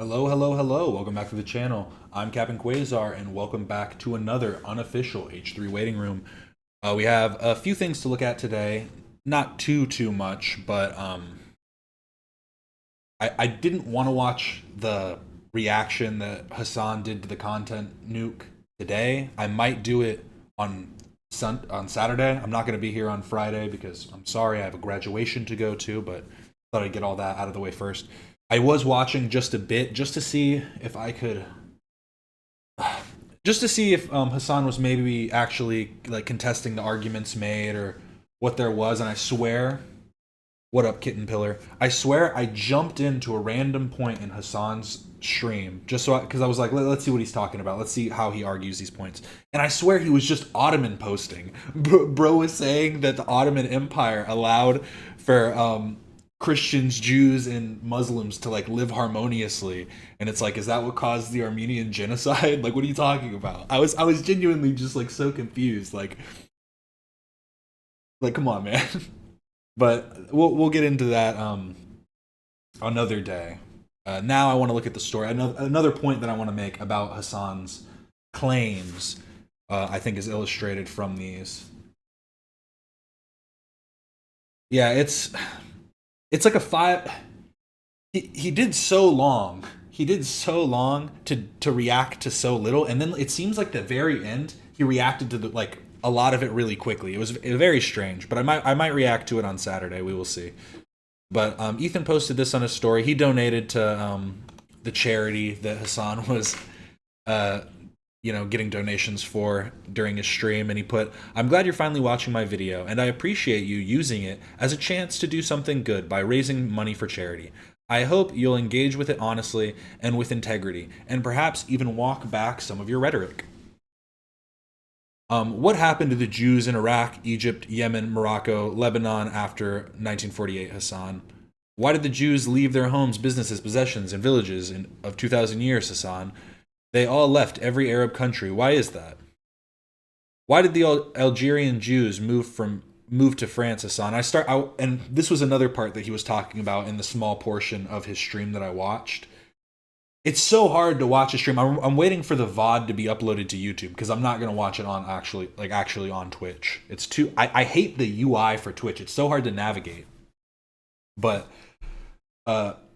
Hello, hello, hello. Welcome back to the channel. I'm Captain Quasar, and welcome back to another unofficial H3 waiting room. We have a few things to look at today. Not too much, but I didn't want to watch the reaction that Hasan did to the content nuke today. I might do it on on Saturday. I'm not going to be here on Friday because I'm sorry, I have a graduation to go to, but thought I'd get all that out of the way first. I was watching just a bit, just to see if I could, just to see if Hasan was maybe actually like contesting the arguments made or what there was. And I swear, what up, Kitten Pillar? I swear I jumped into a random point in Hasan's stream just so because I was like, let's see what he's talking about. Let's see how he argues these points. And I swear he was just Ottoman posting. Bro was saying that the Ottoman Empire allowed for Christians, Jews, and Muslims to like live harmoniously, and it's like, is that what caused the Armenian genocide? Like, what are you talking about? I was genuinely just like so confused. Like, come on, man. But we'll get into that another day. Now I want to look at the story. Another point that I want to make about Hasan's claims, I think, is illustrated from these. Yeah, it's like a five. He did so long. He did so long to react to so little, and then it seems like the very end he reacted to like a lot of it really quickly. It was very strange, but I might react to it on Saturday. We will see. But Ethan posted this on his story. He donated to the charity that Hasan was, uh, getting donations for during his stream. And he put, "I'm glad you're finally watching my video, and I appreciate you using it as a chance to do something good by raising money for charity. I hope you'll engage with it honestly and with integrity, and perhaps even walk back some of your rhetoric." What happened to the Jews in Iraq, Egypt, Yemen, Morocco, Lebanon after 1948, Hasan? Why did the Jews leave their homes, businesses, possessions, and villages of 2,000 years, Hasan? They all left every Arab country. Why is that? Why did the Algerian Jews move to France, Hasan? And this was another part that he was talking about in the small portion of his stream that I watched. It's so hard to watch a stream. I'm waiting for the VOD to be uploaded to YouTube because I'm not gonna watch it on actually on Twitch. It's too. I hate the UI for Twitch. It's so hard to navigate. But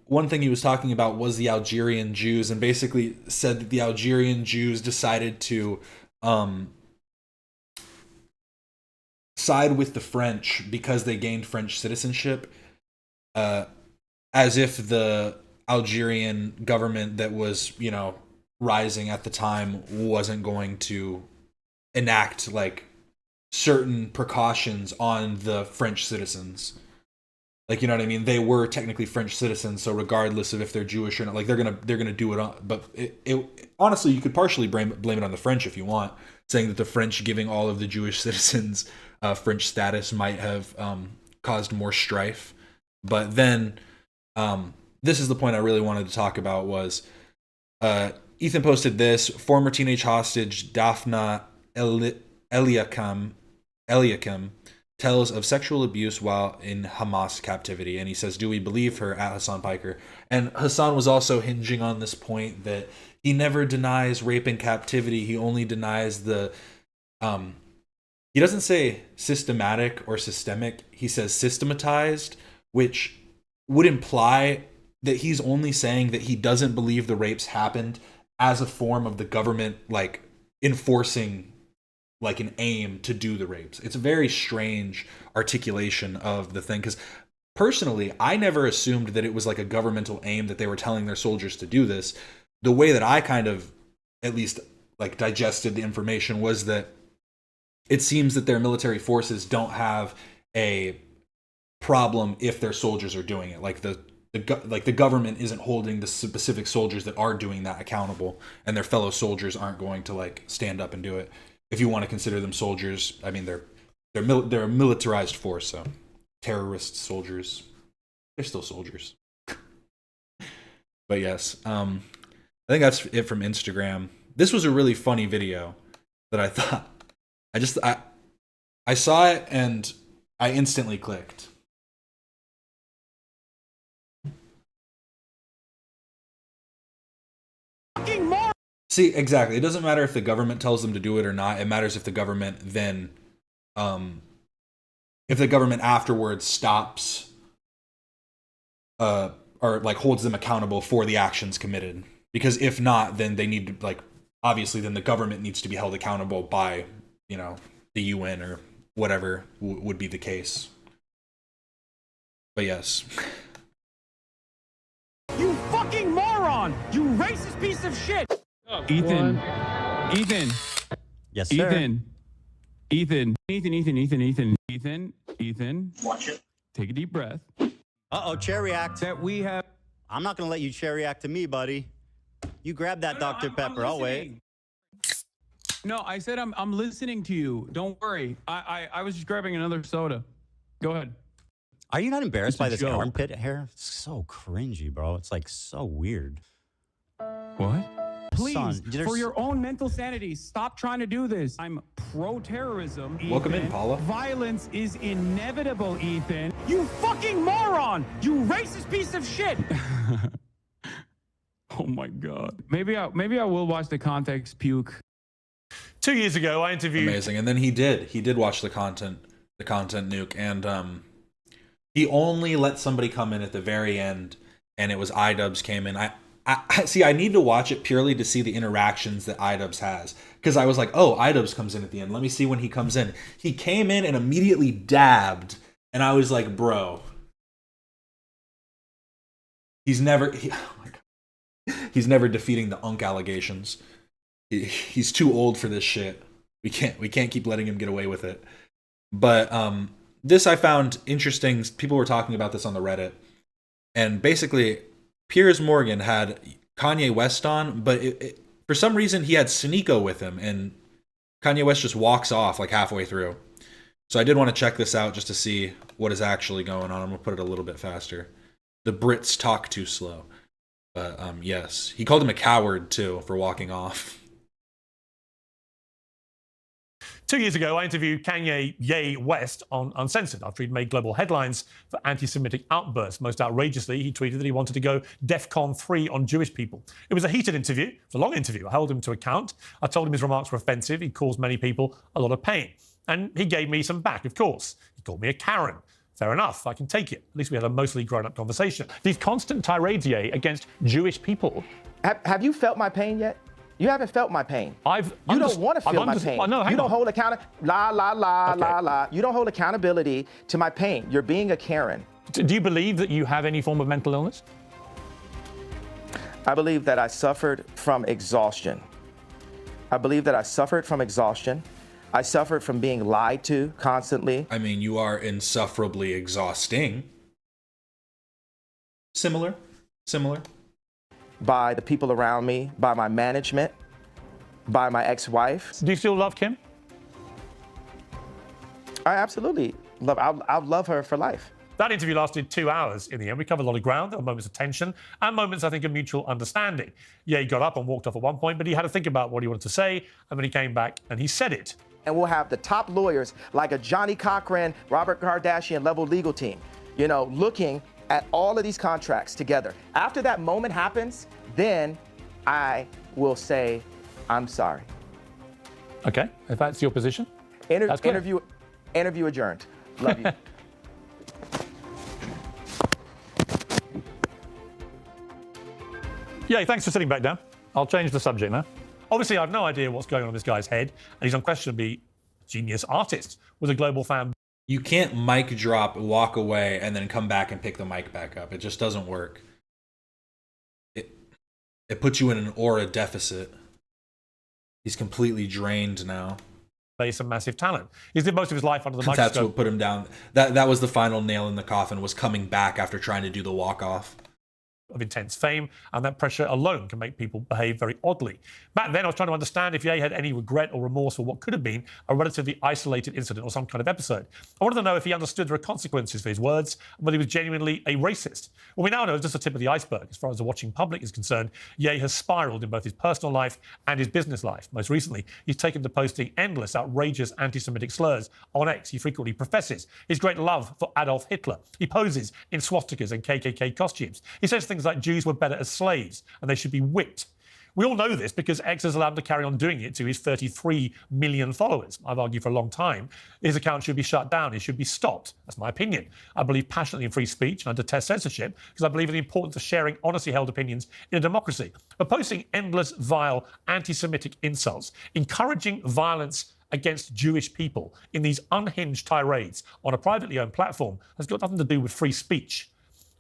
one thing he was talking about was the Algerian Jews, and basically said that the Algerian Jews decided to side with the French because they gained French citizenship, as if the Algerian government that was, rising at the time wasn't going to enact like certain precautions on the French citizens. Like, you know what I mean? They were technically French citizens, so regardless of if they're Jewish or not, like they're gonna do it on. But it honestly, you could partially blame it on the French if you want, saying that the French giving all of the Jewish citizens French status might have caused more strife. But then this is the point I really wanted to talk about was Ethan posted this. Former teenage hostage Daphna Eliakim tells of sexual abuse while in Hamas captivity. And he says, do we believe her, at Hasan Piker? And Hasan was also hinging on this point that he never denies rape in captivity. He only denies the he doesn't say systematic or systemic. He says systematized, which would imply that he's only saying that he doesn't believe the rapes happened as a form of the government like enforcing like an aim to do the rapes. It's a very strange articulation of the thing, because personally I never assumed that it was like a governmental aim that they were telling their soldiers to do this. The way that I kind of at least like digested the information was that it seems that their military forces don't have a problem if their soldiers are doing it. Like the government isn't holding the specific soldiers that are doing that accountable, and their fellow soldiers aren't going to like stand up and do it. If you want to consider them soldiers, I mean they're a militarized force, so terrorist soldiers, they're still soldiers. But yes, I think that's it from Instagram. This was a really funny video that I thought I saw it and I instantly clicked. See, exactly. It doesn't matter if the government tells them to do it or not. It matters if the government then, if the government afterwards stops, or like holds them accountable for the actions committed. Because if not, then they need to, like, obviously then the government needs to be held accountable by, you know, the UN or whatever would be the case. But yes. You fucking moron! You racist piece of shit! Ethan. Ethan. Yes, sir. Ethan. Watch it. Take a deep breath. Uh-oh, cherry act. That we have. I'm not going to let you cherry act to me, buddy. You grab that Dr. Pepper. I'll wait. No, I said I'm listening to you. Don't worry. I was just grabbing another soda. Go ahead. Are you not embarrassed by this Joe. armpit hair? It's so cringy, bro. It's like so weird. What? Please, Son, for your own mental sanity, stop trying to do this. I'm pro-terrorism, Ethan. Welcome in, Paula. Violence is inevitable, Ethan. You fucking moron! You racist piece of shit! Oh my God. Maybe I will watch the context puke. 2 years ago, I interviewed. Amazing. And then he did watch the content nuke, and he only let somebody come in at the very end, and it was Idubbbz came in. I see. I need to watch it purely to see the interactions that Idubbbz has, because I was like, oh, Idubbbz comes in at the end. Let me see when he comes in. He came in and immediately dabbed, and I was like, bro, he's never defeating the Unk allegations. He's too old for this shit. We can't keep letting him get away with it. But this I found interesting. People were talking about this on the Reddit, and basically Piers Morgan had Kanye West on, but for some reason he had Sneako with him, and Kanye West just walks off like halfway through. So I did want to check this out just to see what is actually going on. I'm gonna put it a little bit faster. The Brits talk too slow. But yes, he called him a coward too for walking off. 2 years ago, I interviewed Kanye West on Uncensored after he'd made global headlines for anti-Semitic outbursts. Most outrageously, he tweeted that he wanted to go DEFCON 3 on Jewish people. It was a heated interview. It was a long interview. I held him to account. I told him his remarks were offensive. He caused many people a lot of pain. And he gave me some back, of course. He called me a Karen. Fair enough, I can take it. At least we had a mostly grown-up conversation. These constant tirades, Ye, against Jewish people. Have you felt my pain yet? You haven't felt my pain. You don't want to feel my pain. No, you don't hold You don't hold accountability to my pain. You're being a Karen. Do you believe that you have any form of mental illness? I believe that I suffered from exhaustion. I suffered from being lied to constantly. I mean, you are insufferably exhausting. Similar. By the people around me, by my management, by my ex-wife. Do you still love Kim? I absolutely love. I'll love her for life. That interview lasted 2 hours in the end. We covered a lot of ground. There were moments of tension and moments, I think, of mutual understanding. Yeah, he got up and walked off at one point, but he had to think about what he wanted to say, and then he came back and he said it. And we'll have the top lawyers like a Johnny Cochran, Robert Kardashian level legal team, looking at all of these contracts together. After that moment happens, then I will say, I'm sorry. Okay, if that's your position. Interview adjourned. Love you. Yeah, thanks for sitting back down. I'll change the subject now. Obviously, I have no idea what's going on in this guy's head, and he's unquestionably a genius artist with a global fan. You can't mic drop, walk away, and then come back and pick the mic back up. It just doesn't work. It puts you in an aura deficit. He's completely drained now. He's some massive talent. He's did most of his life under the microscope. That's what put him down. That was the final nail in the coffin, was coming back after trying to do the walk-off. Of intense fame, and that pressure alone can make people behave very oddly. Back then, I was trying to understand if Ye had any regret or remorse for what could have been a relatively isolated incident or some kind of episode. I wanted to know if he understood there were consequences for his words and whether he was genuinely a racist. What we now know is just the tip of the iceberg. As far as the watching public is concerned, Ye has spiraled in both his personal life and his business life. Most recently, he's taken to posting endless, outrageous anti-Semitic slurs. On X, he frequently professes his great love for Adolf Hitler. He poses in swastikas and KKK costumes. He says things like Jews were better as slaves and they should be whipped. We all know this because X has allowed him to carry on doing it to his 33 million followers. I've argued for a long time his account should be shut down. It should be stopped. That's my opinion. I believe passionately in free speech and I detest censorship because I believe in the importance of sharing honestly held opinions in a democracy. But posting endless, vile, anti-Semitic insults, encouraging violence against Jewish people in these unhinged tirades on a privately owned platform has got nothing to do with free speech.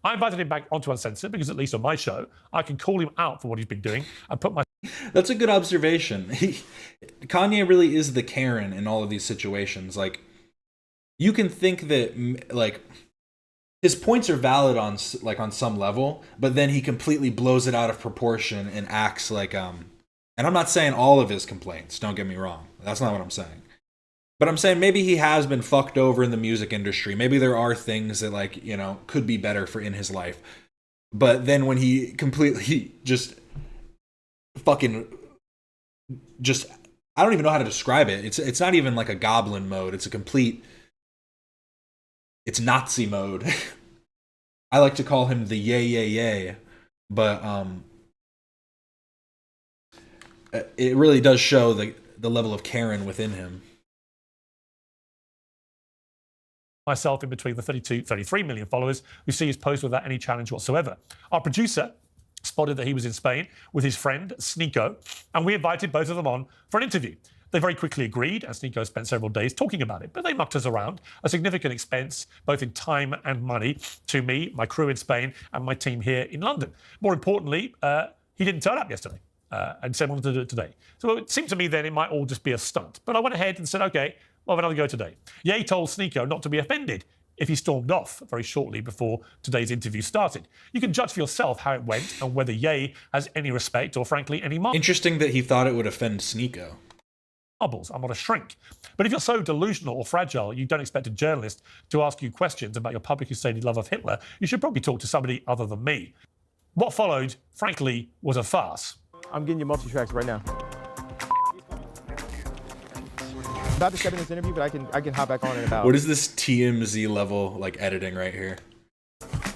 I invited him back onto Uncensored because at least on my show, I can call him out for what he's been doing and put my... That's a good observation. Kanye really is the Karen in all of these situations. Like, you can think that, like, his points are valid on some level, but then he completely blows it out of proportion and acts like, and I'm not saying all of his complaints, don't get me wrong. That's not what I'm saying. But I'm saying maybe he has been fucked over in the music industry. Maybe there are things that, like, you know, could be better for in his life. But then when he completely just fucking just, I don't even know how to describe it. It's not even like a goblin mode. It's a complete, it's Nazi mode. I like to call him the YeYeYe, but it really does show the level of Karen within him. Myself in between the 33 million followers who see his post without any challenge whatsoever. Our producer spotted that he was in Spain with his friend Sneako, and we invited both of them on for an interview. They very quickly agreed, and Sneako spent several days talking about it, but they mucked us around, a significant expense, both in time and money, to me, my crew in Spain, and my team here in London. More importantly, he didn't turn up yesterday and said he wanted to do it today. So it seemed to me then it might all just be a stunt. But I went ahead and said, okay, we'll have another go today. Ye told Sneako not to be offended if he stormed off very shortly before today's interview started. You can judge for yourself how it went and whether Ye has any respect or, frankly, any marbles. Interesting that he thought it would offend Sneako. I'm not a shrink. But if you're so delusional or fragile you don't expect a journalist to ask you questions about your publicly stated love of Hitler, you should probably talk to somebody other than me. What followed, frankly, was a farce. I'm getting you multi-tracks right now. I'm about to step in this interview, but I can hop back on in about... What is this TMZ level, like, editing right here?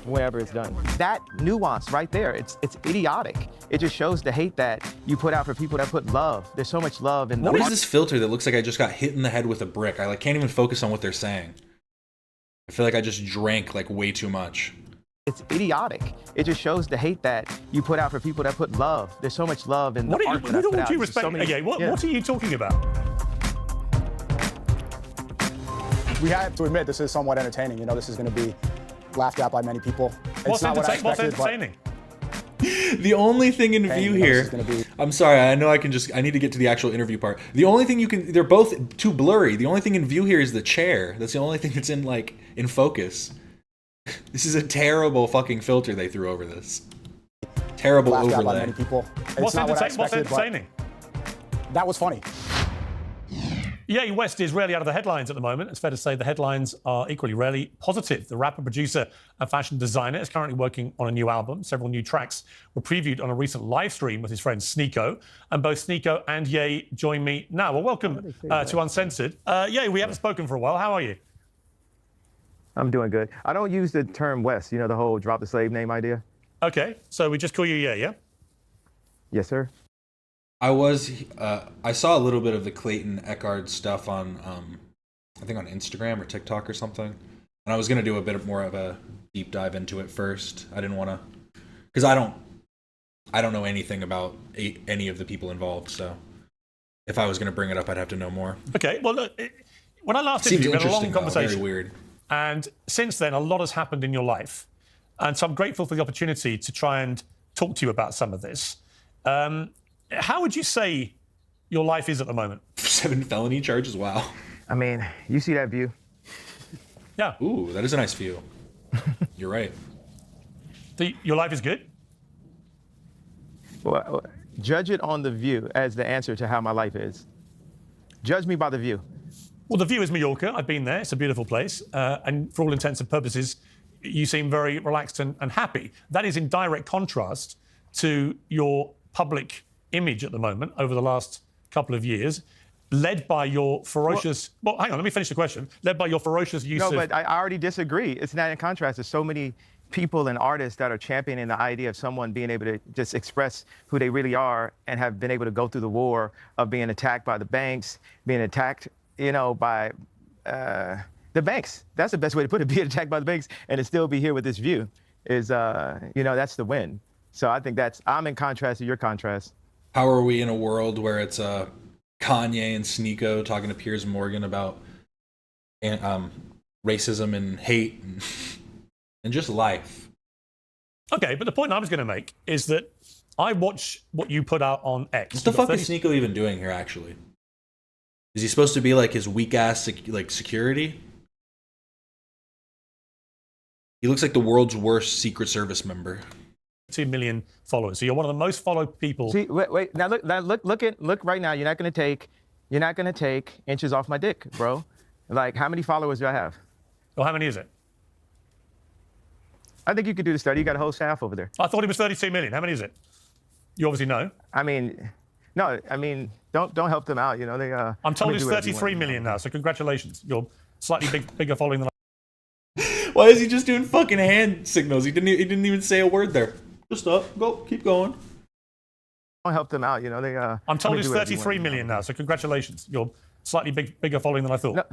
Whenever it's done. That nuance right there, it's idiotic. It just shows the hate that you put out for people that put love. There's so much love in the... What is this filter that looks like I just got hit in the head with a brick? I like can't even focus on what they're saying. I feel like I just drank like way too much. It's idiotic. It just shows the hate that you put out for people that put love. There's so much love in the art that I put out. What are you talking about? We have to admit this is somewhat entertaining. You know, this is going to be laughed at by many people. What's entertaining? The only thing in view here, I'm sorry, I know I need to get to the actual interview part. The only thing they're both too blurry. The only thing in view here is the chair. That's the only thing that's in focus. This is a terrible fucking filter they threw over this. Terrible overlay. By many people. What's entertaining? That was funny. Kanye West is rarely out of the headlines at the moment. It's fair to say the headlines are equally rarely positive. The rapper, producer, and fashion designer is currently working on a new album. Several new tracks were previewed on a recent live stream with his friend Sneako. And both Sneako and Ye join me now. Well, welcome to Uncensored. Ye, we haven't spoken for a while. How are you? I'm doing good. I don't use the term West, you know, the whole drop the slave name idea. Okay, so we just call you Ye, yeah? Yes, sir. I saw a little bit of the Clayton Echard stuff on, I think on Instagram or TikTok or something. And I was going to do a bit more of a deep dive into it first. I didn't want to, because I don't know anything about any of the people involved. So if I was going to bring it up, I'd have to know more. Okay, well, look, when I last interviewed, we had a long conversation. Very weird. And since then, a lot has happened in your life. And so I'm grateful for the opportunity to try and talk to you about some of this. How would you say your life is at the moment? 7 felony charges, wow. I mean, you see that view? Yeah. Ooh, that is a nice view. You're right. Your life is good? Well, judge it on the view as the answer to how my life is. Judge me by the view. Well, the view is Mallorca. I've been there. It's a beautiful place. And for all intents and purposes, you seem very relaxed and happy. That is in direct contrast to your public image at the moment over the last couple of years, led by your ferocious... Well, hang on, let me finish the question. Led by your ferocious use of... No, but I already disagree. It's not in contrast. There's so many people and artists that are championing the idea of someone being able to just express who they really are and have been able to go through the war of being attacked by the banks, being attacked, by the banks. That's the best way to put it, being attacked by the banks and to still be here with this view is, that's the win. So I think I'm in contrast to your contrast. How are we in a world where it's Kanye and Sneako talking to Piers Morgan about racism and hate and just life? Okay, but the point I was going to make is that I watch what you put out on X. What the fuck is Sneako even doing here, actually? Is he supposed to be like his weak-ass security? He looks like the world's worst Secret Service member. 2 million followers. So you're one of the most followed people. See, wait. Now look right now. You're not gonna take inches off my dick, bro. Like, how many followers do I have? Well, how many is it? I think you could do the study. You got a whole staff over there. I thought it was 32 million. How many is it? You obviously know. Don't help them out. They. I'm told it's 33 million now. So congratulations. You're slightly bigger following than. Why is he just doing fucking hand signals? He didn't even say a word there. Just keep going. Don't help them out. They. I'm told it's 33 million now. So congratulations. You're slightly bigger following than I thought.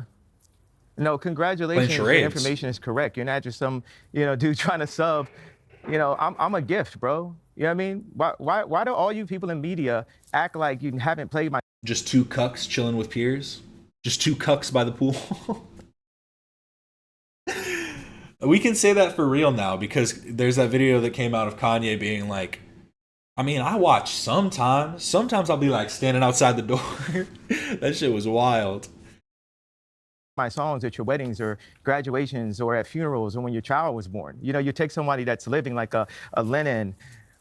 No, congratulations. The information is correct. You're not just some, dude trying to sub. I'm a gift, bro. You know what I mean? Why do all you people in media act like you haven't played my... Just two cucks chilling with peers? Just two cucks by the pool? We can say that for real now because there's that video that came out of Kanye being like, I watch sometimes. Sometimes I'll be like standing outside the door. That shit was wild. My songs at your weddings or graduations or at funerals or when your child was born. You take somebody that's living like a Lennon,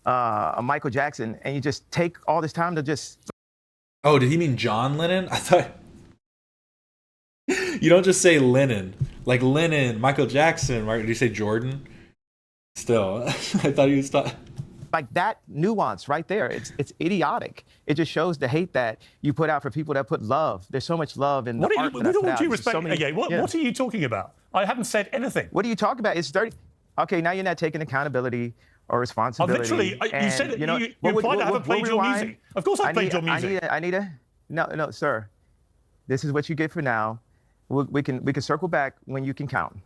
a Michael Jackson, and you just take all this time to just... Oh, did he mean John Lennon? I thought... You don't just say Lennon. Like Lennon, Michael Jackson, right? Did you say Jordan? Still, I thought he was... Like that nuance right there, it's idiotic. It just shows the hate that you put out for people that put love. There's so much love in the art that I put out. What are you talking about? I haven't said anything. What are you talking about? It's dirty. Okay, now you're not taking accountability or responsibility. You said you implied I haven't played your music. Of course I played your music. No, sir. This is what you get for now. We can circle back when you can count.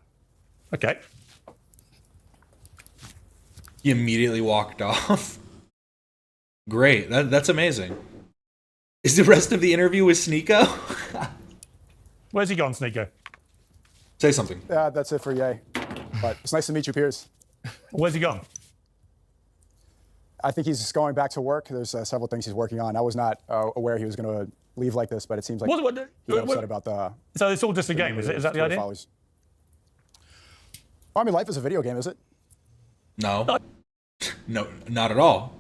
Okay. He immediately walked off. Great. That's amazing. Is the rest of the interview with Sneako? Where's he gone, Sneako? Say something. Yeah, that's it for Ye. But it's nice to meet you, Piers. Where's he gone? I think he's going back to work. There's several things he's working on. I was not aware he was going to leave like this, but it seems like he got upset about the... So it's all just a game, is that the idea? Well, life is a video game, is it? No. No, not at all.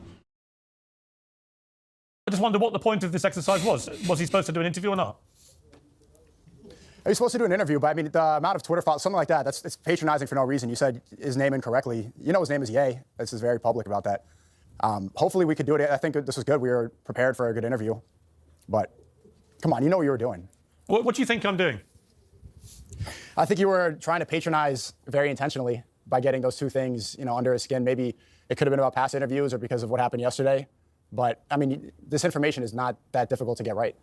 I just wonder what the point of this exercise was. Was he supposed to do an interview or not? He's supposed to do an interview, but the amount of Twitter followers, something like that, it's patronizing for no reason. You said his name incorrectly. His name is Ye. This is very public about that. Hopefully we could do it. I think this was good. We were prepared for a good interview. But come on, you know what you were doing. What do you think I'm doing? I think you were trying to patronize very intentionally by getting those two things, under his skin. Maybe it could have been about past interviews or because of what happened yesterday. But, this information is not that difficult to get right.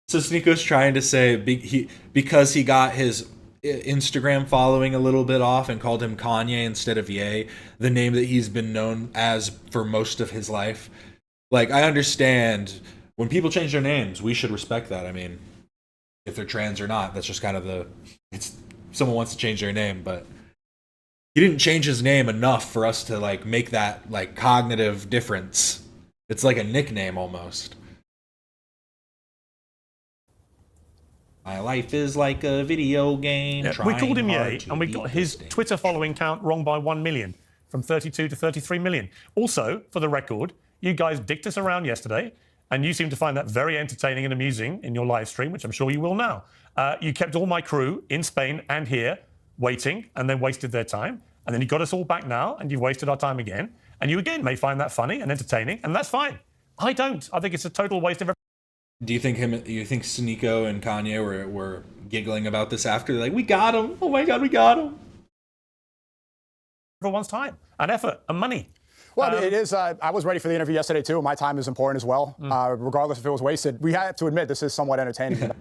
So Sneako's trying to say because he got his Instagram following a little bit off and called him Kanye instead of Ye, the name that he's been known as for most of his life. Like, I understand when people change their names, we should respect that. If they're trans or not, that's just kind of someone wants to change their name, but he didn't change his name enough for us to make that cognitive difference. It's like a nickname almost. My life is like a video game. Yeah, we called him Ye, and we got his Twitter following count wrong by 1 million, from 32 to 33 million. Also, for the record, you guys dicked us around yesterday, and you seem to find that very entertaining and amusing in your live stream, which I'm sure you will now. You kept all my crew in Spain and here waiting, and then wasted their time. And then you got us all back now, and you've wasted our time again. And you again may find that funny and entertaining, and that's fine. I don't. I think it's a total waste of... Do you think Sneako and Kanye were giggling about this after? They're like, we got him. Oh my God, we got him. everyone's time and effort and money. Well, it is. I was ready for the interview yesterday, too. My time is important as well, regardless if it was wasted. We have to admit this is somewhat entertaining.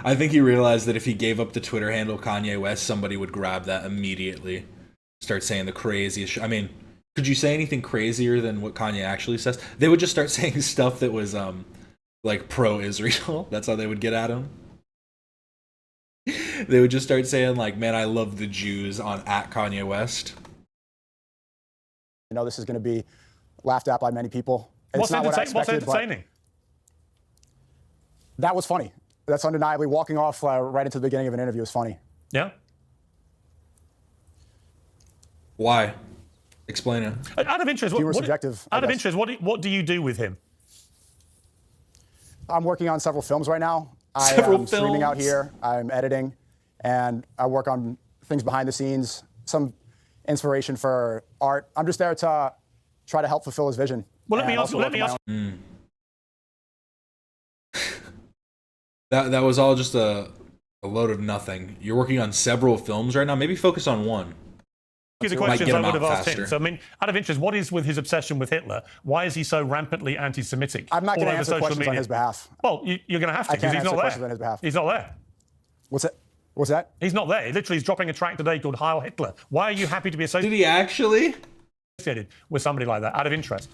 I think he realized that if he gave up the Twitter handle Kanye West, somebody would grab that immediately. Start saying the craziest shit. I mean, could you say anything crazier than what Kanye actually says? They would just start saying stuff that was like pro-Israel. That's how they would get at him. They would just start saying like, man, I love the Jews on at Kanye West. I know this is going to be laughed at by many people. What's entertaining? But that was funny. That's undeniably walking off right into the beginning of an interview is funny. Yeah. Why? Explain it. Out of interest, what do you do with him? I'm working on several films right now. I'm streaming out here. I'm editing, and I work on things behind the scenes. Some inspiration for art. I'm just there to try to help fulfill his vision. Well, let me ask. That was all just a load of nothing. You're working on several films right now. Maybe focus on one. The questions I would have asked him. So, I mean, out of interest, what is with his obsession with Hitler? Why is he so rampantly anti-Semitic? I'm not going to answer questions on his behalf. Well, you're going to have to because he's not there. On his behalf. He's not there. What's that? He's not there. Literally, he's dropping a track today called Heil Hitler. Why are you happy to be associated? Did he actually? With somebody like that, out of interest?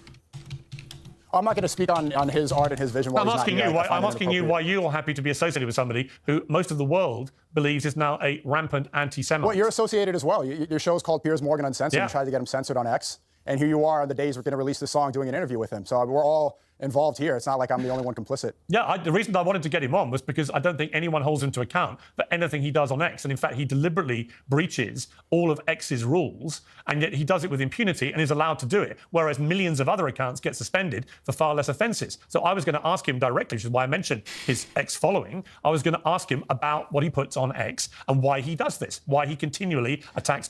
I'm not going to speak on his art and his vision. I'm asking you why you're happy to be associated with somebody who most of the world believes is now a rampant anti-Semite. Well, you're associated as well. Your show is called Piers Morgan Uncensored. Yeah. You tried to get him censored on X. And here you are on the days we're going to release the song doing an interview with him. So we're all involved here. It's not like I'm the only one complicit. Yeah, the reason I wanted to get him on was because I don't think anyone holds him to account for anything he does on X. And in fact, he deliberately breaches all of X's rules, and yet he does it with impunity and is allowed to do it, whereas millions of other accounts get suspended for far less offences. So I was going to ask him directly, which is why I mentioned his X following. I was going to ask him about what he puts on X and why he does this, why he continually attacks.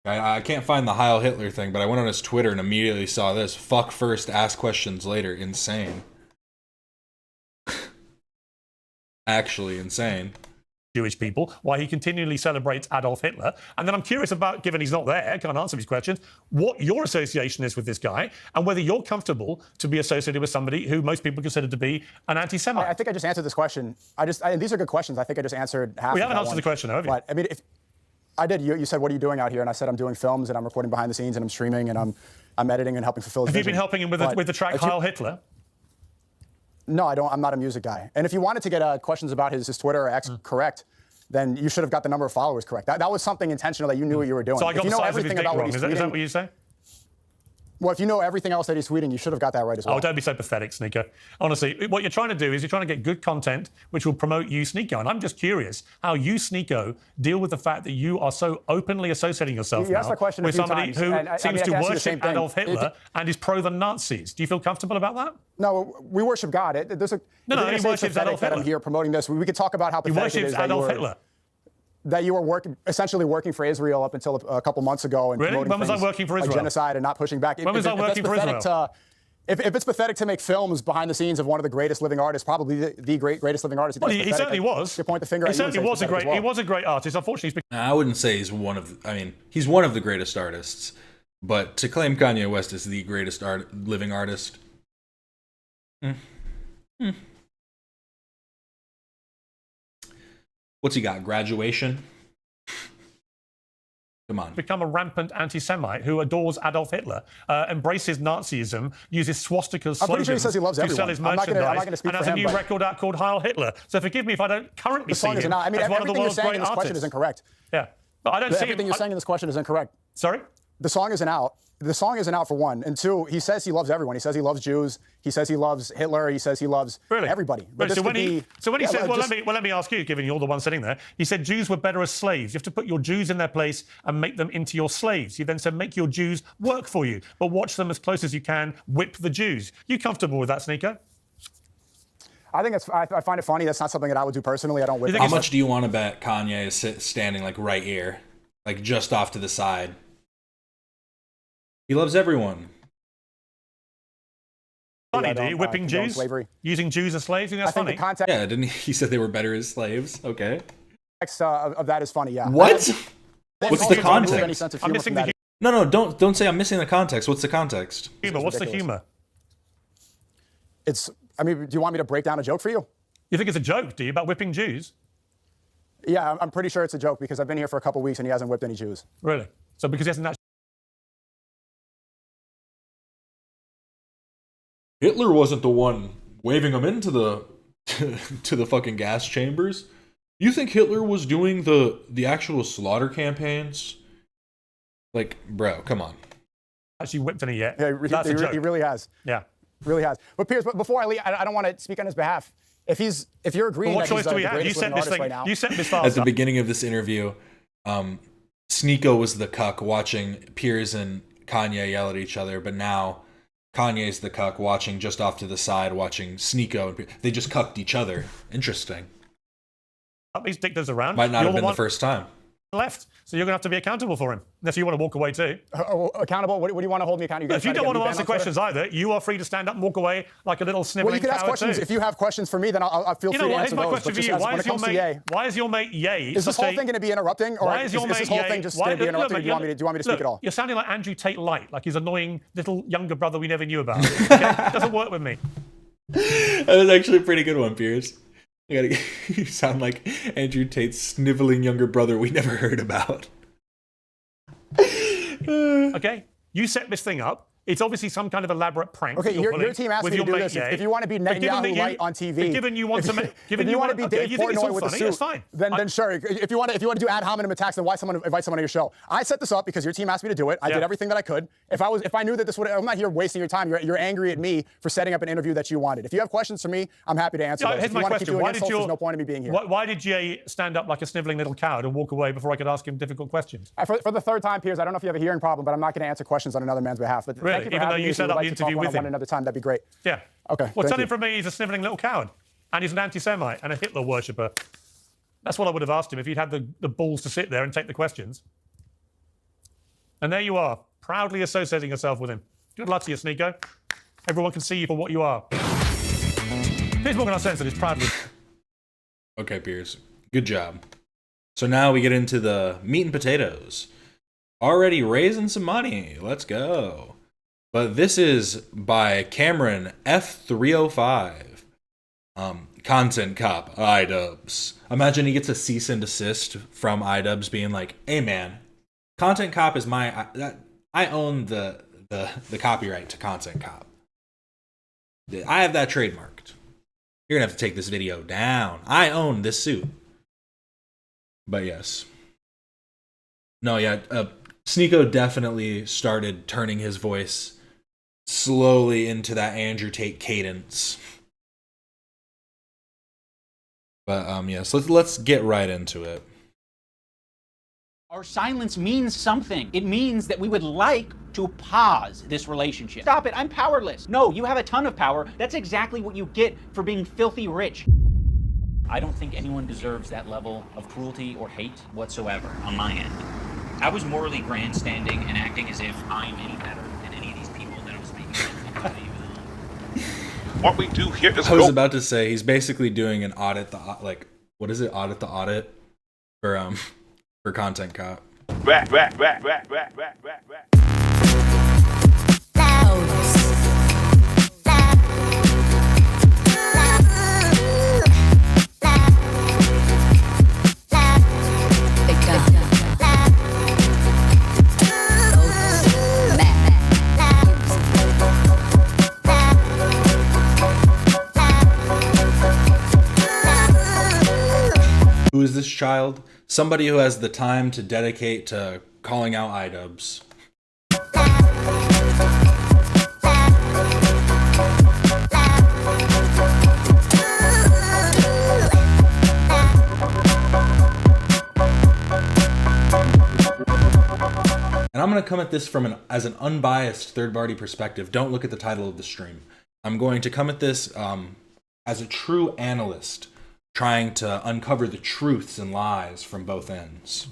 I can't find the Heil Hitler thing, but I went on his Twitter and immediately saw this. Fuck first, ask questions later. Insane. Actually insane. Jewish people, why he continually celebrates Adolf Hitler. And then I'm curious about, given he's not there, can't answer these questions, what your association is with this guy and whether you're comfortable to be associated with somebody who most people consider to be an anti-Semite. I think I just answered this question. These are good questions. I think I just answered half of that. We haven't answered the question, have you? But, I mean, I did. You said, what are you doing out here? And I said, I'm doing films and I'm recording behind the scenes and I'm streaming and I'm editing and helping fulfill his vision. Have you been helping him with the track Heil Hitler? No, I don't. I'm not a music guy. And if you wanted to get questions about his Twitter or X correct, then you should have got the number of followers correct. That was something intentional that you knew what you were doing. So I got if you the know size of his everything dick about wrong. what he's Is tweeting, that what you say? Well, if you know everything else that he's tweeting, you should have got that right as well. Oh, don't be so pathetic, Sneako. Honestly, what you're trying to do is you're trying to get good content which will promote you, Sneako. And I'm just curious how you, Sneako, deal with the fact that you are so openly associating yourself now with somebody who seems to worship Adolf Hitler and is pro the Nazis. Do you feel comfortable about that? No, we worship God. No, he worships Adolf Hitler. I'm here promoting this. We could talk about how pathetic it is Adolf Hitler. That you were essentially working for Israel up until a couple months ago and promoting when was I working for Israel? Like genocide and not pushing back. When was I working for Israel? If it's pathetic to make films behind the scenes of one of the greatest living artists, probably the greatest living artist. Well, he certainly was. To point the finger he at certainly was a great. He was a great artist. Unfortunately, I wouldn't say he's one of. I mean, he's one of the greatest artists, but to claim Kanye West is the greatest living artist. What's he got? Graduation? Come on. Become a rampant anti-Semite who adores Adolf Hitler, embraces Nazism, uses swastikas, I'm pretty sure he says he loves to everyone. sell his merchandise, and has a new record out called Heil Hitler. So forgive me if I don't currently see him I mean, as one of the world's great this question is incorrect. Yeah, but I don't see everything you're saying in this question is incorrect. Sorry? The song isn't out. The song isn't out for one. And two, he says he loves everyone. He says he loves Jews. He says he loves Hitler. He says he loves everybody. But so when he said, let me ask you, given you're the one sitting there, he said Jews were better as slaves. You have to put your Jews in their place and make them into your slaves. He then said, make your Jews work for you, but watch them as close as you can, whip the Jews. You comfortable with that, Sneako? I find it funny. That's not something that I would do personally. I don't whip. How much do you want to bet Kanye is standing like right here, like just off to the side? He loves everyone. Funny, do you? Whipping Jews? Using Jews as slaves? You think that's funny? Yeah, didn't he said they were better as slaves? Okay. Of that is funny, yeah. What? What's the context? Any sense of I'm humor missing from the that. No, don't say I'm missing the context. What's the context? humor. What's the ridiculous. humor? I mean, do you want me to break down a joke for you? You think it's a joke, do you, about whipping Jews? Yeah, I'm pretty sure it's a joke because I've been here for a couple weeks and he hasn't whipped any Jews. Really? So because he hasn't actually... Hitler wasn't the one waving them into the to the fucking gas chambers. You think Hitler was doing the actual slaughter campaigns? Like, bro, come on. actually whipped any yet. Yeah, That's a joke. he really has. Yeah. Really has. But Piers, before I leave, I don't want to speak on his behalf. If you're agreeing Well, what that choice he's do we the have? You greatest sent living this artist thing. right now, You sent this file. At the beginning of this interview, Sneako was the cuck watching Piers and Kanye yell at each other, but now Kanye's the cuck watching just off to the side, watching Sneako and Piers. They just cucked each other. Interesting. These dictators around. Might not You're have been the one first time. left, so you're going to have to be accountable for him. Unless you want to walk away too. accountable? What do you want to hold me accountable? If you don't want to answer questions either, you are free to stand up and walk away like a little sniveling Well, you can ask coward questions. too. If you have questions for me, then I'll feel You free know to what? answer Here's my those. question But for just you. when it comes to Ye, Why is your mate Ye? is this whole thing going to be interrupting, or Why is is your this mate whole Ye? thing just going to be interrupting? Or do you want me to speak at all? You're sounding like Andrew Tate Light, like his annoying little younger brother we never knew about. Okay? Doesn't work with me. That was actually a pretty good one, Piers. You sound like Andrew Tate's sniveling younger brother we never heard about. Okay? You set this thing up. It's obviously some kind of elaborate prank. Okay, that you're your pulling team asked with me to your do mate this. Ye. If you want to be But given that Netanyahu you- light on TV, given you want to make, given if you want to be okay, Dave you think it's all Portnoy with a funny, suit, that's fine. then sure. If you want to do ad hominem attacks, then why invite someone on your show? I set this up because your team asked me to do it. I Yeah. did everything that I could. If I knew that this would, I'm not here wasting your time. You're angry at me for setting up an interview that you wanted. If you have questions for me, I'm happy to answer those. Here's If you my want to keep question. doing Why did insults, you? there's no point in me being here. Why did Ye stand up like a sniveling little coward and walk away before I could ask him difficult questions? For the third time, Piers, I don't know if you have a hearing problem, but I'm not going to answer questions on another man's behalf. But Really? thank you for Even though having you me. If set would up like the to talk interview with one-on-one him. another time, that'd be great. Yeah. Okay, Well, thank tell him you. from me he's a sniveling little coward. And he's an anti-Semite and a Hitler worshipper. That's what I would have asked him if he'd had the balls to sit there and take the questions. And there you are, proudly associating yourself with him. Good luck to you, Sneako. Everyone can see you for what you are. Piers Morgan Uncensored is proudly... Okay, Piers. Good job. So now we get into the meat and potatoes. Already raising some money. Let's go. But this is by Cameron F305. Content cop, Idubbbz. Imagine he gets a cease and desist from Idubbbz being like, hey man, content cop is I own the copyright to content cop. I have that trademarked. You're gonna have to take this video down. I own this suit. But yes. No, yeah, Sneako definitely started turning his voice slowly into that Andrew Tate cadence. But yes, let's get right into it. Our silence means something. It means that we would like to pause this relationship. Stop it, I'm powerless. No, you have a ton of power. That's exactly what you get for being filthy rich. I don't think anyone deserves that level of cruelty or hate whatsoever on my end. I was morally grandstanding and acting as if I'm any better than any of these people that I'm speaking with. What we do here is I was about to say he's basically doing an audit what is it? Audit the audit for content cop. back. Who is this child? Somebody who has the time to dedicate to calling out Idubbbz. And I'm going to come at this from as an unbiased third-party perspective. Don't look at the title of the stream. I'm going to come at this as a true analyst, trying to uncover the truths and lies from both ends.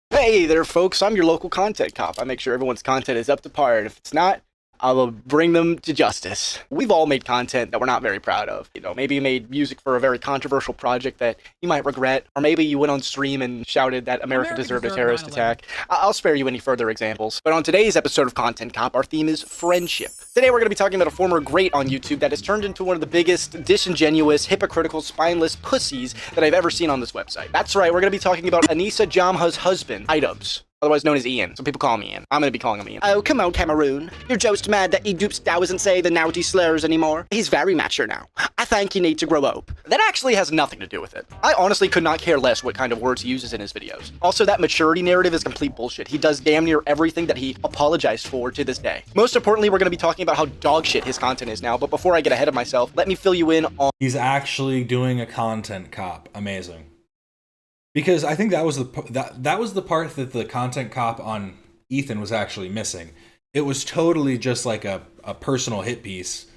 Hey there, folks. I'm your local content cop. I make sure everyone's content is up to par, and if it's not, I will bring them to justice. We've all made content that we're not very proud of. You know, maybe you made music for a very controversial project that you might regret, or maybe you went on stream and shouted that America deserved a terrorist attack. I'll spare you any further examples. But on today's episode of Content Cop, our theme is friendship. Today we're going to be talking about a former great on YouTube that has turned into one of the biggest disingenuous, hypocritical, spineless pussies that I've ever seen on this website. That's right, we're going to be talking about Anissa Jamha's husband, Idubbbz, otherwise known as Ian. Some people call me Ian. I'm gonna be calling him Ian. Oh, come on, Cameroon. You're just mad that Idubbbz doesn't say the naughty slurs anymore. He's very mature now. I think you need to grow up. That actually has nothing to do with it. I honestly could not care less what kind of words he uses in his videos. Also, that maturity narrative is complete bullshit. He does damn near everything that he apologized for to this day. Most importantly, we're gonna be talking about how dog shit his content is now, but before I get ahead of myself, let me fill you in on— He's actually doing a content cop. Amazing. Because I think that was the part that the content cop on Ethan was actually missing. It was totally just like a personal hit piece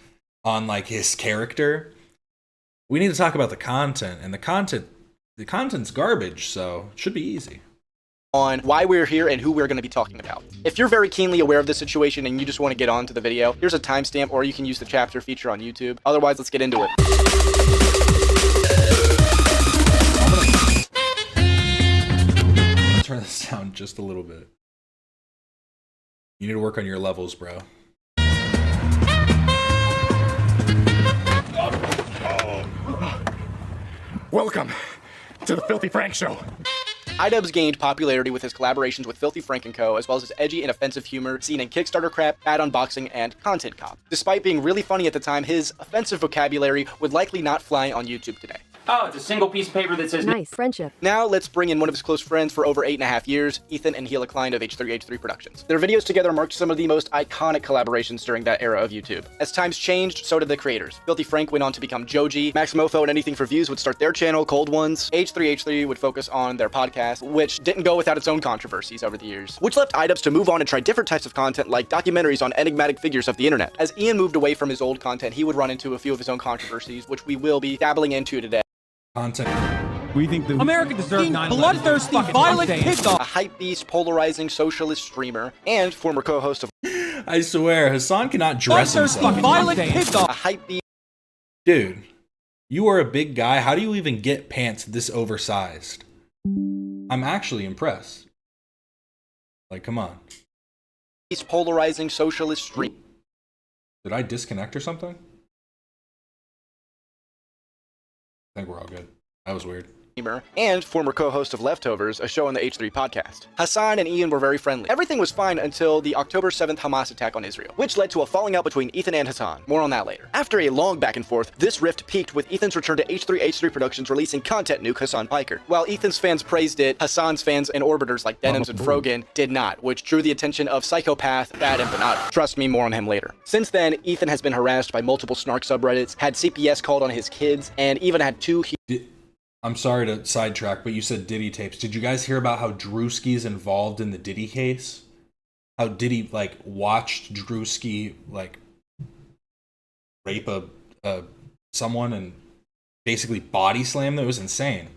on like his character. We need to talk about the content, and the content's garbage, so it should be easy. On why we're here and who we're going to be talking about. If you're very keenly aware of this situation and you just want to get on to the video, here's a timestamp, or you can use the chapter feature on YouTube. Otherwise, let's get into it. Turn this down just a little bit. You need to work on your levels, bro. Welcome to the Filthy Frank Show. Idubbbz gained popularity with his collaborations with Filthy Frank & Co., as well as his edgy and offensive humor seen in Kickstarter crap, bad unboxing, and Content Cop. Despite being really funny at the time, his offensive vocabulary would likely not fly on YouTube today. Oh, it's a single piece of paper that says nice friendship. Now let's bring in one of his close friends for over 8.5 years, Ethan and Hila Klein of H3H3 Productions. Their videos together marked some of the most iconic collaborations during that era of YouTube. As times changed, so did the creators. Filthy Frank went on to become Joji, Max Mofo and Anything for Views would start their channel, Cold Ones. H3H3 would focus on their podcast, which didn't go without its own controversies over the years, which left Idubbbz to move on and try different types of content like documentaries on enigmatic figures of the internet. As Ian moved away from his old content, he would run into a few of his own controversies, which we will be dabbling into today. Content. We think the America deserves bloodthirsty, violent kids. A hypebeast, polarizing socialist streamer and former co-host of— I swear, Hasan cannot dress himself. Violent kids. a hypebeast. Dude, you are a big guy. How do you even get pants this oversized? I'm actually impressed. Like, come on. Polarizing socialist streamer. Did I disconnect or something? I think we're all good. That was weird. And former co-host of Leftovers, a show on the H3 podcast. Hasan and Ian were very friendly. Everything was fine until the October 7th Hamas attack on Israel, which led to a falling out between Ethan and Hasan. More on that later. After a long back and forth, this rift peaked with Ethan's return to H3H3 Productions releasing content nuke Hasan Piker. While Ethan's fans praised it, Hasan's fans and orbiters like Denims and Frogan did not, which drew the attention of psychopath Bad Empanada. Trust me, more on him later. Since then, Ethan has been harassed by multiple snark subreddits, had CPS called on his kids, and even had two— I'm sorry to sidetrack, but you said Diddy tapes. Did you guys hear about how Drewski's involved in the Diddy case? How Diddy, like, watched Drewski, like, rape someone and basically body slam them? It was insane.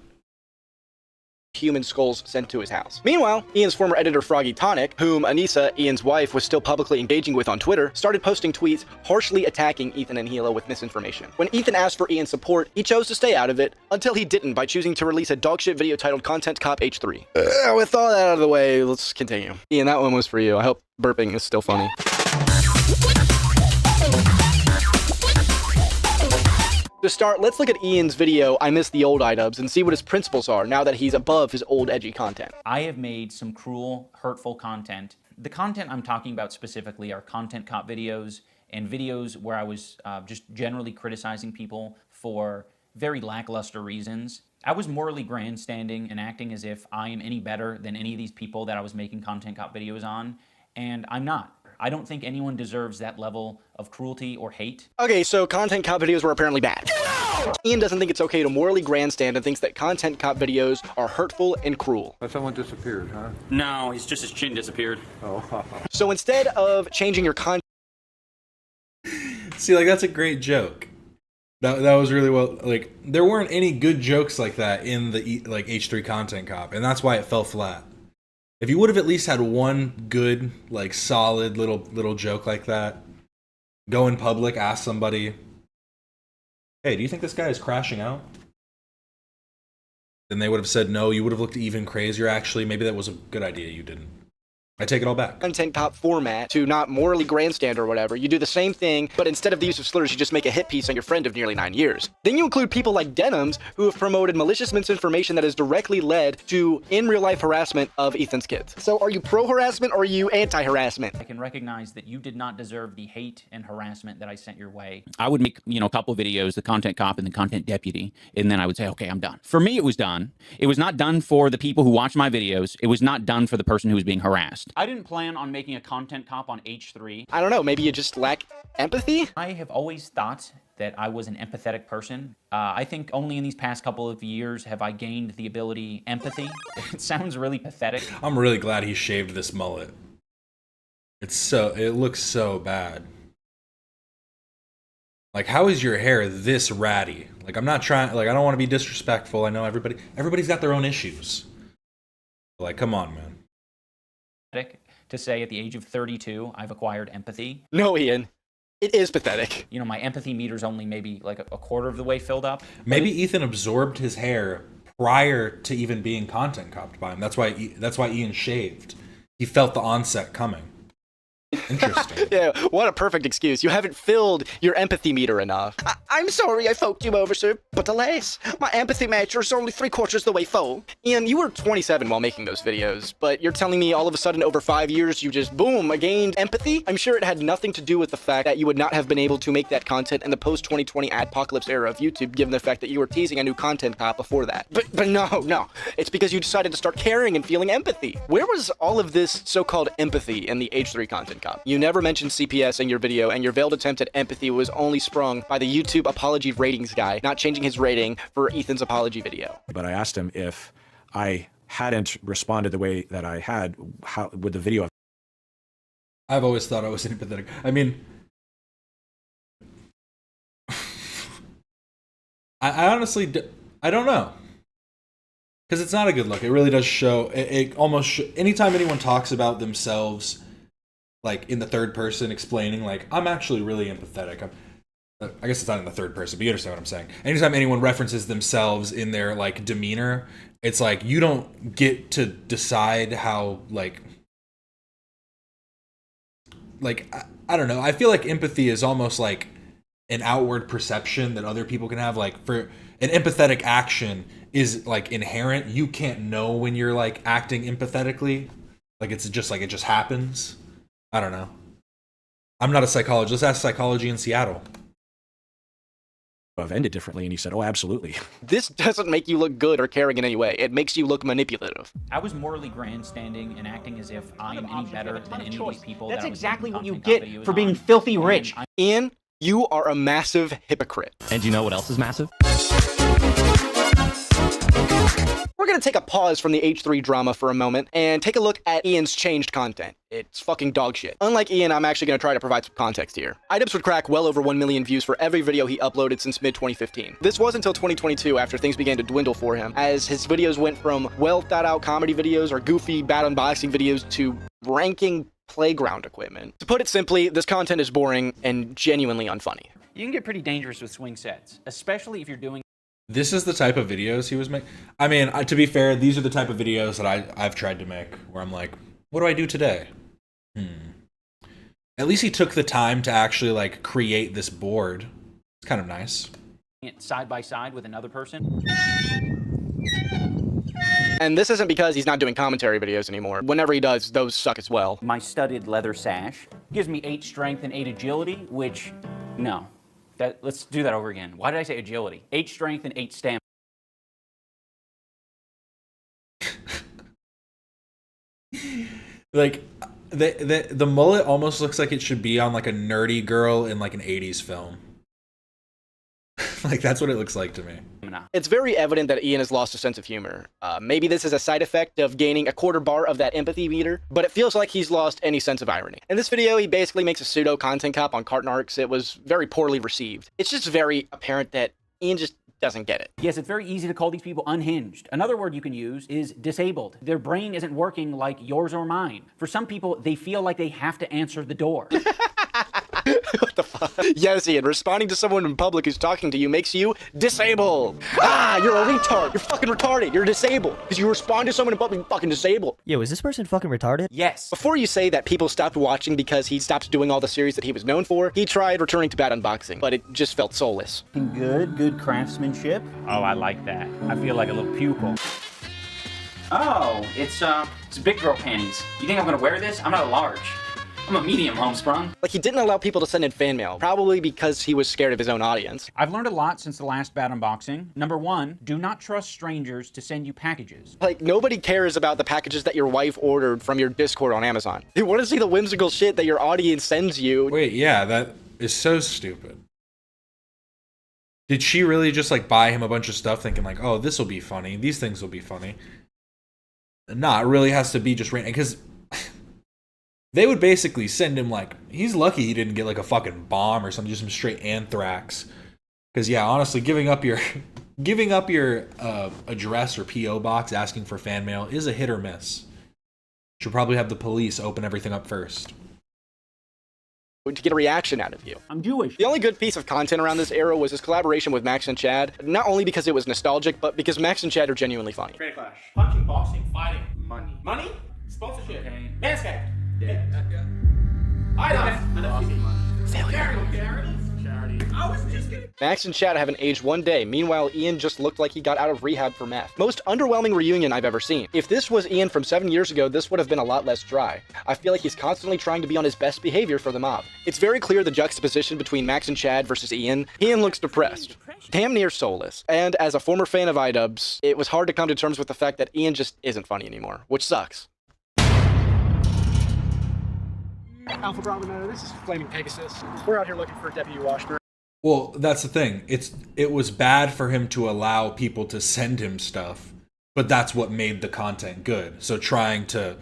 Human skulls sent to his house. Meanwhile, Ian's former editor Froggy Tonic, whom Anissa, Ian's wife, was still publicly engaging with on Twitter, started posting tweets harshly attacking Ethan and Hila with misinformation. When Ethan asked for Ian's support, he chose to stay out of it, until he didn't by choosing to release a dogshit video titled Content Cop H3. With all that out of the way, let's continue. Ian, that one was for you. I hope burping is still funny. To start, let's look at Ian's video, I Miss the Old Idubbbz, and see what his principles are now that he's above his old edgy content. I have made some cruel, hurtful content. The content I'm talking about specifically are content cop videos and videos where I was just generally criticizing people for very lackluster reasons. I was morally grandstanding and acting as if I am any better than any of these people that I was making content cop videos on, and I'm not. I don't think anyone deserves that level of cruelty or hate. Okay, so content cop videos were apparently bad. Ian doesn't think it's okay to morally grandstand and thinks that content cop videos are hurtful and cruel. But someone disappeared, huh? No, he's just his chin disappeared. Oh. So instead of changing your content— See, like, that's a great joke. That was really well, like, there weren't any good jokes like that in the, like, H3 Content Cop, and that's why it fell flat. If you would have at least had one good, like, solid little joke like that, go in public, ask somebody, hey, do you think this guy is crashing out? Then they would have said no. You would have looked even crazier. Actually, maybe that was a good idea. You didn't. I take it all back. Content cop format to not morally grandstand or whatever. You do the same thing, but instead of the use of slurs, you just make a hit piece on your friend of nearly 9 years. Then you include people like Denims, who have promoted malicious misinformation that has directly led to in real life harassment of Ethan's kids. So are you pro-harassment or are you anti-harassment? I can recognize that you did not deserve the hate and harassment that I sent your way. I would make, a couple videos, the content cop and the content deputy, and then I would say, okay, I'm done. For me, it was done. It was not done for the people who watch my videos. It was not done for the person who was being harassed. I didn't plan on making a content cop on H3. I don't know, maybe you just lack empathy? I have always thought that I was an empathetic person. I think only in these past couple of years have I gained the ability empathy. It sounds really pathetic. I'm really glad he shaved this mullet. It looks so bad. Like, how is your hair this ratty? Like, I'm not trying, like, I don't want to be disrespectful. I know everybody's got their own issues. But, like, come on, man. To say at the age of 32, I've acquired empathy. No, Ian. It is pathetic. My empathy meter's only maybe like a quarter of the way filled up. Maybe Ethan absorbed his hair prior to even being content copped by him. That's why Ian shaved. He felt the onset coming. Interesting. Yeah, what a perfect excuse. You haven't filled your empathy meter enough. I'm sorry I folked you over, sir, but alas, my empathy meter is only 3/4 the way full. Ian, you were 27 while making those videos, but you're telling me all of a sudden over 5 years you just, boom, gained empathy? I'm sure it had nothing to do with the fact that you would not have been able to make that content in the post-2020 adpocalypse era of YouTube, given the fact that you were teasing a new content cop before that. But no. It's because you decided to start caring and feeling empathy. Where was all of this so-called empathy in the H3 content cop? You never mentioned CPS in your video, and your veiled attempt at empathy was only sprung by the YouTube apology ratings guy not changing his rating for Ethan's apology video. But I asked him if I hadn't responded the way that I had, how would the video have... I've always thought I was empathetic. I mean, I honestly, I don't know. Because it's not a good look. It really does show, it almost, anytime anyone talks about themselves, like in the third person, explaining like, I'm actually really empathetic. I guess it's not in the third person, but you understand what I'm saying. Anytime anyone references themselves in their like demeanor, it's like, you don't get to decide how like I don't know. I feel like empathy is almost like an outward perception that other people can have. Like, for an empathetic action is like inherent. You can't know when you're like acting empathetically. Like, it's just like, it just happens. I don't know. I'm not a psychologist. Let's ask psychology in Seattle. Have ended differently, and he said, oh, absolutely. This doesn't make you look good or caring in any way. It makes you look manipulative. I was morally grandstanding and acting as if I am any better than any of these people. That's exactly what you get for being filthy rich. Ian, you are a massive hypocrite. And you know what else is massive? We're gonna take a pause from the H3 drama for a moment and take a look at Ian's changed content. It's fucking dog shit. Unlike Ian, I'm actually gonna try to provide some context here. Idubbbz would crack well over 1 million views for every video he uploaded since mid-2015. This was until 2022, after things began to dwindle for him, as his videos went from well thought out comedy videos or goofy bad unboxing videos to ranking playground equipment. To put it simply, this content is boring and genuinely unfunny. You can get pretty dangerous with swing sets, especially if you're doing. This is the type of videos he was making. I mean, to be fair, these are the type of videos that I've tried to make, where I'm like, what do I do today? At least he took the time to actually like create this board. It's kind of nice. Side by side with another person. And this isn't because he's not doing commentary videos anymore. Whenever he does, those suck as well. My studded leather sash gives me 8 strength and 8 agility, which, no. Let's do that over again. Why did I say agility? 8 strength and 8 stamina. Like, the mullet almost looks like it should be on like a nerdy girl in like an 80s film. Like, that's what it looks like to me. It's very evident that Ian has lost a sense of humor. Maybe this is a side effect of gaining a quarter bar of that empathy meter, but it feels like he's lost any sense of irony. In this video, he basically makes a pseudo content cop on carton arcs. It was very poorly received. It's just very apparent that Ian just doesn't get it. Yes, it's very easy to call these people unhinged. Another word you can use is disabled. Their brain isn't working like yours or mine. For some people, they feel like they have to answer the door. What the fuck? Yes, Ian, responding to someone in public who's talking to you makes you disabled. Ah, you're a retard. You're fucking retarded. You're disabled. Because you respond to someone in public, you're fucking disabled. Yo, is this person fucking retarded? Yes. Before you say that people stopped watching because he stopped doing all the series that he was known for, he tried returning to bad unboxing, but it just felt soulless. Good craftsmanship. Oh, I like that. I feel like a little pupil. Oh, it's big girl panties. You think I'm gonna wear this? I'm not a large. I'm a medium, homesprung. Like, he didn't allow people to send in fan mail, probably because he was scared of his own audience. I've learned a lot since the last bad unboxing. Number one, do not trust strangers to send you packages. Like, nobody cares about the packages that your wife ordered from your Discord on Amazon. They want to see the whimsical shit that your audience sends you. Wait, yeah, that is so stupid. Did she really just like buy him a bunch of stuff thinking like, oh, this will be funny, these things will be funny? Nah, it really has to be just random, because they would basically send him like, he's lucky he didn't get like a fucking bomb or something, just some straight anthrax. Because yeah, honestly, giving up your address or PO box asking for fan mail is a hit or miss. Should probably have the police open everything up first to get a reaction out of you. I'm Jewish. The only good piece of content around this era was his collaboration with Max and Chad, not only because it was nostalgic, but because Max and Chad are genuinely funny. Create a clash. Punching, boxing, fighting. Money. Money? Sponsorship. Okay. Manscaped. Yeah. Failure. I was just kidding. Max and Chad haven't aged one day. Meanwhile, Ian just looked like he got out of rehab for meth. Most underwhelming reunion I've ever seen. If this was Ian from 7 years ago, this would have been a lot less dry. I feel like he's constantly trying to be on his best behavior for the mob. It's very clear the juxtaposition between Max and Chad versus Ian. Ian looks depressed, damn near soulless. And as a former fan of Idubbbz, it was hard to come to terms with the fact that Ian just isn't funny anymore, which sucks. Alpha Bravo, this is Flaming Pegasus. We're out here looking for Deputy Washburn. Well, that's the thing. It was bad for him to allow people to send him stuff, but that's what made the content good. So trying to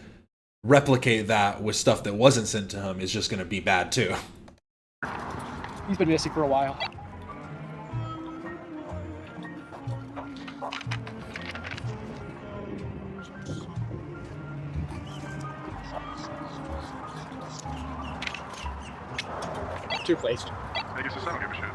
replicate that with stuff that wasn't sent to him is just going to be bad too. He's been missing for a while. Two placed. I guess I don't give a shit.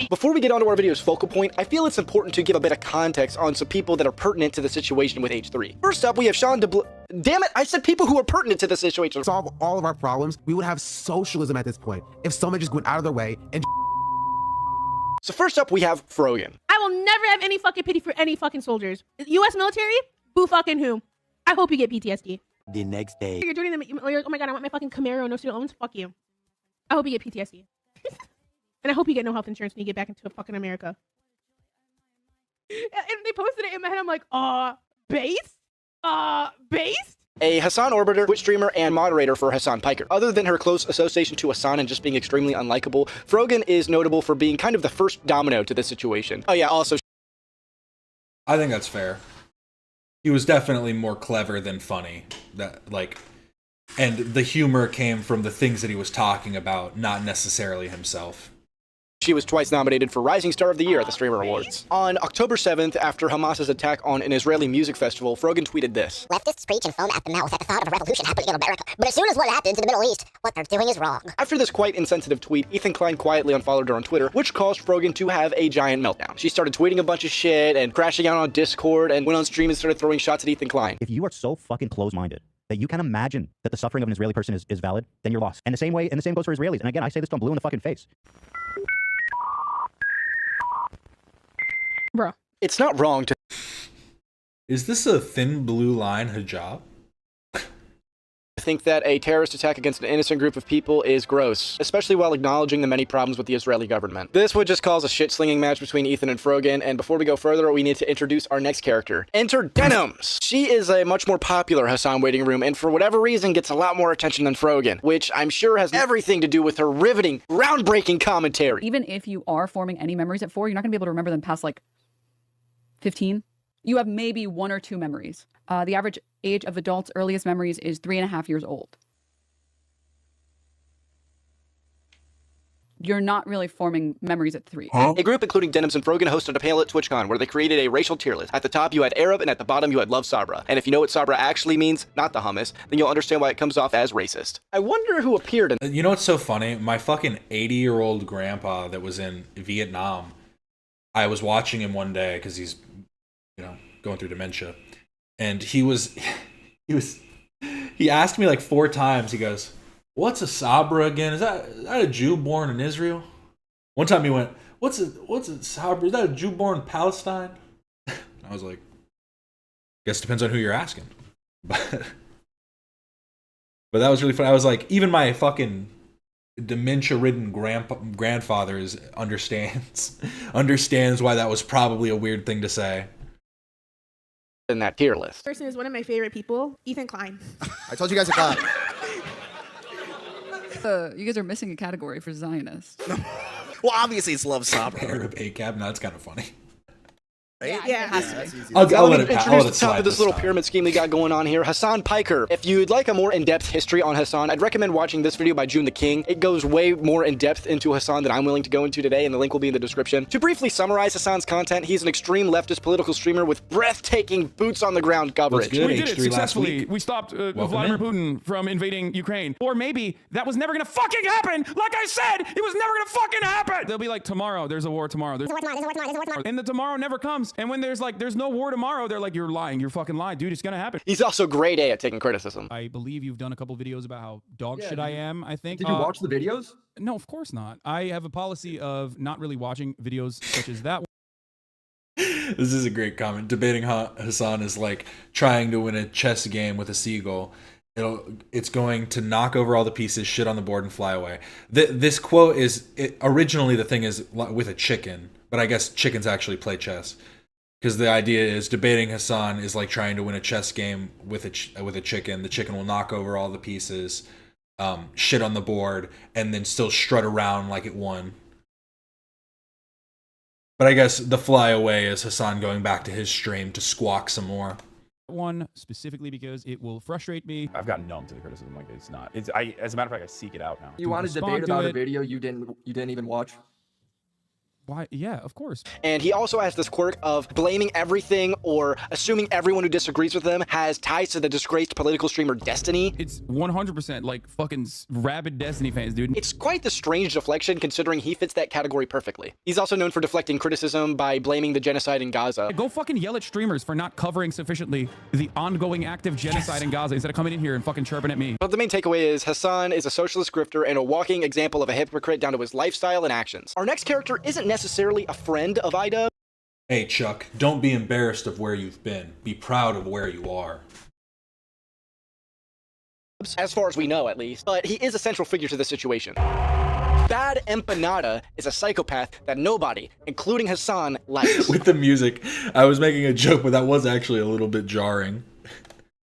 Before we get onto our video's focal point, I feel it's important to give a bit of context on some people that are pertinent to the situation with H3. First up, we have Sean Damn it, I said people who are pertinent to the situation. Solve all of our problems, we would have socialism at this point if someone just went out of their way and. So first up, we have Frogan. I will never have any fucking pity for any fucking soldiers. U.S. military? Boo fucking who? I hope you get PTSD. The next day. You're joining them. You're like, oh my god, I want my fucking Camaro, no student loans. Fuck you. I hope you get PTSD. And I hope you get no health insurance when you get back into fucking America. And they posted it in my head. I'm like, based? Based? A Hasan orbiter, Twitch streamer, and moderator for Hasan Piker. Other than her close association to Hasan and just being extremely unlikable, Frogan is notable for being kind of the first domino to this situation. Oh yeah, also... I think that's fair. He was definitely more clever than funny. And the humor came from the things that he was talking about, not necessarily himself. She was twice nominated for Rising Star of the Year at the Streamer Awards. On October 7th, after Hamas's attack on an Israeli music festival, Frogan tweeted this. Leftists preach and foam at the mouth at the thought of a revolution happening in America. But as soon as one happens in the Middle East, what they're doing is wrong. After this quite insensitive tweet, Ethan Klein quietly unfollowed her on Twitter, which caused Frogan to have a giant meltdown. She started tweeting a bunch of shit and crashing out on Discord and went on stream and started throwing shots at Ethan Klein. If you are so fucking close-minded that you can imagine that the suffering of an Israeli person is valid, then you're lost. And the same goes for Israelis. And again, I say this to them blue in the fucking face. Bro. It's not wrong to... Is this a thin blue line hijab? I think that a terrorist attack against an innocent group of people is gross, especially while acknowledging the many problems with the Israeli government. This would just cause a shit-slinging match between Ethan and Frogan, and before we go further, we need to introduce our next character. Enter Denims! She is a much more popular Hasan waiting room, and for whatever reason gets a lot more attention than Frogan, which I'm sure has everything to do with her riveting, groundbreaking commentary. Even if you are forming any memories at 4, you're not gonna be able to remember them past like 15. You have maybe 1 or 2 memories. The average age of adults' earliest memories is 3.5 years old. You're not really forming memories at 3. A group including Denims and Frogan hosted a panel at TwitchCon where they created a racial tier list. At the top you had Arab and at the bottom you had Love Sabra. And if you know what Sabra actually means, not the hummus, then you'll understand why it comes off as racist. I wonder who appeared in... You know what's so funny? My fucking 80-year-old grandpa that was in Vietnam, I was watching him one day because he's, you know, going through dementia. And he asked me like 4 times, he goes, "What's a Sabra again? Is that a Jew born in Israel?" One time he went, What's a Sabra? Is that a Jew born in Palestine?" I was like, guess it depends on who you're asking. But that was really funny. I was like, even my fucking dementia-ridden grandfather understands why that was probably a weird thing to say. In that tier list. Person is one of my favorite people, Ethan Klein. I told you guys to clap. You guys are missing a category for Zionists. Well, obviously it's Love Sabra. Arab ACAB, no, it's kind of funny. Yeah, it has to be. I'll let it introduce the top slide of this this little time. pyramid scheme we got going on here. Hasan Piker. If you'd like a more in-depth history on Hasan, I'd recommend watching this video by June the King. It goes way more in-depth into Hasan than I'm willing to go into today, and the link will be in the description. To briefly summarize Hasan's content, he's an extreme leftist political streamer with breathtaking boots-on-the-ground coverage. We did it successfully. We stopped Vladimir Putin from invading Ukraine. Or maybe that was never gonna fucking happen. Like I said, it was never gonna fucking happen. They'll be like, tomorrow, there's a war tomorrow. And the tomorrow never comes. And when there's no war tomorrow, they're like, you're lying. You're fucking lying. Dude, it's gonna happen. He's also grade A at taking criticism. I believe you've done a couple videos about how dog shit I am, I think. Did you watch the videos? No, of course not. I have a policy of not really watching videos such as that one. This is a great comment. Debating Hasan is like trying to win a chess game with a seagull. It's going to knock over all the pieces, shit on the board, and fly away. This quote is originally the thing is with a chicken, but I guess chickens actually play chess. Because the idea is debating Hasan is like trying to win a chess game with a chicken. The chicken will knock over all the pieces, shit on the board, and then still strut around like it won. But I guess the fly away is Hasan going back to his stream to squawk some more. One specifically because it will frustrate me. I've gotten numb to the criticism. Like it's not. As a matter of fact, I seek it out now. You want to debate about a video you didn't even watch? Why? Yeah, of course. And he also has this quirk of blaming everything or assuming everyone who disagrees with him has ties to the disgraced political streamer Destiny. It's 100% like fucking rabid Destiny fans, dude. It's quite the strange deflection considering he fits that category perfectly. He's also known for deflecting criticism by blaming the genocide in Gaza. Go fucking yell at streamers for not covering sufficiently the ongoing active genocide in Gaza instead of coming in here and fucking chirping at me. But the main takeaway is Hasan is a socialist grifter and a walking example of a hypocrite down to his lifestyle and actions. Our next character isn't necessarily a friend of Idubbbz. Hey Chuck, don't be embarrassed of where you've been. Be proud of where you are. As far as we know, at least. But he is a central figure to the situation. Bad Empanada is a psychopath that nobody, including Hasan, likes. With the music, I was making a joke, but that was actually a little bit jarring.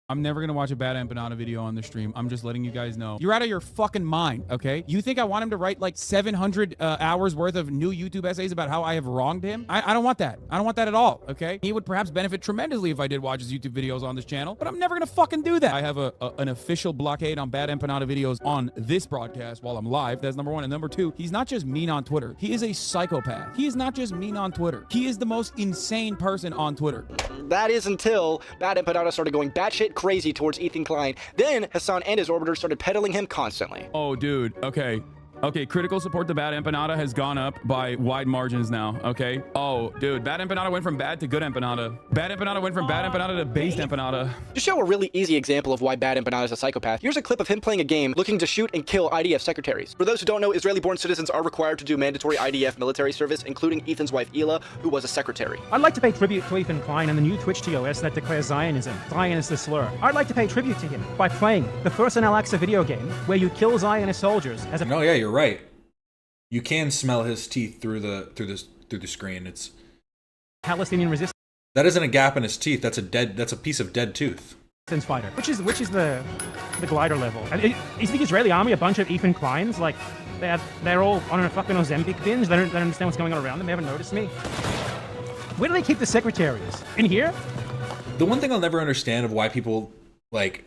I'm never gonna watch a Bad Empanada video on the stream. I'm just letting you guys know. You're out of your fucking mind, okay? You think I want him to write like 700 hours worth of new YouTube essays about how I have wronged him? I don't want that. I don't want that at all, okay? He would perhaps benefit tremendously if I did watch his YouTube videos on this channel, but I'm never gonna fucking do that. I have an official blockade on Bad Empanada videos on this broadcast while I'm live. That's number one. And number two, he's not just mean on Twitter. He is a psychopath. He is not just mean on Twitter. He is the most insane person on Twitter. That is until Bad Empanada started going batshit crazy towards Ethan Klein. Then Hasan and his orbiters started peddling him constantly. Oh, dude. Okay. Okay, critical support to Bad Empanada has gone up by wide margins now, okay? Oh, dude, Bad Empanada went from bad to good Empanada. Bad Empanada went from Bad Empanada to based Empanada. To show a really easy example of why Bad Empanada is a psychopath, here's a clip of him playing a game looking to shoot and kill IDF secretaries. For those who don't know, Israeli-born citizens are required to do mandatory IDF military service, including Ethan's wife, Ela, who was a secretary. I'd like to pay tribute to Ethan Klein and the new Twitch TOS that declares Zionism. Zion is the slur. I'd like to pay tribute to him by playing the first in Al-Aqsa video game where you kill Zionist soldiers as a... No, yeah, you're right. You can smell his teeth through the screen. It's Palestinian resistance that isn't a gap in his teeth. That's a piece of dead tooth. fighter, which is the glider level. And is the Israeli army a bunch of Ethan Kleins? Like they're all on a fucking Ozempic binge. They don't understand what's going on around them. They haven't noticed me. Where do they keep the secretaries? In here? The one thing I'll never understand of why people like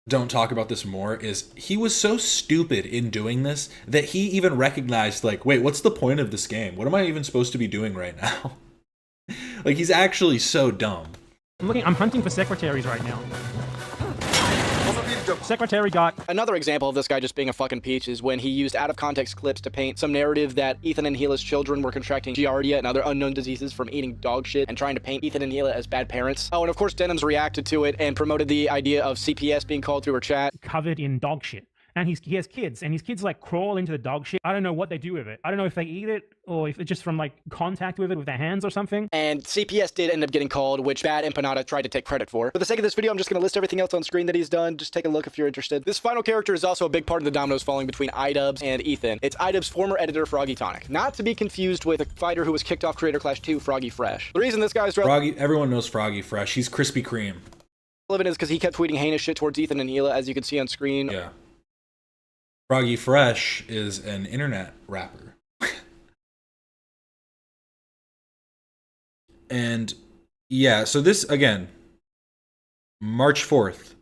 don't talk about this more is he was so stupid in doing this that he even recognized, like, wait, what's the point of this game? What am I even supposed to be doing right now? Like, he's actually so dumb. I'm hunting for secretaries right now. Secretary got... Another example of this guy just being a fucking peach is when he used out-of-context clips to paint some narrative that Ethan and Gila's children were contracting giardia and other unknown diseases from eating dog shit, and trying to paint Ethan and Gila as bad parents. Oh, and of course Denham's reacted to it and promoted the idea of CPS being called through her chat. Covered in dog shit. And he has kids, and his kids like crawl into the dog shit. I don't know what they do with it. I don't know if they eat it or if it's just from like contact with it with their hands or something. And CPS did end up getting called, which Bad Empanada tried to take credit for. For the sake of this video, I'm just going to list everything else on screen that he's done. Just take a look if you're interested. This final character is also a big part of the dominoes falling between Idubbbz and Ethan. It's Idubbbz' former editor, Froggy Tonic. Not to be confused with the fighter who was kicked off Creator Clash 2, Froggy Fresh. The reason this guy's Froggy, everyone knows Froggy Fresh. He's Krispy Kreme. relevant is because he kept tweeting heinous shit towards Ethan and Gila, as you can see on screen. Yeah. Froggy Fresh is an internet rapper. And yeah, so this, again, March 4th.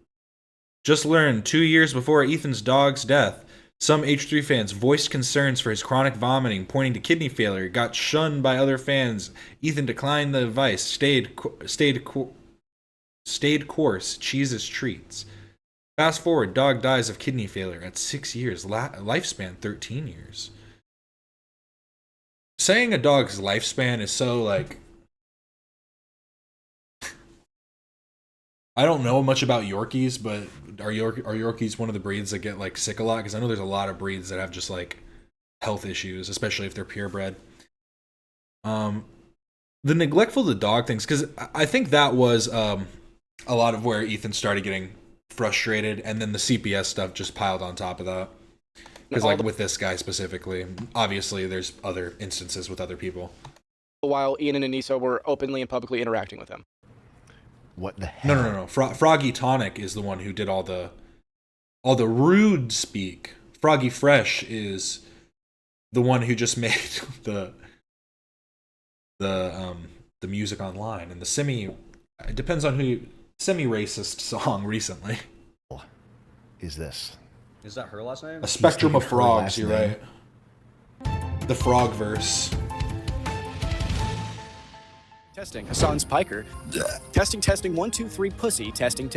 Just learned 2 years before Ethan's dog's death, some H3 fans voiced concerns for his chronic vomiting, pointing to kidney failure, got shunned by other fans. Ethan declined the advice, stayed course, cheeses treats. Fast forward, dog dies of kidney failure at 6 years, lifespan 13 years. Saying a dog's lifespan is so, like... I don't know much about Yorkies, but are Yorkies one of the breeds that get, like, sick a lot? Because I know there's a lot of breeds that have just, like, health issues, especially if they're purebred. The neglectful of the dog things, because I think that was a lot of where Ethan started getting frustrated, and then the CPS stuff just piled on top of that. Because, like, with this guy specifically, obviously there's other instances with other people. While Ian and Anissa were openly and publicly interacting with him. What the hell? No. Froggy Tonic is the one who did all the rude speak. Froggy Fresh is the one who just made the music online, and the it depends on who, semi-racist song recently. Is this? Is that her last name? A spectrum of frogs, you're right. The frog verse. Testing. Hasan's Piker. Testing. 1, 2, 3, pussy. Testing.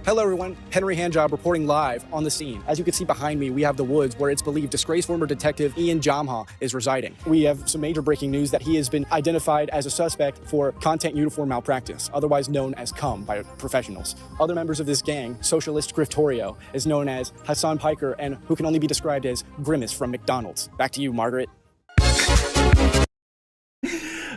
Hello, everyone. Henry Handjob reporting live on the scene. As you can see behind me, we have the woods where it's believed disgraced former detective Ian Jamha is residing. We have some major breaking news that he has been identified as a suspect for content uniform malpractice, otherwise known as cum by professionals. Other members of this gang, Socialist Griftorio, is known as Hasan Piker, and who can only be described as Grimace from McDonald's. Back to you, Margaret.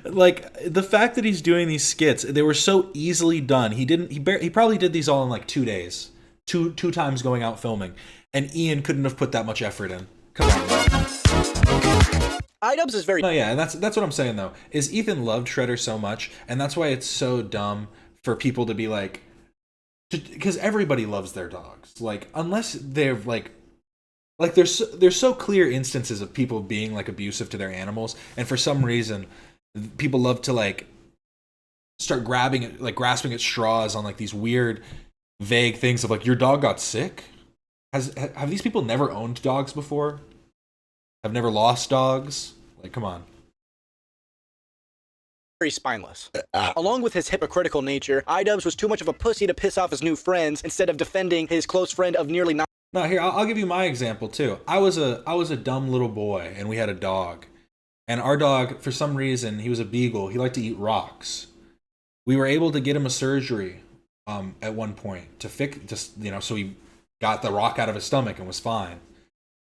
Like, the fact that he's doing these skits, they were so easily done. He probably did these all in like 2 days, two times going out filming, and Ian couldn't have put that much effort in. Come on, bro. Idubbbz is very... No, yeah, and that's what I'm saying though. Is Ethan loved Shredder so much, and that's why it's so dumb for people to be like, because everybody loves their dogs. Like, unless they're like there's so clear instances of people being like abusive to their animals, and for some reason people love to like start grasping at straws on like these weird vague things of like, your dog got sick. Have these people never owned dogs before? Have never lost dogs? Like, come on. Very spineless. Along with his hypocritical nature, Idubbbz was too much of a pussy to piss off his new friends instead of defending his close friend of nearly 9. No, here, I'll give you my example too. I was a dumb little boy, and we had a dog. And our dog, for some reason, he was a beagle. He liked to eat rocks. We were able to get him a surgery at one point to fix, so he got the rock out of his stomach and was fine.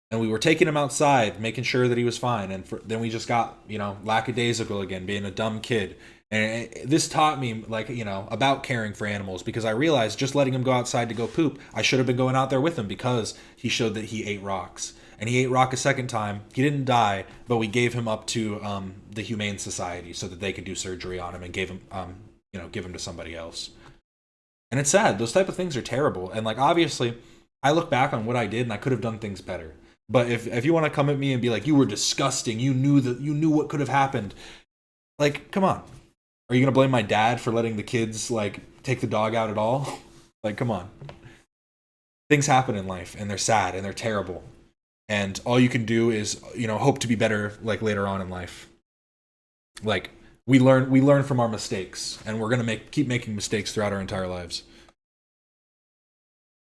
And we were taking him outside, making sure that he was fine. And then we just got, lackadaisical again, being a dumb kid. And this taught me, about caring for animals, because I realized just letting him go outside to go poop, I should have been going out there with him, because he showed that he ate rocks. And he ate rock a second time. He didn't die, but we gave him up to the Humane Society so that they could do surgery on him and give him to somebody else. And it's sad. Those type of things are terrible. And like, obviously, I look back on what I did and I could have done things better. But if you want to come at me and be like, you were disgusting, you knew what could have happened, like, come on. Are you gonna blame my dad for letting the kids like take the dog out at all? Like, come on. things happen in life, and they're sad and they're terrible, and all you can do is, you know, hope to be better like later on in life. Like we learn from our mistakes, and we're gonna keep making mistakes throughout our entire lives.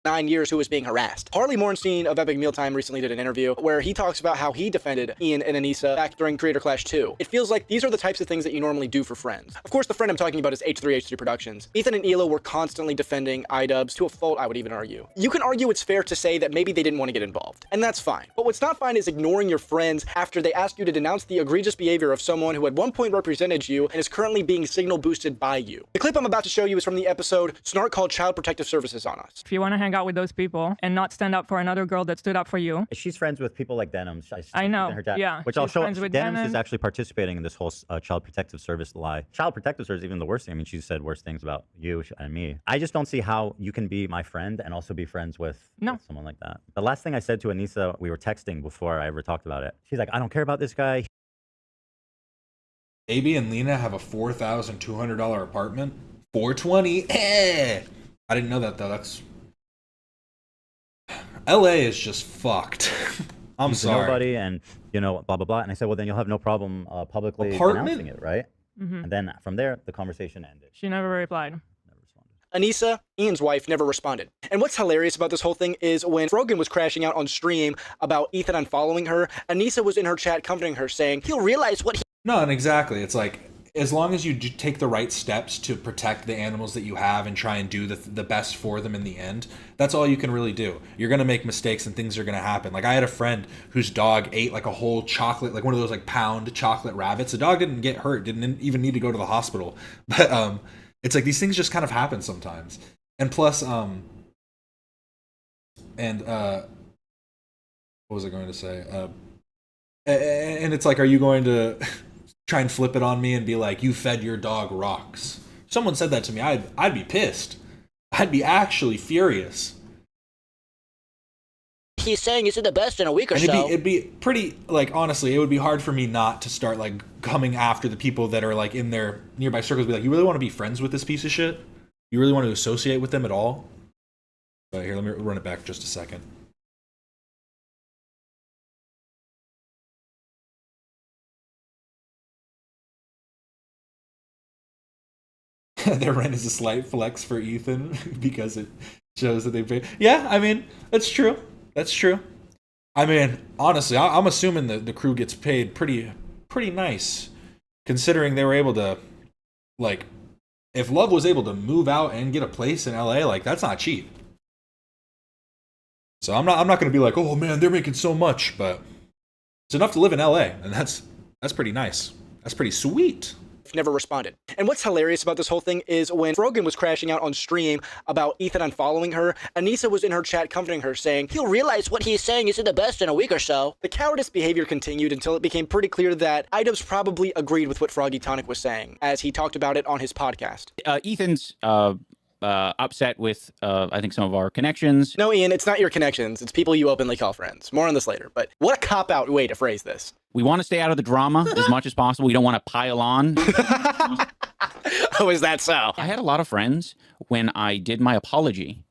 9 years who was being harassed. Harley Morenstein of Epic Mealtime recently did an interview where he talks about how he defended Ian and Anissa back during Creator Clash 2. It feels like these are the types of things that you normally do for friends. Of course, the friend I'm talking about is H3H3 Productions. Ethan and Elo were constantly defending Idubbbz, to a fault, I would even argue. You can argue it's fair to say that maybe they didn't want to get involved, and that's fine. But what's not fine is ignoring your friends after they ask you to denounce the egregious behavior of someone who at one point represented you and is currently being signal boosted by you. The clip I'm about to show you is from the episode Snark Called Child Protective Services on Us. If you want to hang out with those people and not stand up for another girl that stood up for you. She's friends with people like Denims. I know, Her dad, yeah, which I'll she's show. friends with Denims Denim. is actually participating in this whole Child Protective Service lie. Child Protective Service is even the worst thing. I mean, she said worse things about you and me. I just don't see how you can be my friend and also be friends with someone like that. The last thing I said to Anissa, we were texting before I ever talked about it. She's like, I don't care about this guy. AB and Lena have a $4,200 apartment. $420. I didn't know that though. That's LA is just fucked. I'm He's sorry. Nobody, and you know, blah blah blah. And I said, well, then you'll have no problem publicly Apartment? announcing it, right? And then from there, the conversation ended. She never replied. Anissa, Ian's wife, never responded. And what's hilarious about this whole thing is when Frogan was crashing out on stream about Ethan unfollowing her, Anissa was in her chat comforting her, saying, he'll realize what he... No, and exactly. It's like, as long as you take the right steps to protect the animals that you have and try and do the best for them in the end, that's all you can really do. You're going to make mistakes and things are going to happen. Like, I had a friend whose dog ate like a whole chocolate, like one of those like pound chocolate rabbits. The dog didn't get hurt, didn't even need to go to the hospital. But it's like these things just kind of happen sometimes. And plus, what was I going to say? And it's like, are you going to try and flip it on me and be like, you fed your dog rocks? If someone said that to me, I'd be pissed. I'd be actually furious. He's saying he's the best in a week or And so. it'd be pretty, like, honestly, it would be hard for me not to start, like, coming after the people that are, like, in their nearby circles. Be like, you really want to be friends with this piece of shit? You really want to associate with them at all? But here, let me run it back just a second. Their rent is a slight flex for Ethan because it shows that they pay. Yeah, I mean, that's true. That's true. I mean, honestly, I'm assuming the crew gets paid pretty nice, considering they were able to, like, if Love was able to move out and get a place in LA, like, that's not cheap. So I'm not going to be like, oh man, they're making so much, but it's enough to live in LA, and that's pretty nice. That's pretty sweet. Never responded. And what's hilarious about this whole thing is when Frogan was crashing out on stream about Ethan unfollowing her, Anissa was in her chat comforting her, saying, He'll realize what he's saying isn't the best in a week or so. The cowardice behavior continued until it became pretty clear that Idubbbz probably agreed with what Froggy Tonic was saying, as he talked about it on his podcast. Ethan's upset with, I think, some of our connections. No, Ian, it's not your connections. It's people you openly call friends. More on this later. But what a cop-out way to phrase this. We want to stay out of the drama as much as possible. We don't want to pile on. Oh, is that so? I had a lot of friends when I did my apology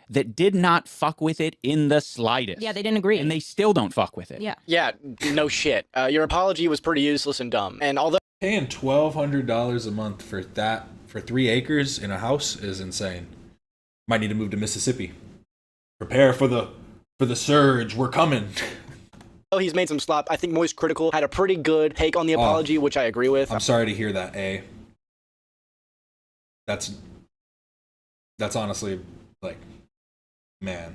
that did not fuck with it in the slightest. Yeah, they didn't agree. And they still don't fuck with it. Yeah. Yeah, no shit. Your apology was pretty useless and dumb. And although Paying $1,200 a month for 3 acres in a house is insane. Might need to move to Mississippi. Prepare for the surge. We're coming. he's made some slop, I think Moist Critical had a pretty good take on the apology, which I agree with. I'm sorry to hear that, A. That's honestly, like, man.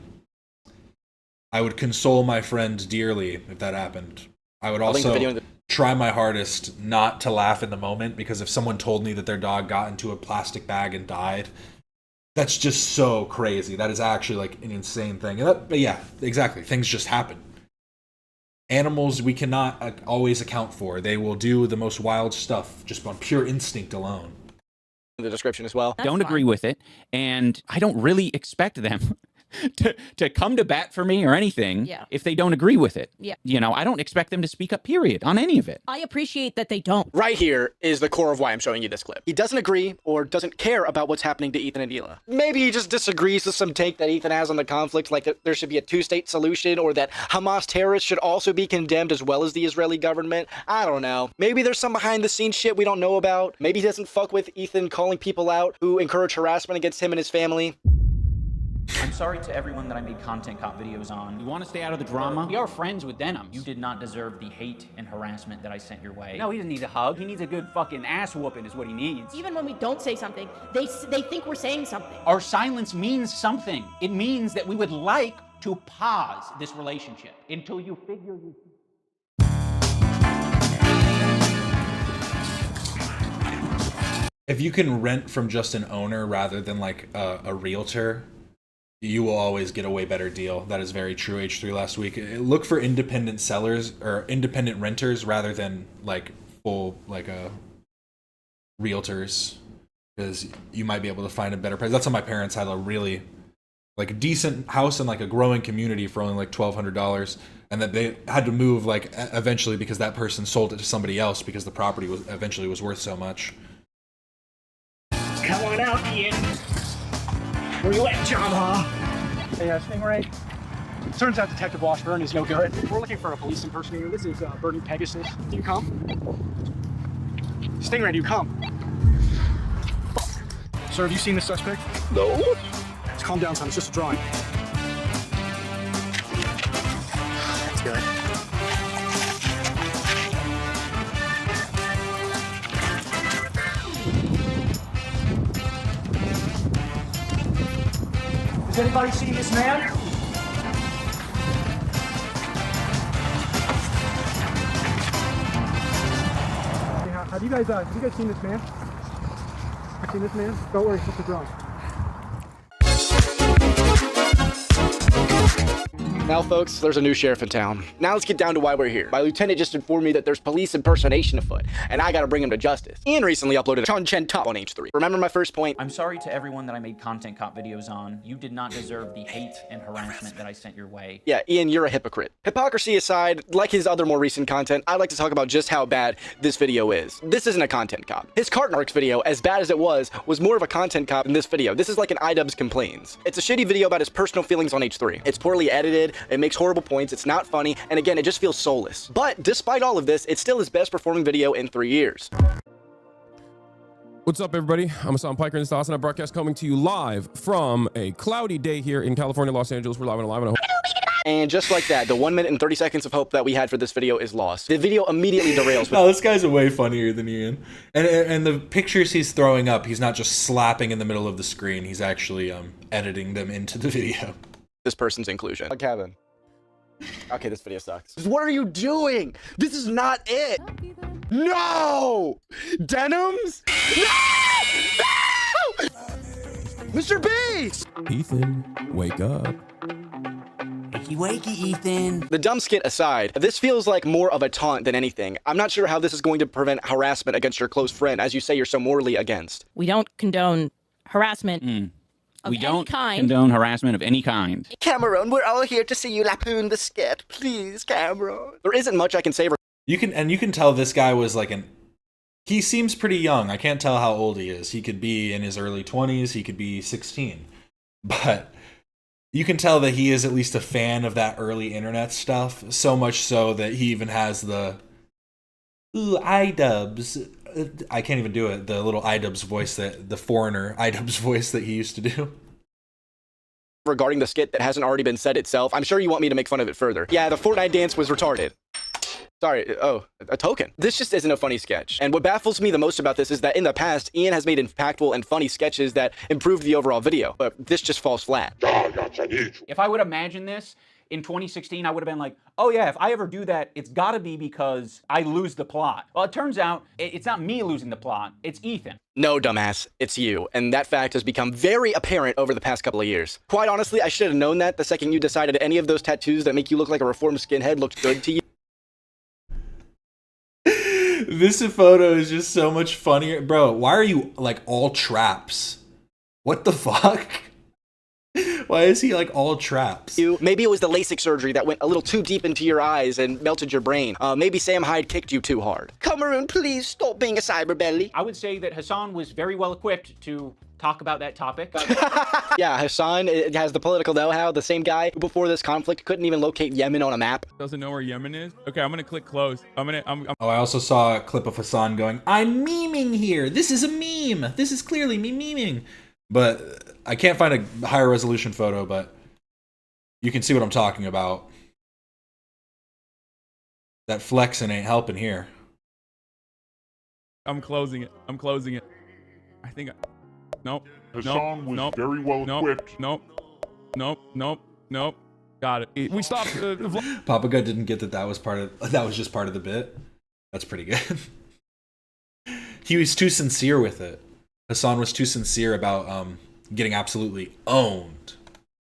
I would console my friend dearly if that happened. I would also try my hardest not to laugh in the moment, because if someone told me that their dog got into a plastic bag and died, that's just so crazy. That is actually like an insane thing. But yeah, exactly. Things just happen. Animals we cannot always account for. They will do the most wild stuff just on pure instinct alone. The description as well. Don't agree with it, and I don't really expect them to come to bat for me or anything if they don't agree with it. Yeah. You know, I don't expect them to speak up, period, on any of it. I appreciate that they don't. Right here is the core of why I'm showing you this clip. He doesn't agree or doesn't care about what's happening to Ethan and Hila. Maybe he just disagrees with some take that Ethan has on the conflict, like that there should be a two-state solution or that Hamas terrorists should also be condemned as well as the Israeli government. I don't know. Maybe there's some behind-the-scenes shit we don't know about. Maybe he doesn't fuck with Ethan calling people out who encourage harassment against him and his family. I'm sorry to everyone that I made content cop videos on. You want to stay out of the drama? We are friends with Denims. You did not deserve the hate and harassment that I sent your way. No, he doesn't need a hug. He needs a good fucking ass whooping is what he needs. Even when we don't say something, they think we're saying something. Our silence means something. It means that we would like to pause this relationship until you figure you... If you can rent from just an owner rather than like a realtor, you will always get a way better deal. That is very true. H3 last week. Look for independent sellers or independent renters rather than like full like realtors, because you might be able to find a better price. That's how my parents had a really like decent house in like a growing community for only like $1,200, and that they had to move like eventually because that person sold it to somebody else because the property was eventually was worth so much. Come on out, Ian. Where you at, Java? Hey, Stingray. Turns out Detective Washburn is no good. We're looking for a police impersonator. This is Bernie Pegasus. Do you come? Stingray, do you come? Fuck. Sir, have you seen the suspect? No. Let's calm down, son. It's just a drawing. That's good. Has anybody seen this man? Have you guys seen this man? Have you seen this man? Don't worry, it's just a drone. Now, folks, there's a new sheriff in town. Now let's get down to why we're here. My lieutenant just informed me that there's police impersonation afoot, and I gotta bring him to justice. Ian recently uploaded a content top on H3. Remember my first point? I'm sorry to everyone that I made content cop videos on. You did not deserve the hate and harassment that I sent your way. Yeah, Ian, you're a hypocrite. Hypocrisy aside, like his other more recent content, I'd like to talk about just how bad this video is. This isn't a content cop. His Cart Narcs video, as bad as it was more of a content cop than this video. This is like an Idubbbz complains. It's a shitty video about his personal feelings on H3. It's poorly edited, it makes horrible points, it's not funny, and again, it just feels soulless. But despite all of this, it's still his best performing video in 3 years. What's up, everybody? I'm Hasan Piker, and this is Hasan broadcast coming to you live from a cloudy day here in California, Los Angeles. We're live and alive. And just like that, the 1 minute and 30 seconds of hope that we had for this video is lost. The video immediately derails. No, this guy's way funnier than Ian. And the pictures he's throwing up, he's not just slapping in the middle of the screen. He's actually editing them into the video. This person's inclusion. Kevin. Okay, this video sucks. What are you doing? This is not it. No! Denims? No! No! Mr. B! Ethan, wake up. Wakey, wakey, Ethan. The dumb skit aside, this feels like more of a taunt than anything. I'm not sure how this is going to prevent harassment against your close friend, as you say you're so morally against. We don't condone harassment. We don't condone harassment of any kind. Cameron, we're all here to see you lampoon the skit. Please, Cameron. There isn't much I can say. You can tell this guy was like he seems pretty young. I can't tell how old he is. He could be in his early 20s. He could be 16. But you can tell that he is at least a fan of that early internet stuff. So much so that he even has the Idubbbz. I can't even do it. The little Idubbbz voice, that the foreigner Idubbbz voice that he used to do. Regarding the skit that hasn't already been said itself, I'm sure you want me to make fun of it further. Yeah, the Fortnite dance was retarded. Sorry, oh, a token. This just isn't a funny sketch. And what baffles me the most about this is that in the past, Ian has made impactful and funny sketches that improved the overall video, but this just falls flat. If I would imagine this in 2016, I would have been like, oh yeah, if I ever do that, it's gotta be because I lose the plot. Well, it turns out it's not me losing the plot, it's Ethan. No, dumbass, it's you. And that fact has become very apparent over the past couple of years. Quite honestly, I should have known that the second you decided any of those tattoos that make you look like a reformed skinhead looked good to you. This photo is just so much funnier. Bro, why are you like all traps? What the fuck? Why Why is he like all traps? Maybe it was the LASIK surgery that went a little too deep into your eyes and melted your brain. Maybe Sam Hyde kicked you too hard. Cameroon, please stop being a cyber belly. I would say that Hasan was very well equipped to talk about that topic. Yeah, Hasan has the political know-how. The same guy who before this conflict couldn't even locate Yemen on a map. Doesn't know where Yemen is. Okay, I'm gonna click close. I'm Oh, I also saw a clip of Hasan going, "I'm memeing here. This is a meme. This is clearly me memeing." But I can't find a higher resolution photo, but you can see what I'm talking about. That flexing ain't helping here. I'm closing it. I'm closing it. I think. Nope. Hasan was very well equipped. Nope. Got it. We stopped. Papa God didn't get that was just part of the bit. That's pretty good. He was too sincere with it. Hasan was too sincere about getting absolutely owned.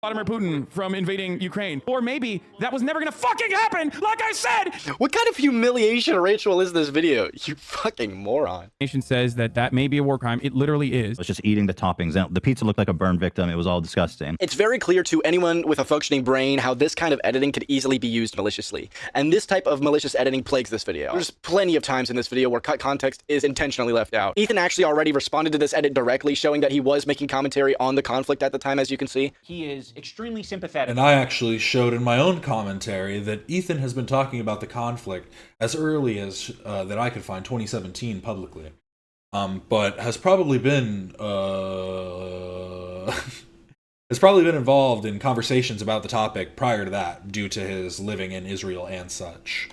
Vladimir Putin from invading Ukraine. Or maybe that was never gonna fucking happen, like I said! What kind of humiliation ritual is this video? You fucking moron. Nation says that may be a war crime. It literally is. It's just eating the toppings. And the pizza looked like a burn victim. It was all disgusting. It's very clear to anyone with a functioning brain how this kind of editing could easily be used maliciously. And this type of malicious editing plagues this video. There's plenty of times in this video where cut context is intentionally left out. Ethan actually already responded to this edit directly, showing that he was making commentary on the conflict at the time, as you can see. He is extremely sympathetic. And I actually showed in my own commentary that Ethan has been talking about the conflict as early as that I could find 2017 publicly, but has probably been involved in conversations about the topic prior to that, due to his living in Israel and such.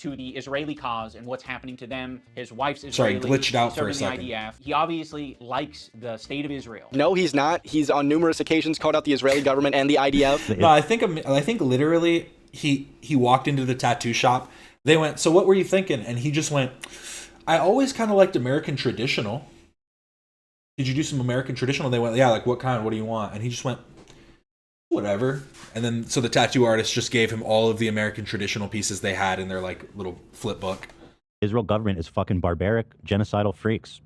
To the Israeli cause and what's happening to them. His wife's Israeli. Sorry, glitched out for a serving second. the IDF. He obviously likes the state of Israel. No, he's not. He's on numerous occasions called out the Israeli government and the IDF. No, I think literally he walked into the tattoo shop. They went, "So what were you thinking?" And he just went, "I always kind of liked American traditional. Did you do some American traditional?" They went, "Yeah, like what kind? What do you want?" And he just went, "Whatever." And then so the tattoo artist just gave him all of the American traditional pieces they had in their like little flip book. Israel government is fucking barbaric, genocidal freaks.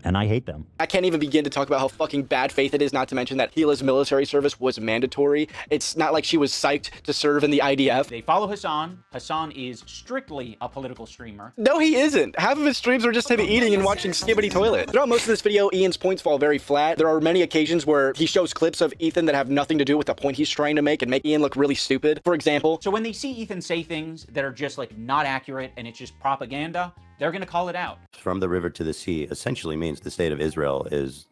And I hate them. I can't even begin to talk about how fucking bad faith it is, not to mention that Hila's military service was mandatory. It's not like she was psyched to serve in the IDF. They follow Hasan. Hasan is strictly a political streamer. No, he isn't. Half of his streams are just him eating and watching Skibbity Toilet. Throughout most of this video, Ian's points fall very flat. There are many occasions where he shows clips of Ethan that have nothing to do with the point he's trying to make and make Ian look really stupid. For example, so when they see Ethan say things that are just like not accurate and it's just propaganda, they're going to call it out. From the river to the sea essentially means the state of Israel is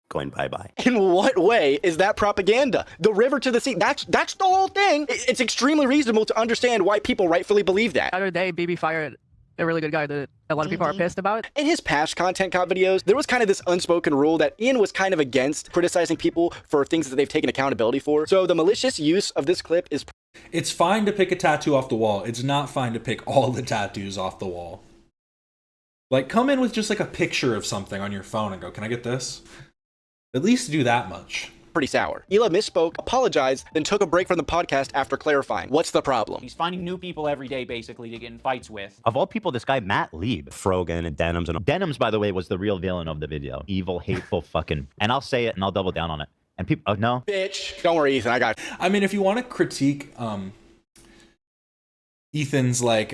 going bye-bye. In what way is that propaganda? The river to the sea, that's the whole thing. It's extremely reasonable to understand why people rightfully believe that. The other day, BB fired a really good guy that a lot of people are pissed about. In his past content cop videos, there was kind of this unspoken rule that Ian was kind of against criticizing people for things that they've taken accountability for. So the malicious use of this clip is... It's fine to pick a tattoo off the wall. It's not fine to pick all the tattoos off the wall. Like, come in with just like a picture of something on your phone and go, "Can I get this?" At least do that much. Pretty sour. Hila misspoke, apologized, then took a break from the podcast after clarifying. What's the problem? He's finding new people every day, basically, to get in fights with. Of all people, this guy, Matt Lieb, Frogan and Denims. And Denims, by the way, was the real villain of the video. Evil, hateful, fucking... And I'll say it and I'll double down on it. And people... Oh, no? Bitch. Don't worry, Ethan. I got it. I mean, if you want to critique Ethan's, like,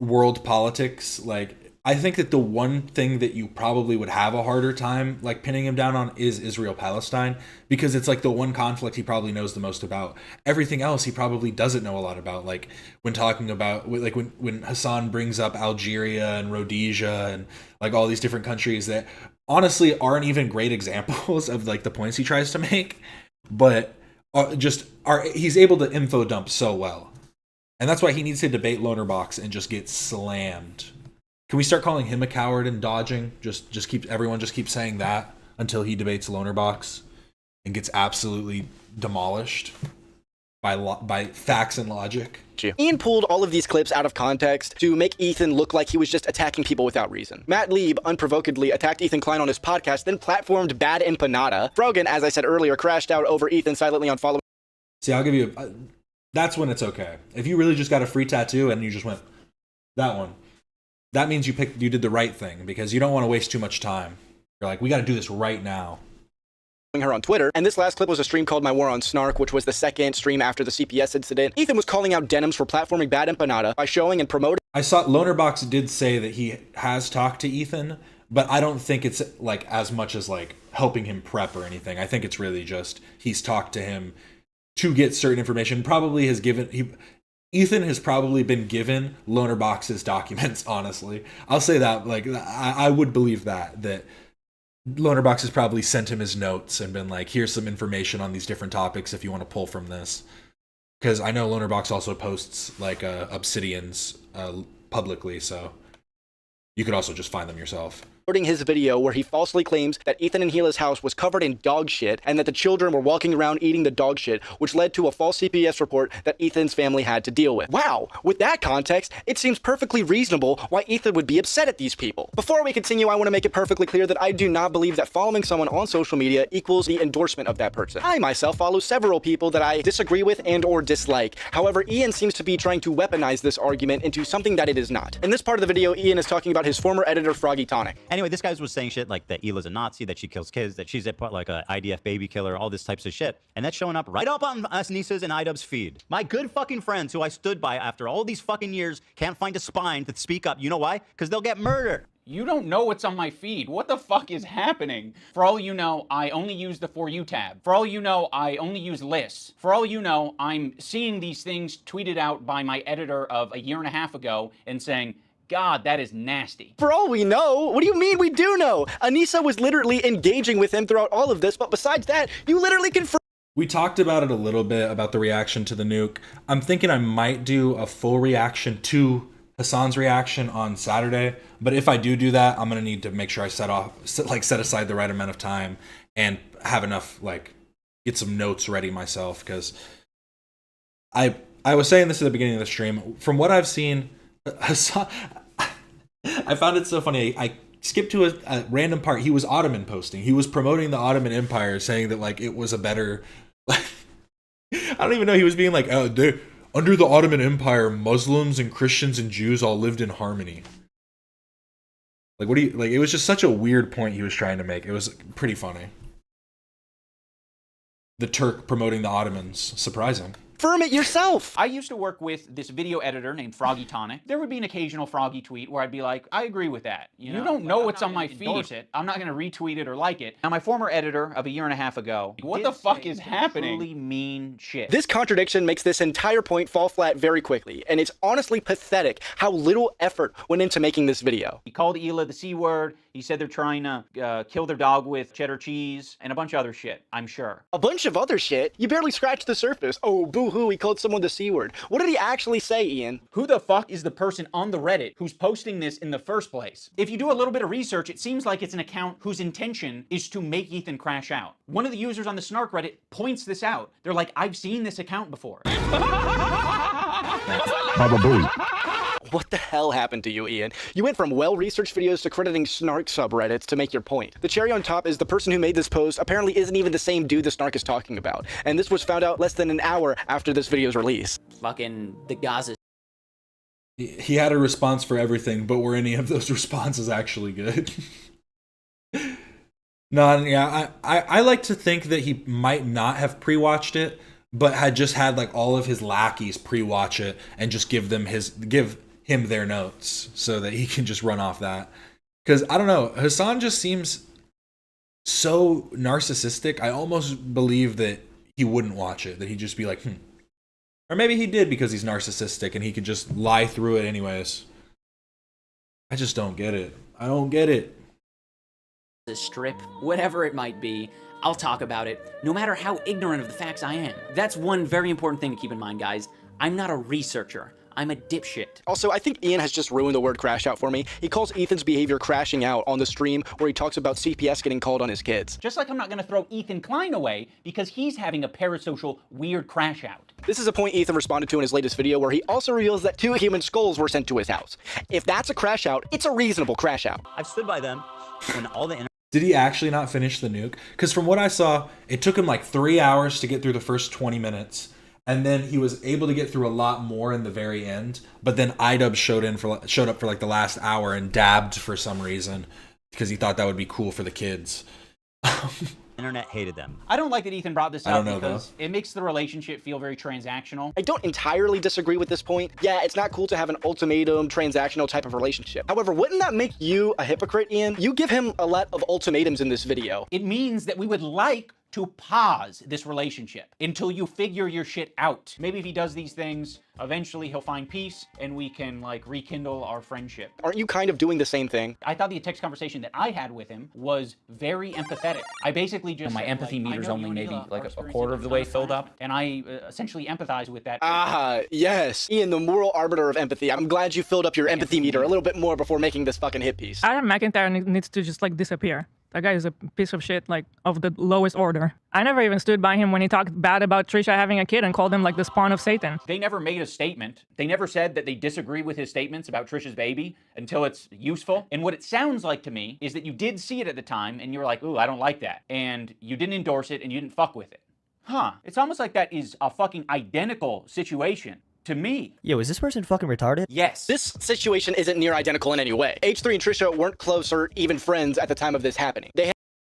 world politics, like... I think that the one thing that you probably would have a harder time like pinning him down on is Israel-Palestine, because it's like the one conflict he probably knows the most about. Everything else he probably doesn't know a lot about. Like when talking about like when Hasan brings up Algeria and Rhodesia and like all these different countries that honestly aren't even great examples of like the points he tries to make, but he's able to info dump so well. And that's why he needs to debate Loner Box and just get slammed. Can we start calling him a coward and dodging? Everyone just keeps saying that until he debates Loner Box and gets absolutely demolished by facts and logic. Ian pulled all of these clips out of context to make Ethan look like he was just attacking people without reason. Matt Lieb unprovokedly attacked Ethan Klein on his podcast, then platformed Bad Empanada. Frogan, as I said earlier, crashed out over Ethan silently unfollowing. See, I'll give you that's when it's okay. If you really just got a free tattoo and you just went, that one. That means you did the right thing, because you don't want to waste too much time. You're like, we got to do this right now. her on Twitter, and this last clip was a stream called My War on Snark, which was the second stream after the CPS incident. Ethan was calling out Denims for platforming Bad Empanada by showing and promoting. I saw Lonerbox did say that he has talked to Ethan, but I don't think it's like as much as like helping him prep or anything. I think it's really just he's talked to him to get certain information. Probably has given Ethan has probably been given Lonerbox's documents. Honestly, I'll say that. Like I would believe that Lonerbox has probably sent him his notes and been like, here's some information on these different topics if you want to pull from this. Because I know Lonerbox also posts like Obsidians publicly, so you could also just find them yourself. His video where he falsely claims that Ethan and Gila's house was covered in dog shit and that the children were walking around eating the dog shit, which led to a false CPS report that Ethan's family had to deal with. Wow, with that context, it seems perfectly reasonable why Ethan would be upset at these people. Before we continue, I want to make it perfectly clear that I do not believe that following someone on social media equals the endorsement of that person. I myself follow several people that I disagree with and or dislike. However, Ian seems to be trying to weaponize this argument into something that it is not. In this part of the video, Ian is talking about his former editor, Froggy Tonic. Anyway, this guy was saying shit like that Hila's a Nazi, that she kills kids, that she's like a IDF baby killer, all this types of shit. And that's showing up right up on us Nisa's and Idubbbz feed. My good fucking friends who I stood by after all these fucking years can't find a spine to speak up. You know why? Because they'll get murdered. You don't know what's on my feed. What the fuck is happening? For all you know, I only use the For You tab. For all you know, I only use lists. For all you know, I'm seeing these things tweeted out by my editor of a year and a half ago and saying, God, that is nasty. For all we know, what do you mean we do know? Anissa was literally engaging with him throughout all of this, but besides that, you literally confirmed. We talked about it a little bit, about the reaction to the nuke. I'm thinking I might do a full reaction to Hasan's reaction on Saturday, but if I do that, I'm gonna need to make sure I set aside the right amount of time and have enough, like, get some notes ready myself, because I was saying this at the beginning of the stream. From what I've seen, Hasan, I found it so funny. I skipped to a random part. He was Ottoman posting. He was promoting the Ottoman Empire, saying that like it was a better. Like, I don't even know. He was being like, oh, under the Ottoman Empire, Muslims and Christians and Jews all lived in harmony. Like, what do you like? It was just such a weird point he was trying to make. It was pretty funny. The Turk promoting the Ottomans, surprising. Confirm it yourself. I used to work with this video editor named Froggy Tonic. There would be an occasional Froggy tweet where I'd be like, I agree with that. You don't know what's on my feed. I'm not going to retweet it or like it. Now, my former editor of a year and a half ago, what the fuck is happening? Truly mean shit. This contradiction makes this entire point fall flat very quickly, and it's honestly pathetic how little effort went into making this video. He called Hila the C word. He said they're trying to kill their dog with cheddar cheese and a bunch of other shit, I'm sure. A bunch of other shit? You barely scratched the surface. Oh, boo-hoo, he called someone the C word. What did he actually say, Ian? Who the fuck is the person on the Reddit who's posting this in the first place? If you do a little bit of research, it seems like it's an account whose intention is to make Ethan crash out. One of the users on the Snark Reddit points this out. They're like, I've seen this account before. What the hell happened to you, Ian? You went from well-researched videos to crediting Snark subreddits to make your point. The cherry on top is the person who made this post apparently isn't even the same dude the Snark is talking about. And this was found out less than an hour after this video's release. Fucking the Gaza. He had a response for everything, but were any of those responses actually good? No, yeah, I like to think that he might not have pre-watched it, but had just had like all of his lackeys pre-watch it and just give him their notes so that he can just run off that. Because I don't know, Hasan just seems so narcissistic. I almost believe that he wouldn't watch it, that he'd just be like, Or maybe he did because he's narcissistic and he could just lie through it anyways. I just don't get it. I don't get it. The strip, whatever it might be, I'll talk about it, no matter how ignorant of the facts I am. That's one very important thing to keep in mind, guys. I'm not a researcher. I'm a dipshit. Also, I think Ian has just ruined the word crash out for me. He calls Ethan's behavior crashing out on the stream where he talks about CPS getting called on his kids. Just like I'm not gonna throw Ethan Klein away because he's having a parasocial weird crash out. This is a point Ethan responded to in his latest video where he also reveals that 2 human skulls were sent to his house. If that's a crash out, it's a reasonable crash out. I've stood by them when all the Did he actually not finish the nuke? Because from what I saw, it took him like 3 hours to get through the first 20 minutes. And then he was able to get through a lot more in the very end. But then Idubbbz showed up for like the last hour and dabbed for some reason. Because he thought that would be cool for the kids. Internet hated them. I don't like that Ethan brought this I up don't know, because it makes the relationship feel very transactional. I don't entirely disagree with this point. Yeah, it's not cool to have an ultimatum, transactional type of relationship. However, wouldn't that make you a hypocrite, Ian? You give him a lot of ultimatums in this video. It means that we would like to pause this relationship until you figure your shit out. Maybe if he does these things, eventually he'll find peace and we can like rekindle our friendship. Aren't you kind of doing the same thing? I thought the text conversation that I had with him was very empathetic. I basically just My said, empathy like, meter's I know only you and maybe Hila like are a experiencing quarter of the way some filled trauma, up. and I essentially empathize with that. Ah, yes. Ian, the moral arbiter of empathy. I'm glad you filled up your empathy meter a little bit more before making this fucking hit piece. Adam McIntyre needs to just like disappear. That guy is a piece of shit, like of the lowest order. I never even stood by him when he talked bad about Trisha having a kid and called him like the spawn of Satan. They never made a statement. They never said that they disagree with his statements about Trisha's baby until it's useful. And what it sounds like to me is that you did see it at the time and you were like, ooh, I don't like that. And you didn't endorse it and you didn't fuck with it. Huh. It's almost like that is a fucking identical situation to me. Yo, is this person fucking retarded? Yes. This situation isn't near identical in any way. H3 and Trisha weren't close or even friends at the time of this happening.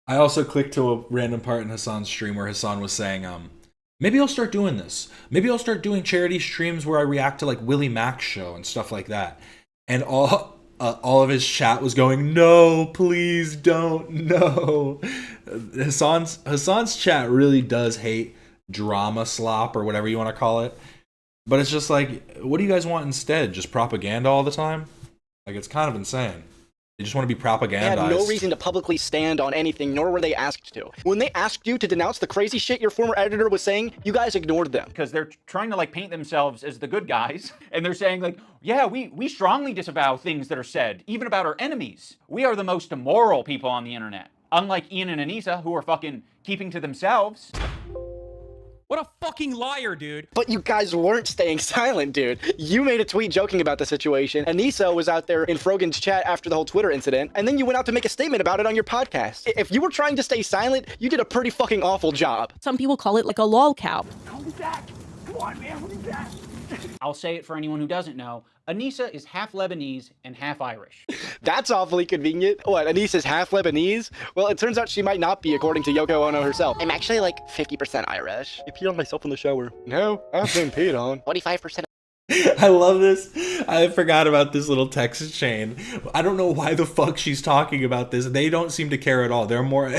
I also clicked to a random part in Hasan's stream where Hasan was saying, maybe I'll start doing this. Maybe I'll start doing charity streams where I react to like Willie Mac's show and stuff like that. And all of his chat was going, no, please don't, no. Hasan's chat really does hate drama slop or whatever you want to call it. But it's just like, what do you guys want instead? Just propaganda all the time? Like, it's kind of insane. They just want to be propagandized. They had no reason to publicly stand on anything, nor were they asked to. When they asked you to denounce the crazy shit your former editor was saying, you guys ignored them. Because they're trying to like paint themselves as the good guys. And they're saying like, yeah, we strongly disavow things that are said, even about our enemies. We are the most immoral people on the internet. Unlike Ian and Anissa, who are fucking keeping to themselves. What a fucking liar, dude. But you guys weren't staying silent, dude. You made a tweet joking about the situation. Anissa was out there in Frogan's chat after the whole Twitter incident, and then you went out to make a statement about it on your podcast. If you were trying to stay silent, you did a pretty fucking awful job. Some people call it like a lol cow. Call me back. Come on, man. What is that? I'll say it for anyone who doesn't know. Anissa is half Lebanese and half Irish. That's awfully convenient. What, Anissa's half Lebanese? Well, it turns out she might not be, according to Yoko Ono herself. I'm actually like 50% Irish. I peed on myself in the shower. No, I've been peed on. 45%. I love this. I forgot about this little text chain. I don't know why the fuck she's talking about this. They don't seem to care at all. They're more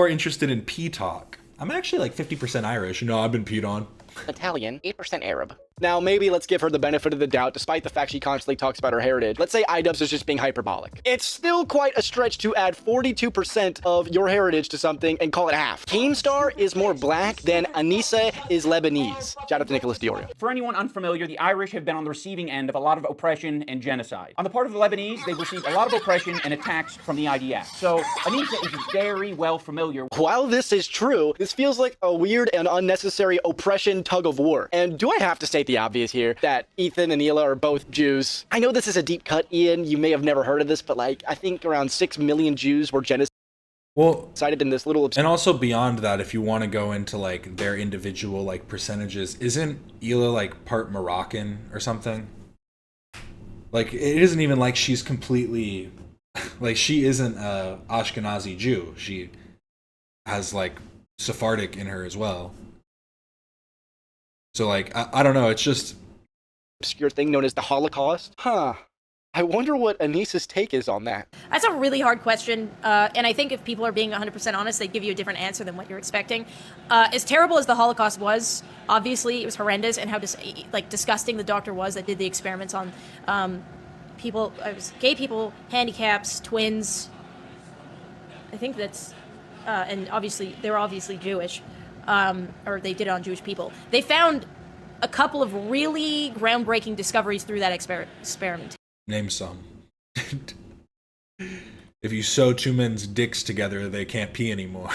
interested in pee talk. I'm actually like 50% Irish. No, I've been peed on. Italian, 8% Arab. Now, maybe let's give her the benefit of the doubt, despite the fact she constantly talks about her heritage. Let's say Idubbbz is just being hyperbolic. It's still quite a stretch to add 42% of your heritage to something and call it half. Keemstar is more black than Anissa is Lebanese. Shout out to Nicholas Diorio. For anyone unfamiliar, the Irish have been on the receiving end of a lot of oppression and genocide. On the part of the Lebanese, they've received a lot of oppression and attacks from the IDF. So Anissa is very well familiar. While this is true, this feels like a weird and unnecessary oppression tug of war. And do I have to state the obvious here that Ethan and Hila are both Jews? I know this is a deep cut, Ian. You may have never heard of this, but like, I think around 6 million Jews were genocided in this little... And also beyond that, if you want to go into like their individual like percentages, isn't Hila like part Moroccan or something? Like, it isn't even like she's completely... Like, she isn't a Ashkenazi Jew. She has like Sephardic in her as well. So, like, I don't know, it's just... obscure thing known as the Holocaust? Huh. I wonder what Anissa's take is on that. That's a really hard question, and I think if people are being 100% honest, they give you a different answer than what you're expecting. As terrible as the Holocaust was, obviously it was horrendous, and how disgusting the doctor was that did the experiments on people, gay people, handicaps, twins. I think that's, and obviously they were obviously Jewish. Or they did it on Jewish people. They found a couple of really groundbreaking discoveries through that experiment. Name some. If you sew two men's dicks together, they can't pee anymore.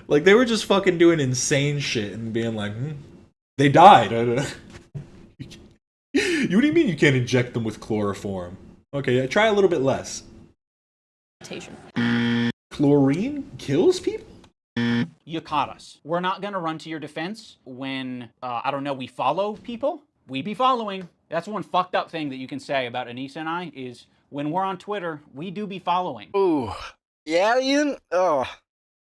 Like, they were just fucking doing insane shit and being like, they died. What do you mean you can't inject them with chloroform? Okay, try a little bit less. Chlorine kills people? You caught us. We're not gonna run to your defense when, I don't know, we follow people. We be following. That's one fucked up thing that you can say about Anissa and I is when we're on Twitter, we do be following. Ooh, Yeah, Ian? Oh,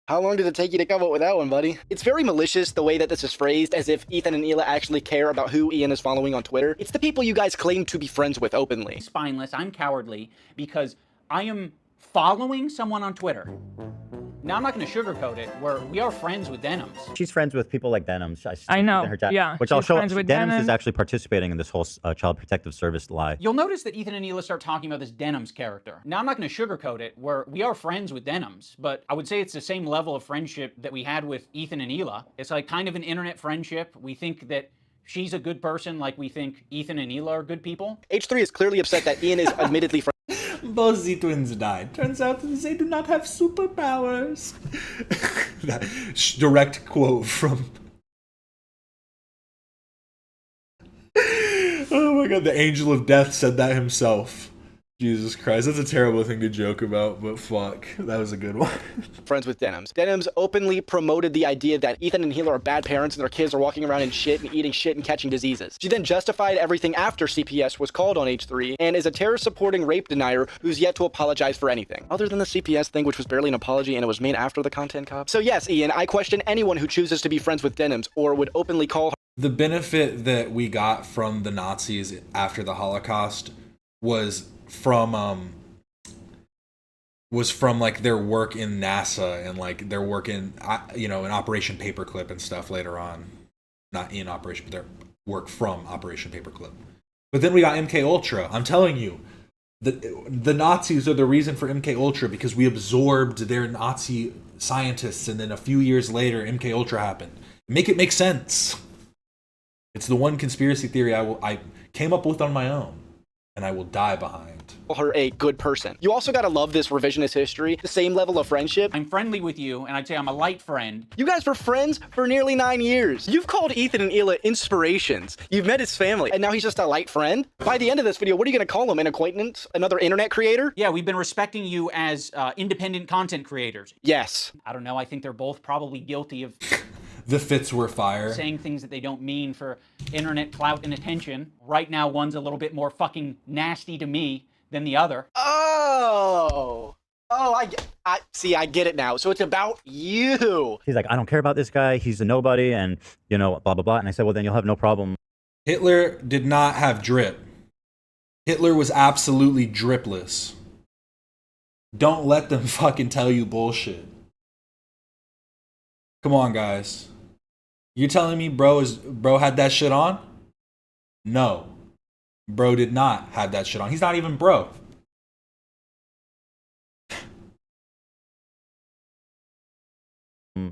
how long did it take you to come up with that one, buddy? It's very malicious the way that this is phrased, as if Ethan and Hila actually care about who Ian is following on Twitter. It's the people you guys claim to be friends with openly. Spineless, I'm cowardly because I am following someone on Twitter. Now, I'm not going to sugarcoat it, we are friends with Denims. She's friends with people like Denims. I know, yeah. Which I'll show. Denims is actually participating in this whole Child Protective Service lie. You'll notice that Ethan and Hila start talking about this Denims character. Now, I'm not going to sugarcoat it, we are friends with Denims, but I would say it's the same level of friendship that we had with Ethan and Hila. It's like kind of an internet friendship. We think that she's a good person like we think Ethan and Hila are good people. H3 is clearly upset that Ian is admittedly friends. Both the twins died. Turns out that they do not have superpowers. Direct quote from... Oh my god, the angel of death said that himself. Jesus Christ, that's a terrible thing to joke about, but fuck, that was a good one. Friends with Denims. Denims openly promoted the idea that Ethan and Hila are bad parents and their kids are walking around in shit and eating shit and catching diseases. She then justified everything after CPS was called on H3 and is a terror-supporting rape denier who's yet to apologize for anything. Other than the CPS thing, which was barely an apology and it was made after the content cop. So yes, Ian, I question anyone who chooses to be friends with Denims or would openly call her. The benefit that we got from the Nazis after the Holocaust was from like their work in NASA and like their work in in Operation Paperclip and stuff later on. Not in Operation, but their work from Operation Paperclip. But then we got MK Ultra. I'm telling you, the Nazis are the reason for MK Ultra because we absorbed their Nazi scientists, and then a few years later, MK Ultra happened. Make it make sense. It's the one conspiracy theory I came up with on my own, and I will die behind. Her a good person. You also gotta love this revisionist history, the same level of friendship. I'm friendly with you, and I'd say I'm a light friend. You guys were friends for nearly 9 years. You've called Ethan and Hila inspirations. You've met his family, and now he's just a light friend? By the end of this video, what are you gonna call him? An acquaintance? Another internet creator? Yeah, we've been respecting you as independent content creators. Yes. I don't know, I think they're both probably guilty of... The fits were fire. Saying things that they don't mean for internet clout and attention. Right now, one's a little bit more fucking nasty to me than the other. Oh, I get it now. So it's about you. He's like, I don't care about this guy. He's a nobody, and blah blah blah. And I said, well, then you'll have no problem. Hitler did not have drip. Hitler was absolutely dripless. Don't let them fucking tell you bullshit. Come on, guys. You telling me bro had that shit on? No. Bro did not have that shit on. He's not even bro.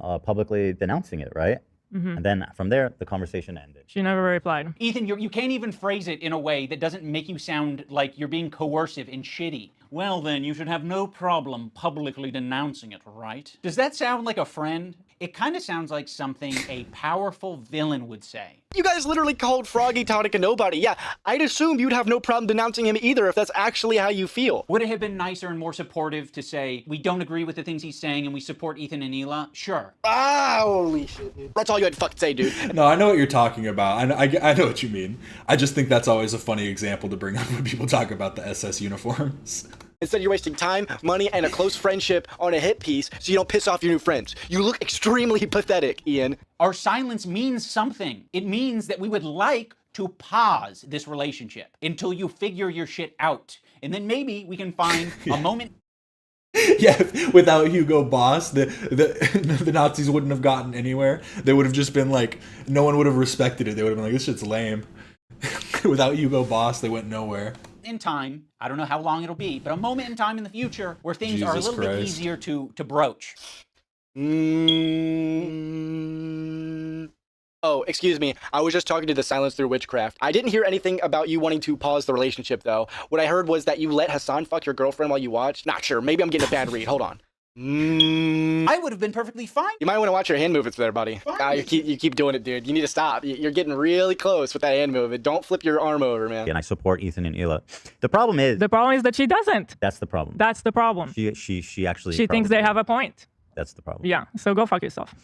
Publicly denouncing it, right? Mm-hmm. And then from there, the conversation ended. She never replied. Ethan, you can't even phrase it in a way that doesn't make you sound like you're being coercive and shitty. Well then, you should have no problem publicly denouncing it, right? Does that sound like a friend? It kind of sounds like something a powerful villain would say. You guys literally called Froggy Tonic a nobody. Yeah, I'd assume you'd have no problem denouncing him either if that's actually how you feel. Would it have been nicer and more supportive to say, we don't agree with the things he's saying and we support Ethan and Hila? Sure. Ah, holy shit, dude. That's all you had to fucking say, dude. No, I know what you're talking about. I know what you mean. I just think that's always a funny example to bring up when people talk about the SS uniforms. Instead, you're wasting time, money, and a close friendship on a hit piece so you don't piss off your new friends. You look extremely pathetic, Ian. Our silence means something. It means that we would like to pause this relationship until you figure your shit out. And then maybe we can find a moment. Yeah, without Hugo Boss, the Nazis wouldn't have gotten anywhere. They would have just been like, no one would have respected it. They would have been like, this shit's lame. Without Hugo Boss, they went nowhere. In time, I don't know how long it'll be, but a moment in time in the future where things are a little bit easier to broach. Oh, excuse me. I was just talking to the Silence Through Witchcraft. I didn't hear anything about you wanting to pause the relationship, though. What I heard was that you let Hasan fuck your girlfriend while you watched. Not sure. Maybe I'm getting a bad read. Hold on. I would have been perfectly fine. You might want to watch your hand movements there, buddy. You keep doing it, dude. You need to stop. You're getting really close with that hand movement. Don't flip your arm over, man. And I support Ethan and Hila. The problem is that she doesn't. That's the problem. That's the problem. She actually. She thinks they have a point. That's the problem. Yeah. So go fuck yourself.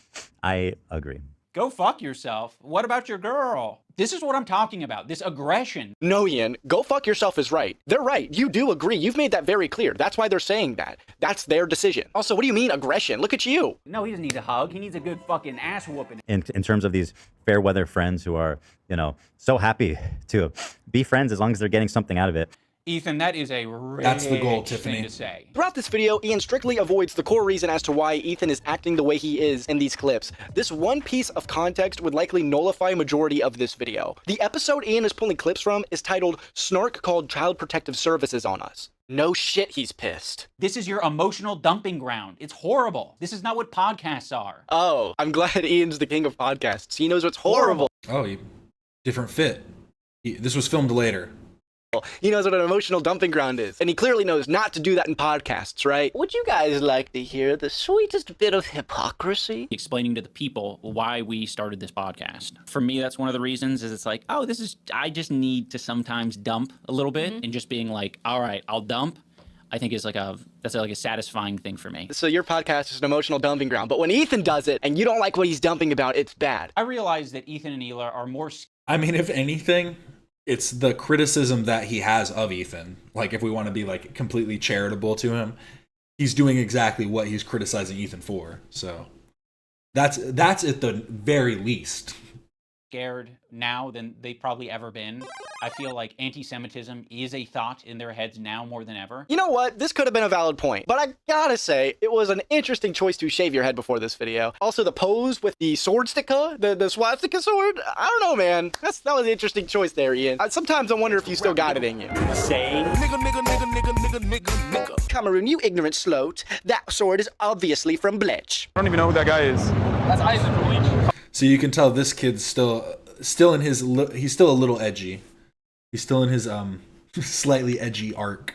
I agree. Go fuck yourself. What about your girl? This is what I'm talking about, this aggression. No, Ian, go fuck yourself is right. They're right. You do agree. You've made that very clear. That's why they're saying that. That's their decision. Also, what do you mean aggression? Look at you. No, he doesn't need a hug. He needs a good fucking ass whooping. In terms of these fair weather friends who are, you know, so happy to be friends as long as they're getting something out of it. Ethan, that is a That's the goal, rich Tiffany. thing to say. Throughout this video, Ian strictly avoids the core reason as to why Ethan is acting the way he is in these clips. This one piece of context would likely nullify a majority of this video. The episode Ian is pulling clips from is titled "Snark Called Child Protective Services on Us." No shit, he's pissed. This is your emotional dumping ground. It's horrible. This is not what podcasts are. Oh, I'm glad Ian's the king of podcasts. He knows what's horrible. Oh, different fit. This was filmed later. He knows what an emotional dumping ground is, and he clearly knows not to do that in podcasts, right? Would you guys like to hear the sweetest bit of hypocrisy? Explaining to the people why we started this podcast. For me, that's one of the reasons is it's like, oh, I just need to sometimes dump a little bit and just being like, all right, I'll dump. I think is that's like a satisfying thing for me. So your podcast is an emotional dumping ground, but when Ethan does it and you don't like what he's dumping about, it's bad. I realize that Ethan and Hila are more... I mean, if anything, it's the criticism that he has of Ethan. Like, if we want to be like completely charitable to him, he's doing exactly what he's criticizing Ethan for. So that's at the very least. Scared now than they've probably ever been. I feel like anti-Semitism is a thought in their heads now more than ever. You know what? This could have been a valid point, but I gotta say, it was an interesting choice to shave your head before this video. Also, the pose with the swastika, the swastika sword, I don't know, man. That was an interesting choice there, Ian. Sometimes I wonder if you still got it in you. Say, nigga. Cameroon, you ignorant sloat. That sword is obviously from Blech. I don't even know who that guy is. That's Isaac from Bleach. So you can tell this kid's still in his he's still a little edgy. He's still in his slightly edgy arc.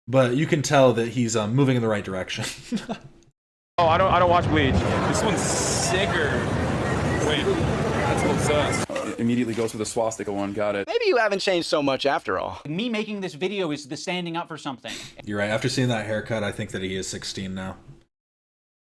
But you can tell that he's moving in the right direction. Oh, I don't watch Bleach. This one's sicker. Wait, that's what's sus. Immediately goes for the swastika one. Got it. Maybe you haven't changed so much after all. Me making this video is the standing up for something. You're right. After seeing that haircut, I think that he is 16 now.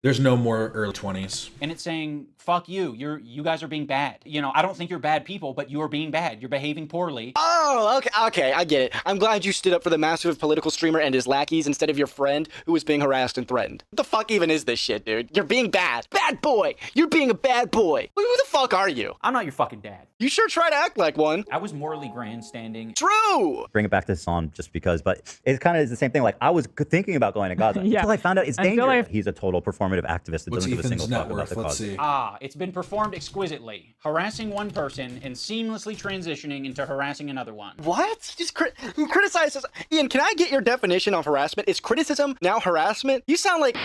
There's no more early 20s. And it's saying, fuck you. You guys are being bad. You know, I don't think you're bad people, but you are being bad. You're behaving poorly. Oh, okay, I get it. I'm glad you stood up for the massive political streamer and his lackeys instead of your friend who was being harassed and threatened. What the fuck even is this shit, dude? You're being bad. Bad boy. You're being a bad boy. Who the fuck are you? I'm not your fucking dad. You sure try to act like one. I was morally grandstanding. True! Bring it back to Hasan just because, but it kind of is the same thing. Like, I was thinking about going to Gaza until I found out it's dangerous. He's a total performative activist that doesn't give a single fuck about the cause. It's been performed exquisitely. Harassing one person and seamlessly transitioning into harassing another one. What? Just criticizes. Ian, can I get your definition of harassment? Is criticism now harassment? You sound like...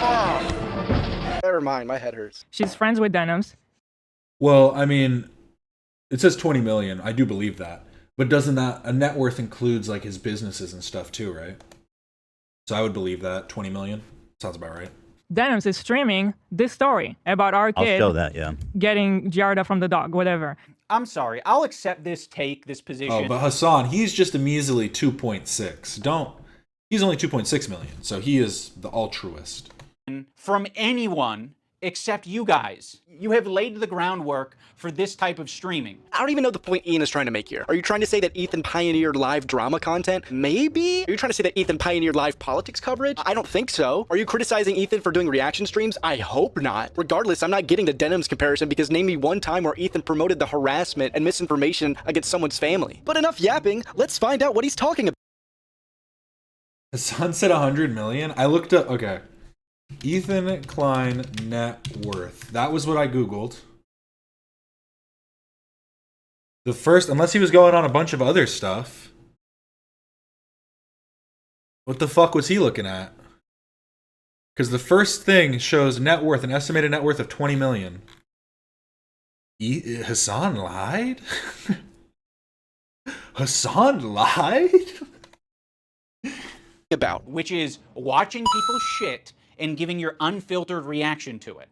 Oh. Never mind, my head hurts. She's friends with Denims. Well, I mean, it says 20 million. I do believe that. But doesn't that, a net worth includes like his businesses and stuff too, right? So I would believe that 20 million. Sounds about right. Denims is streaming this story about our kid I'll show that, yeah. getting Giarda from the dog, whatever. I'm sorry. I'll accept this position. Oh, but Hasan, he's just a measly 2.6. He's only 2.6 million. So he is the altruist. From anyone except you guys. You have laid the groundwork for this type of streaming. I don't even know the point Ian is trying to make here. Are you trying to say that Ethan pioneered live drama content? Maybe? Are you trying to say that Ethan pioneered live politics coverage? I don't think so. Are you criticizing Ethan for doing reaction streams? I hope not. Regardless, I'm not getting the Denims comparison because name me one time where Ethan promoted the harassment and misinformation against someone's family. But enough yapping, let's find out what he's talking about. Hasan said 100 million? I looked up, okay. Ethan Klein net worth. That was what I Googled. The first, unless he was going on a bunch of other stuff. What the fuck was he looking at? Because the first thing shows net worth, an estimated net worth of 20 million. Hasan lied? Hasan lied? About which is watching people shit and giving your unfiltered reaction to it.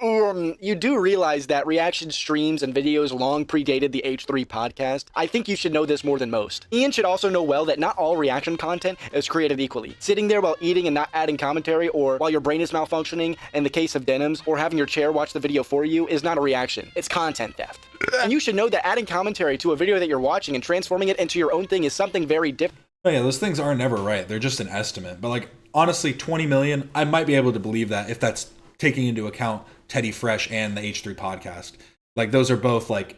You do realize that reaction streams and videos long predated the H3 podcast. I think you should know this more than most. Ian should also know well that not all reaction content is created equally. Sitting there while eating and not adding commentary, or while your brain is malfunctioning in the case of Denims, or having your chair watch the video for you is not a reaction. It's content theft. And you should know that adding commentary to a video that you're watching and transforming it into your own thing is something very different. Oh yeah, those things are never right. They're just an estimate. But like, honestly, 20 million, I might be able to believe that if that's taking into account Teddy Fresh and the H3 podcast. Like, those are both like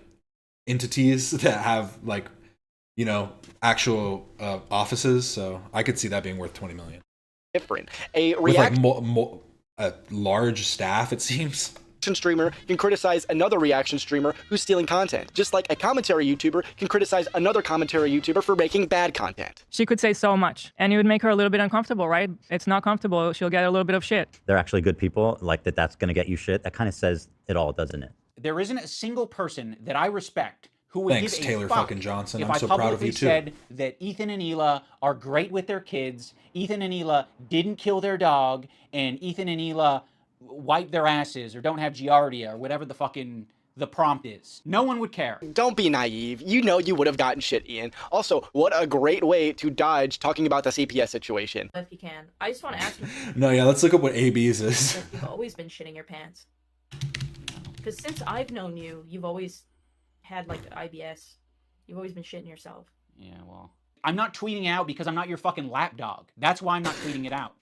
entities that have like, you know, actual offices. So I could see that being worth 20 million. Different. With like a large staff, it seems. Streamer can criticize another reaction streamer who's stealing content, just like a commentary YouTuber can criticize another commentary YouTuber for making bad content. She could say so much, and it would make her a little bit uncomfortable, right? It's not comfortable. She'll get a little bit of shit. They're actually good people, like that's going to get you shit. That kind of says it all, doesn't it? There isn't a single person that I respect who would Thanks, give a Taylor fuck fucking Johnson. if I'm I so proud of publicly you too. said that Ethan and Hila are great with their kids, Ethan and Hila didn't kill their dog, and Ethan and Hila wipe their asses or don't have giardia or whatever the fucking the prompt is. No one would care. Don't be naive. You know you would have gotten shit, Ian. Also, what a great way to dodge talking about the CPS situation. If you can. I just want to ask you. No, yeah, let's look up what AB's is. You've always been shitting your pants. Because since I've known you, you've always had like IBS. You've always been shitting yourself. Yeah, well. I'm not tweeting out because I'm not your fucking lapdog. That's why I'm not tweeting it out.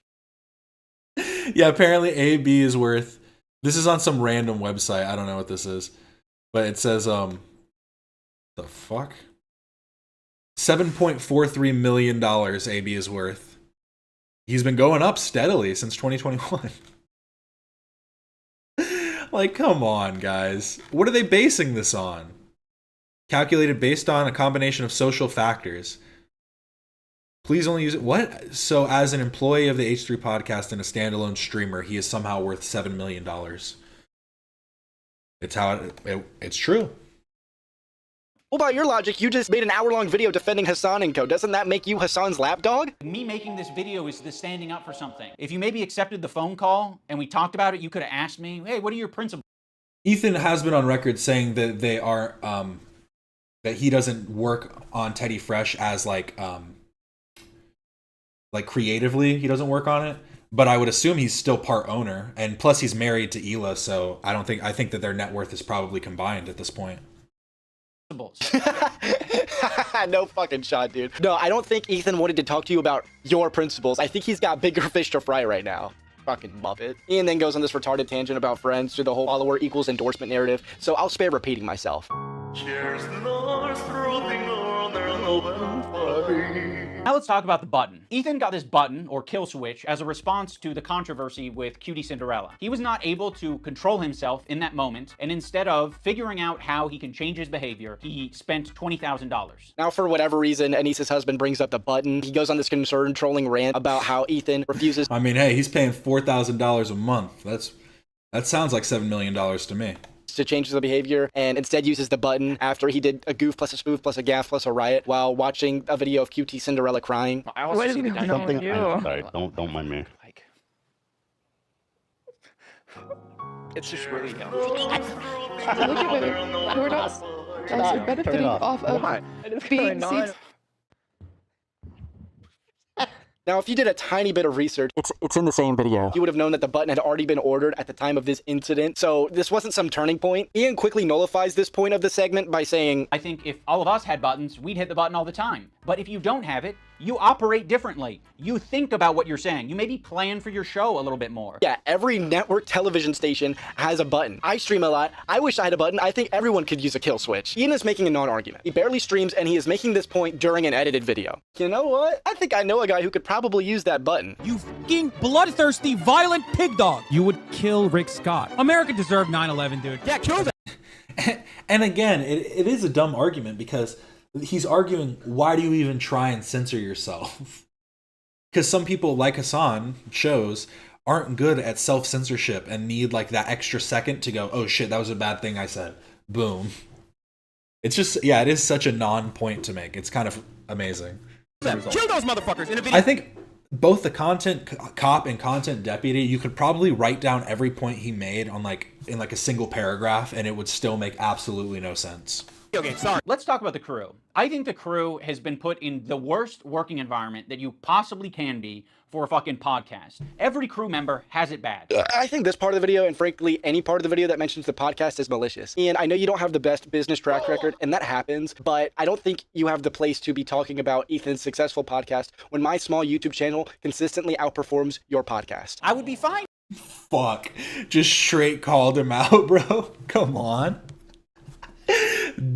Yeah, apparently AB is worth, this is on some random website. I don't know what this is. But it says, the fuck? $7.43 million AB is worth. He's been going up steadily since 2021. Like, come on, guys. What are they basing this on? Calculated based on a combination of social factors. Please only use it. What? So, as an employee of the H3 podcast and a standalone streamer, he is somehow worth $7 million. It's how it's true. Well, by your logic, you just made an hour-long video defending Hasan and co. Doesn't that make you Hasan's lapdog? Me making this video is the standing up for something. If you maybe accepted the phone call and we talked about it, you could have asked me, hey, what are your principles? Ethan has been on record saying that they are, that he doesn't work on Teddy Fresh as like creatively, he doesn't work on it. But I would assume he's still part owner, and plus he's married to Hila, so I think that their net worth is probably combined at this point. No fucking shot, dude. No, I don't think Ethan wanted to talk to you about your principles. I think he's got bigger fish to fry right now. Fucking muppet. Ian then goes on this retarded tangent about friends through the whole follower equals endorsement narrative, so I'll spare repeating myself. Now let's talk about the button. Ethan got this button, or kill switch, as a response to the controversy with Cutie Cinderella. He was not able to control himself in that moment, and instead of figuring out how he can change his behavior, he spent $20,000. Now, for whatever reason, Anissa's husband brings up the button. He goes on this concerned trolling rant about how Ethan refuses. I mean, hey, he's paying $4,000 a month. That sounds like $7 million to me. To change the behavior, and instead uses the button after he did a goof plus a spoof plus a gaff plus a riot while watching a video of QT Cinderella crying. I also see the Something. I'm sorry. Don't mind me. It's just really young. Look at women who are not also benefiting off of being seats. Now, if you did a tiny bit of research, It's in the same video. you would have known that the button had already been ordered at the time of this incident, so this wasn't some turning point. Ian quickly nullifies this point of the segment by saying, I think if all of us had buttons, we'd hit the button all the time. But if you don't have it, you operate differently. You think about what you're saying. You maybe plan for your show a little bit more. yeah, every network television station has a button. I stream a lot. I wish I had a button. I think everyone could use a kill switch. Ian is making a non-argument. He barely streams, and he is making this point during an edited video. You know what? I think I know a guy who could probably use that button. You fucking bloodthirsty, violent pig dog. You would kill Rick Scott. America deserved 9/11, dude. Yeah, kill them. And again, it is a dumb argument because he's arguing, why do you even try and censor yourself? Because some people, like Hasan shows, aren't good at self-censorship and need like that extra second to go, oh shit, that was a bad thing I said. Boom. It's just, yeah, it is such a non-point to make. It's kind of amazing. Kill those motherfuckers in a video. I think both the content cop and content deputy, you could probably write down every point he made on in a single paragraph, and it would still make absolutely no sense. Okay, sorry. Let's talk about the crew. I think the crew has been put in the worst working environment that you possibly can be for a fucking podcast. Every crew member has it bad. I think this part of the video, and frankly, any part of the video that mentions the podcast is malicious. Ian, I know you don't have the best business track record, and that happens, but I don't think you have the place to be talking about Ethan's successful podcast when my small YouTube channel consistently outperforms your podcast. I would be fine. Fuck. Just straight called him out, bro. Come on.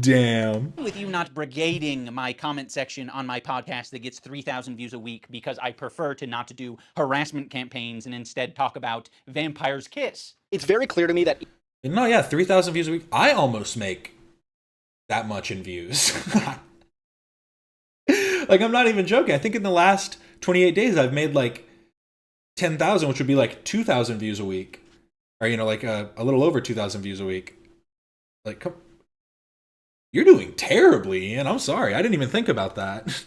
Damn. With you not brigading my comment section on my podcast that gets 3,000 views a week because I prefer to not to do harassment campaigns and instead talk about Vampire's Kiss. It's very clear to me that... No, yeah, 3,000 views a week. I almost make that much in views. Like, I'm not even joking. I think in the last 28 days, I've made like 10,000, which would be like 2,000 views a week. Or, like a little over 2,000 views a week. Like, come... You're doing terribly, Ian. I'm sorry. I didn't even think about that.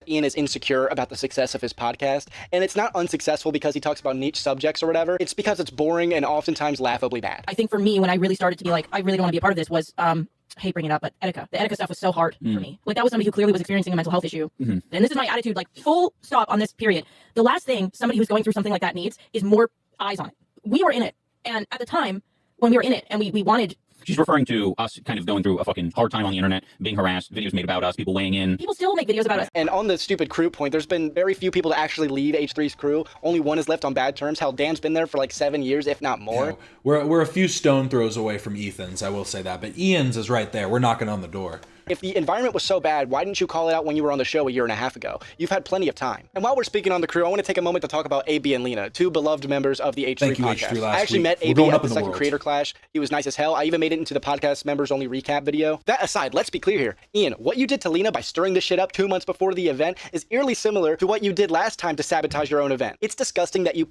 Ian is insecure about the success of his podcast, and it's not unsuccessful because he talks about niche subjects or whatever. It's because it's boring and oftentimes laughably bad. I think for me, when I really started to be like, I really don't want to be a part of this, was, I hate bringing it up, but Etika. The Etika stuff was so hard for me. Like, that was somebody who clearly was experiencing a mental health issue. And this is my attitude, like, full stop on this period. The last thing somebody who's going through something like that needs is more eyes on it. We were in it, and at the time, when we were in it, and we wanted... She's referring to us kind of going through a fucking hard time on the internet, being harassed, videos made about us, people weighing in. People still make videos about us. And on the stupid crew point, there's been very few people to actually leave H3's crew. Only one is left on bad terms. Hell, Dan's been there for like 7 years, if not more. We're a few stone throws away from Ethan's, I will say that. But Ian's is right there. We're knocking on the door. If the environment was so bad, why didn't you call it out when you were on the show a year and a half ago? You've had plenty of time. And while we're speaking on the crew, I want to take a moment to talk about AB and Lena, two beloved members of the H3 Thank you, podcast. H3 last I actually week. met We're AB going at up the in the second world. Creator Clash. He was nice as hell. I even made it into the podcast members only recap video. That aside, let's be clear here. Ian, what you did to Lena by stirring this shit up 2 months before the event is eerily similar to what you did last time to sabotage your own event. It's disgusting that you...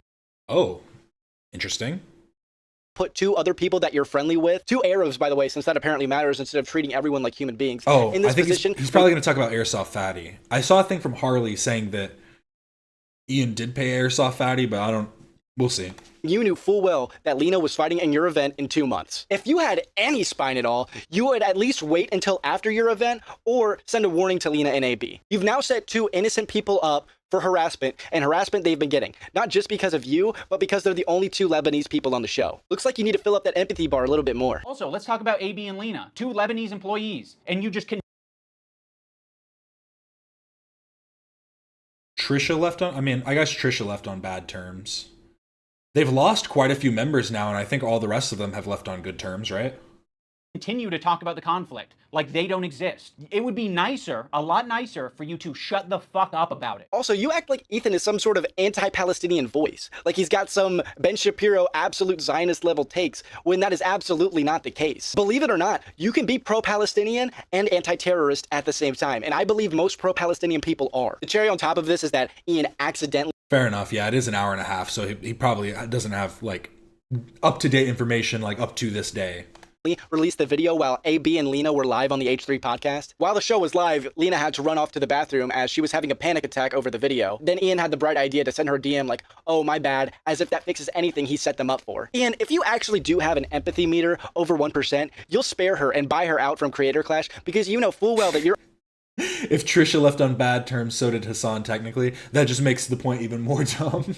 Oh, interesting. Put two other people that you're friendly with, two Arabs, by the way, since that apparently matters, instead of treating everyone like human beings. Oh, in this I think position, he's probably going to talk about Airsoft Fatty. I saw a thing from Harley saying that Ian did pay Airsoft Fatty, but we'll see. You knew full well that Lena was fighting in your event in 2 months. If you had any spine at all, you would at least wait until after your event or send a warning to Lena and AB. You've now set two innocent people up for harassment, and harassment they've been getting. Not just because of you, but because they're the only two Lebanese people on the show. Looks like you need to fill up that empathy bar a little bit more. Also, let's talk about AB and Lena, two Lebanese employees, and you just can... Trisha left on... I guess Trisha left on bad terms. They've lost quite a few members now, and I think all the rest of them have left on good terms, right? Continue to talk about the conflict like they don't exist. It would be nicer, a lot nicer, for you to shut the fuck up about it. Also, you act like Ethan is some sort of anti-Palestinian voice, like he's got some Ben Shapiro absolute Zionist level takes, when that is absolutely not the case. Believe it or not, you can be pro-Palestinian and anti-terrorist at the same time, and I believe most pro-Palestinian people are. The cherry on top of this is that Ian accidentally... Fair enough, yeah, it is an hour and a half, so he probably doesn't have, like, up-to-date information, like, up to this day. Released the video while AB and Lena were live on the H3 podcast. While the show was live, Lena had to run off to the bathroom as she was having a panic attack over the video. Then Ian had the bright idea to send her a DM like, oh, my bad, as if that fixes anything he set them up for. Ian, if you actually do have an empathy meter over 1%, you'll spare her and buy her out from Creator Clash because you know full well that you're... If Trisha left on bad terms, so did Hasan technically. That just makes the point even more dumb.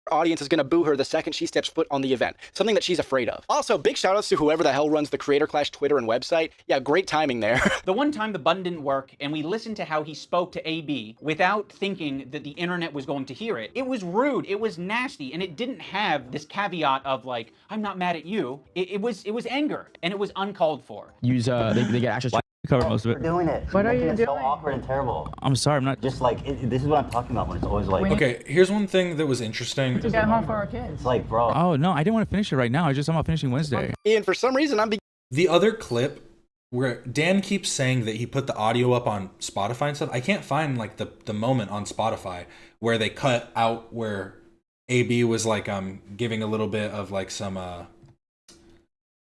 Audience is going to boo her the second she steps foot on the event, something that she's afraid of. Also, big shoutouts to whoever the hell runs the Creator Clash Twitter and website. Yeah, great timing there. The one time the button didn't work and we listened to how he spoke to AB without thinking that the internet was going to hear it, it was rude, it was nasty, and it didn't have this caveat of like, I'm not mad at you. It was anger, and it was uncalled for. Use they get access to cover most of it. We're doing it. What are you It's so doing? awkward and terrible. I'm sorry, I'm not Just like this is what I'm talking about when it's always like. Okay, here's one thing that was interesting. To get home for our kids. It's like, bro. Oh no, I didn't want to finish it right now. I'm about finishing Wednesday. Ian, for some reason, The other clip where Dan keeps saying that he put the audio up on Spotify and stuff, I can't find like the moment on Spotify where they cut out where AB was like giving a little bit of like some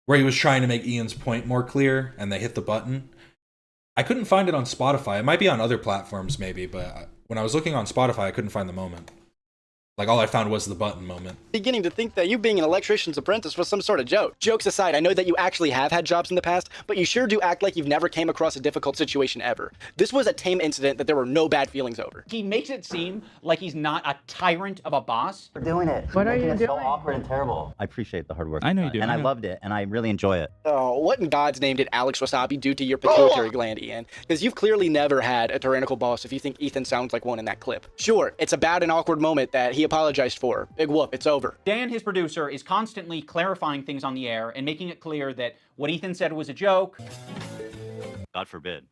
where he was trying to make Ian's point more clear and they hit the button. I couldn't find it on Spotify. It might be on other platforms maybe, but when I was looking on Spotify, I couldn't find the moment. Like, all I found was the button moment. Beginning to think that you being an electrician's apprentice was some sort of joke. Jokes aside, I know that you actually have had jobs in the past, but you sure do act like you've never came across a difficult situation ever. This was a tame incident that there were no bad feelings over. He makes it seem like he's not a tyrant of a boss. We're doing it. What are you Making it so doing? awkward and terrible. I appreciate the hard work. I know you do. And I I know. loved it, and I really enjoy it. Oh, what in God's name did Alex Wasabi do to your pituitary gland, Ian? Because you've clearly never had a tyrannical boss if you think Ethan sounds like one in that clip. Sure, it's a bad and awkward moment that he apologized for. Big whoop, it's over. Dan, his producer, is constantly clarifying things on the air and making it clear that what Ethan said was a joke. God forbid.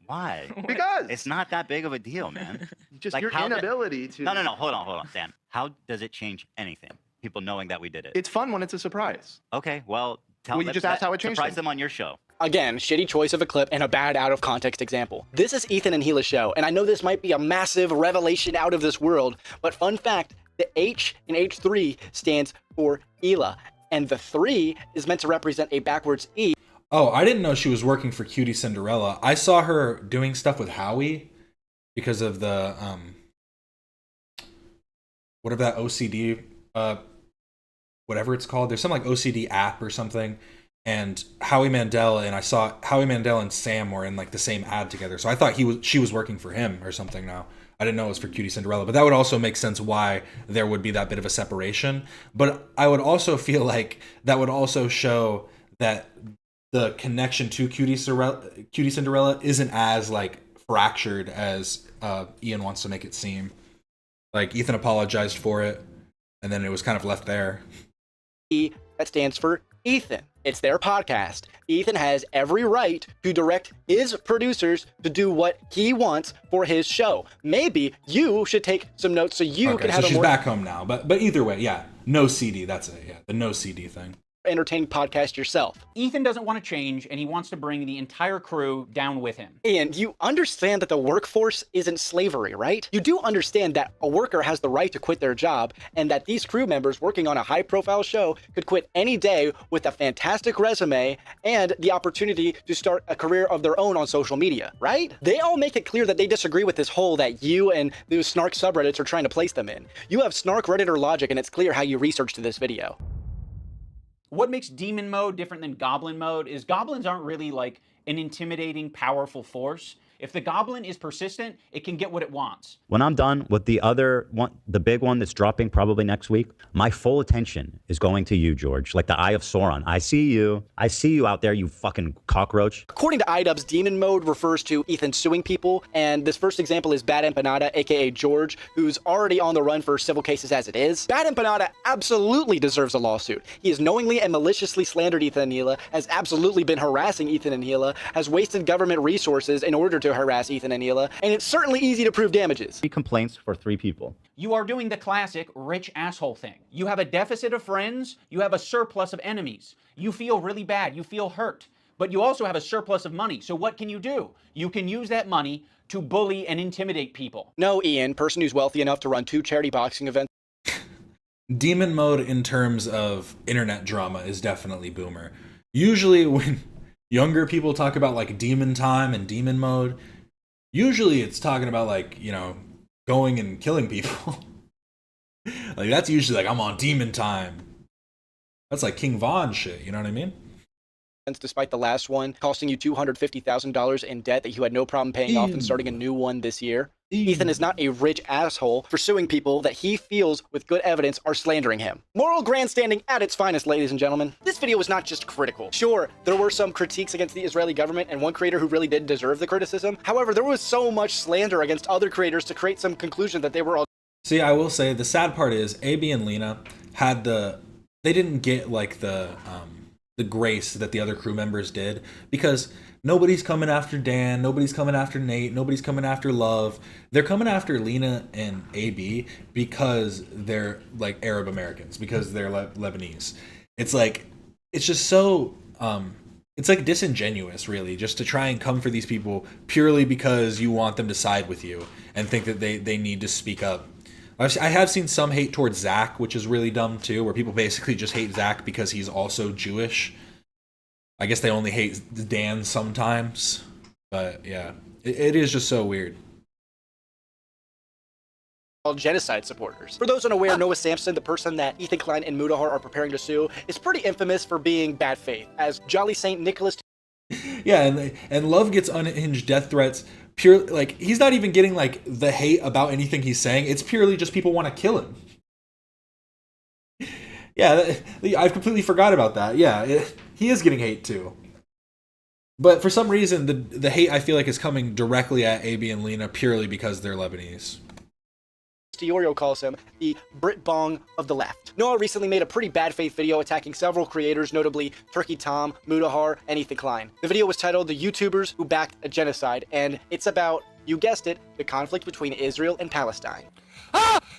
Why? Because it's not that big of a deal, man. just Like, your how inability to. No, hold on, Dan. How does it change anything? People knowing that we did it. It's fun when it's a surprise. Okay, well, Well, you just asked how it changed surprise them. them on your show. Again, shitty choice of a clip and a bad out of context example. This is Ethan and Gila's show, and I know this might be a massive revelation out of this world, but fun fact, the H in H3 stands for Hila, and the 3 is meant to represent a backwards E. Oh, I didn't know she was working for Cutie Cinderella. I saw her doing stuff with Howie because of the whatever that OCD whatever it's called. There's some like OCD app or something. And Howie Mandel, and I saw Howie Mandel and Sam were in like the same ad together. So I thought she was working for him or something now. I didn't know it was for Cutie Cinderella, but that would also make sense why there would be that bit of a separation. But I would also feel like that would also show that the connection to Cutie Cinderella isn't as like fractured as Ian wants to make it seem. Like Ethan apologized for it, and then it was kind of left there. E, that stands for Ethan. It's their podcast. Ethan has every right to direct his producers to do what he wants for his show. Maybe you should take some notes so you can have so a she's more back home now. But either way, yeah, no CD. That's it. Yeah, the no CD thing. entertaining podcast yourself. Ethan doesn't want to change, and he wants to bring the entire crew down with him. Ian, you understand that the workforce isn't slavery, right? You do understand that a worker has the right to quit their job, and that these crew members working on a high-profile show could quit any day with a fantastic resume and the opportunity to start a career of their own on social media, right? They all make it clear that they disagree with this hole that you and those snark subreddits are trying to place them in. You have snark Redditor logic, and it's clear how you researched this video. What makes demon mode different than goblin mode is goblins aren't really like an intimidating, powerful force. If the goblin is persistent, it can get what it wants. When I'm done with the other one, the big one that's dropping probably next week, my full attention is going to you, George. Like the Eye of Sauron. I see you out there, you fucking cockroach. According to Idubbbz, demon mode refers to Ethan suing people, and this first example is Bad Empanada, aka George, who's already on the run for civil cases as it is. Bad Empanada absolutely deserves a lawsuit. He has knowingly and maliciously slandered Ethan and Hila, has absolutely been harassing Ethan and Hila, has wasted government resources in order to harass Ethan and Hila, and it's certainly easy to prove damages. 3 complaints for 3 people. You are doing the classic rich asshole thing. You have a deficit of friends, you have a surplus of enemies. You feel really bad, you feel hurt, but you also have a surplus of money. So what can you do? You can use that money to bully and intimidate people. No, Ian, person who's wealthy enough to run 2 charity boxing events. Demon mode in terms of internet drama is definitely boomer. Usually when younger people talk about like demon time and demon mode, usually it's talking about like, you know, going and killing people. Like that's usually like I'm on demon time. That's like King Von shit, you know what I mean? Despite the last one costing you $250,000 in debt that you had no problem paying off and starting a new one this year. Ethan is not a rich asshole for suing people that he feels with good evidence are slandering him. Moral grandstanding at its finest, ladies and gentlemen. This video was not just critical. Sure, there were some critiques against the Israeli government and one creator who really did deserve the criticism. However, there was so much slander against other creators to create some conclusion that they were all... See, I will say the sad part is AB and Lena had they didn't get like the grace that the other crew members did, because nobody's coming after Dan, nobody's coming after Nate, nobody's coming after Love. They're coming after Lena and AB because they're like Arab Americans, because they're Lebanese. It's like, it's just so, it's like disingenuous really, just to try and come for these people purely because you want them to side with you and think that they need to speak up. I have seen some hate towards Zach, which is really dumb too, where people basically just hate Zach because he's also Jewish. I guess they only hate Dan sometimes, but yeah, it is just so weird. genocide supporters. For those unaware, Noah Samson, the person that Ethan Klein and Mudahar are preparing to sue, is pretty infamous for being bad faith, as Jolly Saint Nicholas. Yeah, and Love gets unhinged death threats. Pure, like, he's not even getting like the hate about anything he's saying. It's purely just people want to kill him. Yeah, I've completely forgot about that. Yeah, he is getting hate too. But for some reason, the hate I feel like is coming directly at AB and Lena purely because they're Lebanese. Diorio calls him the Brit Bong of the left. Noah recently made a pretty bad faith video attacking several creators, notably Turkey Tom, Mudahar, and Ethan Klein. The video was titled "The YouTubers Who Backed a Genocide," and it's about, you guessed it, the conflict between Israel and Palestine.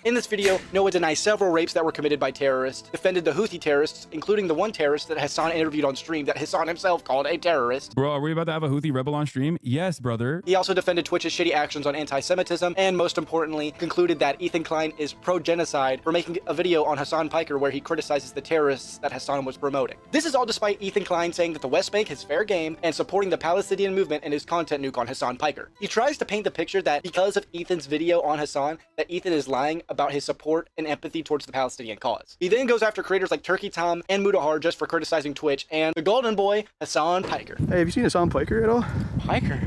In this video, Noah denies several rapes that were committed by terrorists, defended the Houthi terrorists, including the one terrorist that Hasan interviewed on stream that Hasan himself called a terrorist. Bro, are we about to have a Houthi rebel on stream? Yes, brother. He also defended Twitch's shitty actions on anti-Semitism, and most importantly, concluded that Ethan Klein is pro-genocide for making a video on Hasan Piker where he criticizes the terrorists that Hasan was promoting. This is all despite Ethan Klein saying that the West Bank is fair game and supporting the Palestinian movement in his content nuke on Hasan Piker. He tries to paint the picture that because of Ethan's video on Hasan, that Ethan is lying about his support and empathy towards the Palestinian cause. He then goes after creators like Turkey Tom and Mudahar just for criticizing Twitch and the golden boy, Hasan Piker. Hey, have you seen Hasan Piker at all? Piker?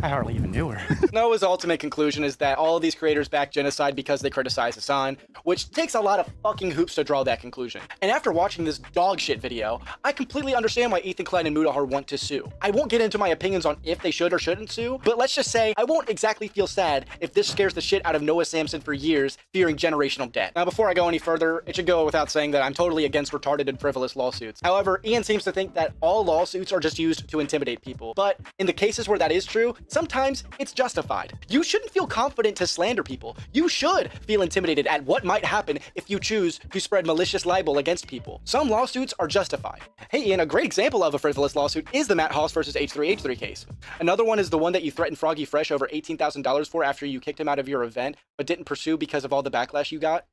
I hardly even knew her. Noah's ultimate conclusion is that all of these creators back genocide because they criticize Hasan, which takes a lot of fucking hoops to draw that conclusion. And after watching this dog shit video, I completely understand why Ethan Klein and Mudahar want to sue. I won't get into my opinions on if they should or shouldn't sue, but let's just say I won't exactly feel sad if this scares the shit out of Noah Samson for years, fearing generational debt. Now, before I go any further, it should go without saying that I'm totally against retarded and frivolous lawsuits. However, Ian seems to think that all lawsuits are just used to intimidate people. But in the cases where that is true, sometimes it's justified. You shouldn't feel confident to slander people. You should feel intimidated at what might happen if you choose to spread malicious libel against people. Some lawsuits are justified. Hey Ian, a great example of a frivolous lawsuit is the Matt Haas versus H3H3 case. Another one is the one that you threatened Froggy Fresh over $18,000 for after you kicked him out of your event, but didn't pursue because of all the backlash you got.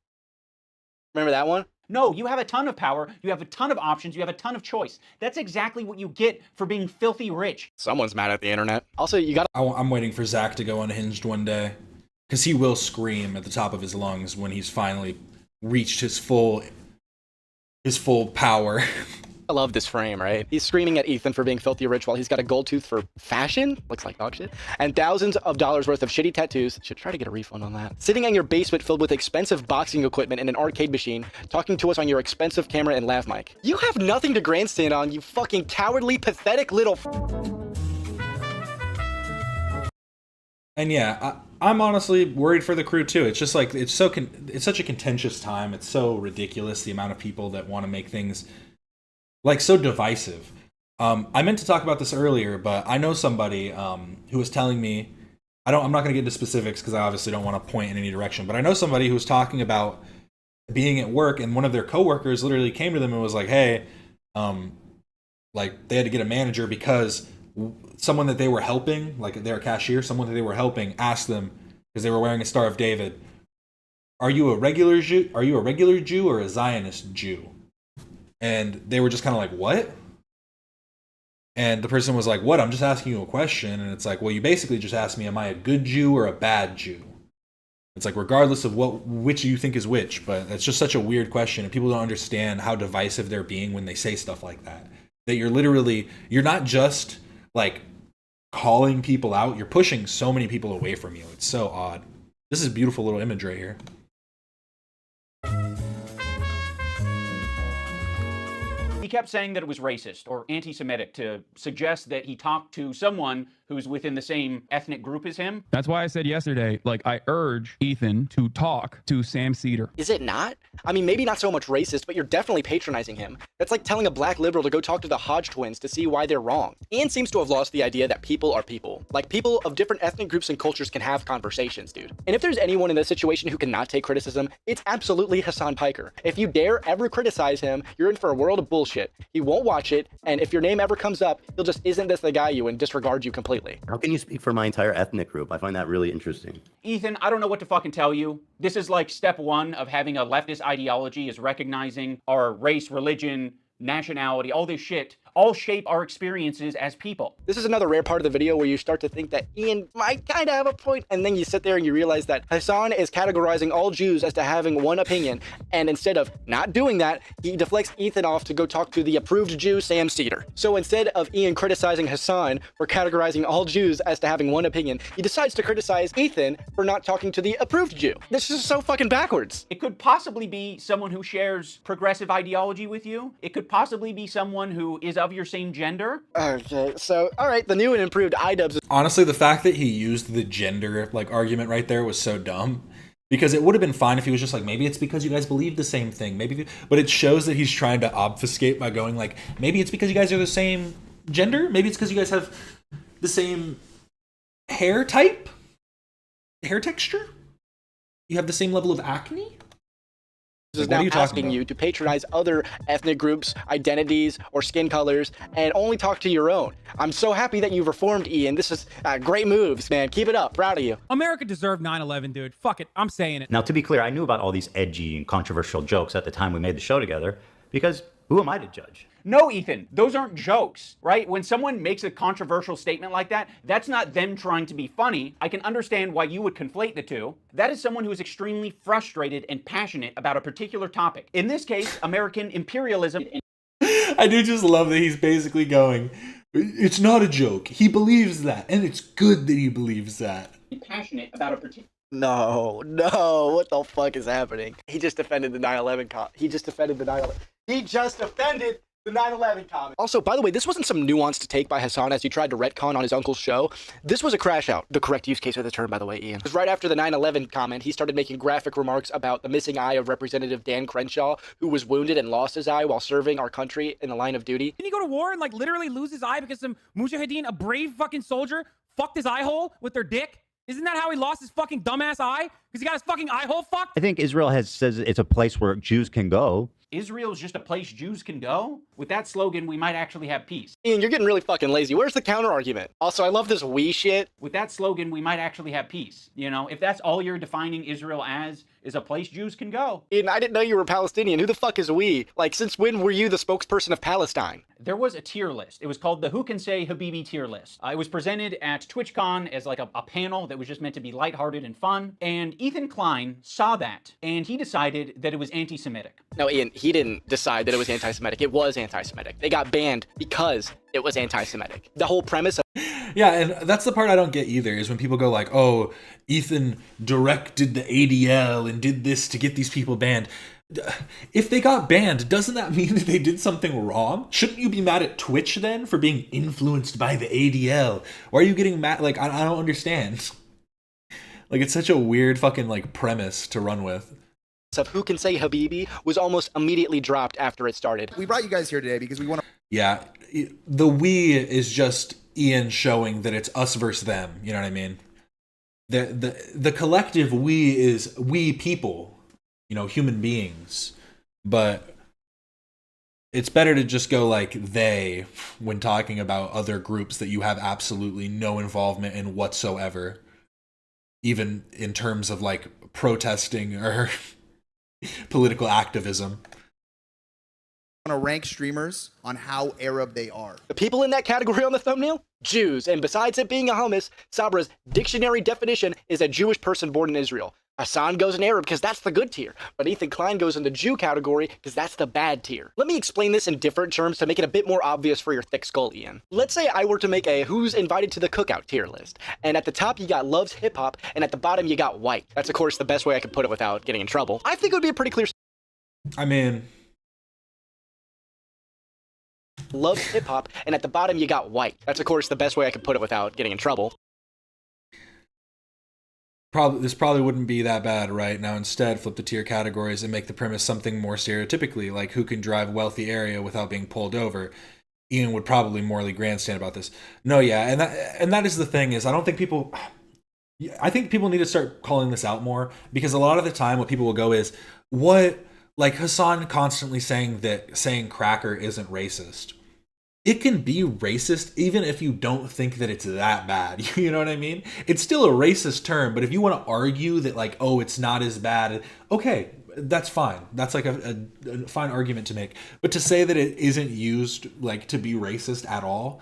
Remember that one? No, you have a ton of power, you have a ton of options, you have a ton of choice. That's exactly what you get for being filthy rich. Someone's mad at the internet. Also, you gotta... I'm waiting for Zach to go unhinged one day, because he will scream at the top of his lungs when he's finally reached his full power. I love this frame, right? He's screaming at Ethan for being filthy rich while he's got a gold tooth for fashion, looks like dog shit, and thousands of dollars worth of shitty tattoos. Should try to get a refund on that. Sitting in your basement filled with expensive boxing equipment and an arcade machine, talking to us on your expensive camera and lav mic. You have nothing to grandstand on, you fucking cowardly, pathetic little... And yeah, I'm honestly worried for the crew too. It's just like, it's such a contentious time. It's so ridiculous, the amount of people that want to make things like so divisive. I meant to talk about this earlier, but I know somebody who was telling me, I'm not going to get into specifics because I obviously don't want to point in any direction, but I know somebody who was talking about being at work and one of their coworkers literally came to them and was like, hey, like they had to get a manager because someone that they were helping, like their cashier, someone that they were helping asked them, because they were wearing a Star of David, are you a regular Jew or a Zionist Jew? And they were just kind of like, what? And the person was like, what? I'm just asking you a question. And it's like, well, you basically just asked me, am I a good Jew or a bad Jew? It's like, regardless of which you think is which, but it's just such a weird question. And people don't understand how divisive they're being when they say stuff like that. That you're not just like calling people out, you're pushing so many people away from you. It's so odd. This is beautiful little image right here. He kept saying that it was racist or anti-Semitic to suggest that he talked to someone who's within the same ethnic group as him. That's why I said yesterday, like, I urge Ethan to talk to Sam Cedar. Is it not? I mean, maybe not so much racist, but you're definitely patronizing him. That's like telling a black liberal to go talk to the Hodge twins to see why they're wrong. Ian seems to have lost the idea that people are people. Like, people of different ethnic groups and cultures can have conversations, dude. And if there's anyone in this situation who cannot take criticism, it's absolutely Hasan Piker. If you dare ever criticize him, you're in for a world of bullshit. He won't watch it, and if your name ever comes up, he'll just isn't this the guy you and disregard you completely. How can you speak for my entire ethnic group? I find that really interesting. Ethan, I don't know what to fucking tell you. This is like step one of having a leftist ideology, is recognizing our race, religion, nationality, all this shit all shape our experiences as people. This is another rare part of the video where you start to think that Ian might kind of have a point, and then you sit there and you realize that Hasan is categorizing all Jews as to having one opinion, and instead of not doing that, he deflects Ethan off to go talk to the approved Jew, Sam Cedar. So instead of Ian criticizing Hasan for categorizing all Jews as to having one opinion, he decides to criticize Ethan for not talking to the approved Jew. This is so fucking backwards. It could possibly be someone who shares progressive ideology with you. It could possibly be someone who is of your same gender. Okay, so, all right, the new and improved Idubbbz. Honestly, the fact that he used the gender like argument right there was so dumb. Because it would have been fine if he was just like, maybe it's because you guys believe the same thing. Maybe, but it shows that he's trying to obfuscate by going like, maybe it's because you guys are the same gender. Maybe it's because you guys have the same hair type, hair texture. You have the same level of acne. Is now asking you to patronize other ethnic groups, identities, or skin colors, and only talk to your own. I'm so happy that you've reformed, Ian. This is great moves, man. Keep it up. Proud of you. America deserved 9/11, dude. Fuck it. I'm saying it. Now, to be clear, I knew about all these edgy and controversial jokes at the time we made the show together, because who am I to judge? No, Ethan, those aren't jokes, right? When someone makes a controversial statement like that, that's not them trying to be funny. I can understand why you would conflate the two. That is someone who is extremely frustrated and passionate about a particular topic. In this case, American imperialism. I do just love that he's basically going, it's not a joke. He believes that, and it's good that he believes that. Passionate about a particular. No, what the fuck is happening? He just defended the 9/11 He just defended the 9/11. He just offended the 9/11 comment. Also, by the way, this wasn't some nuanced take by Hasan as he tried to retcon on his uncle's show. This was a crash out. The correct use case of the term, by the way, Ian. Because right after the 9/11 comment, he started making graphic remarks about the missing eye of Representative Dan Crenshaw, who was wounded and lost his eye while serving our country in the line of duty. Didn't he go to war and like literally lose his eye because some mujahideen, a brave fucking soldier, fucked his eye hole with their dick? Isn't that how he lost his fucking dumbass eye? Because he got his fucking eye hole fucked? I think Israel says it's a place where Jews can go. Israel's just a place Jews can go? With that slogan, we might actually have peace. Ian, you're getting really fucking lazy. Where's the counter argument? Also, I love this we shit. With that slogan, we might actually have peace. You know, if that's all you're defining Israel as, is a place Jews can go. Ian, I didn't know you were Palestinian. Who the fuck is we? Like, since when were you the spokesperson of Palestine? There was a tier list. It was called the Who Can Say Habibi tier list. It was presented at TwitchCon as like a panel that was just meant to be lighthearted and fun. And Ethan Klein saw that, and he decided that it was anti-Semitic. No, Ian, he didn't decide that it was anti-Semitic. It was anti-Semitic. They got banned because it was anti-Semitic. The whole premise of... Yeah, and that's the part I don't get either, is when people go like, oh, Ethan directed the ADL and did this to get these people banned. If they got banned, doesn't that mean that they did something wrong? Shouldn't you be mad at Twitch then for being influenced by the ADL? Why are you getting mad? Like, I don't understand. Like, it's such a weird fucking, like, premise to run with. Of Who Can Say Habibi was almost immediately dropped after it started. We brought you guys here today because we want to... Yeah, the we is just Ian showing that it's us versus them, you know what I mean? The collective we is we people, you know, human beings. But it's better to just go like they when talking about other groups that you have absolutely no involvement in whatsoever, even in terms of like protesting or political activism. Want to rank streamers on how Arab they are. The people in that category on the thumbnail? Jews. And besides it being a hummus, Sabra's dictionary definition is a Jewish person born in Israel. Hasan goes in Arab because that's the good tier, but Ethan Klein goes in the Jew category because that's the bad tier. Let me explain this in different terms to make it a bit more obvious for your thick skull, Ian. Let's say I were to make a who's invited to the cookout tier list, and at the top you got loves hip hop, and at the bottom you got white. That's of course the best way I could put it without getting in trouble. I think it would be a pretty clear... I mean... loves hip hop, and at the bottom you got white. That's of course the best way I could put it without getting in trouble. This probably wouldn't be that bad, right? Now instead, flip the tier categories and make the premise something more stereotypically, like who can drive wealthy area without being pulled over. Ian would probably morally grandstand about this. No, yeah, and that is the thing is, I think people need to start calling this out more, because a lot of the time what people will go is, what, like Hasan constantly saying that saying cracker isn't racist. It can be racist even if you don't think that it's that bad. You know what I mean? It's still a racist term, but if you want to argue that like, oh, it's not as bad, okay, that's fine. That's like a fine argument to make. But to say that it isn't used like to be racist at all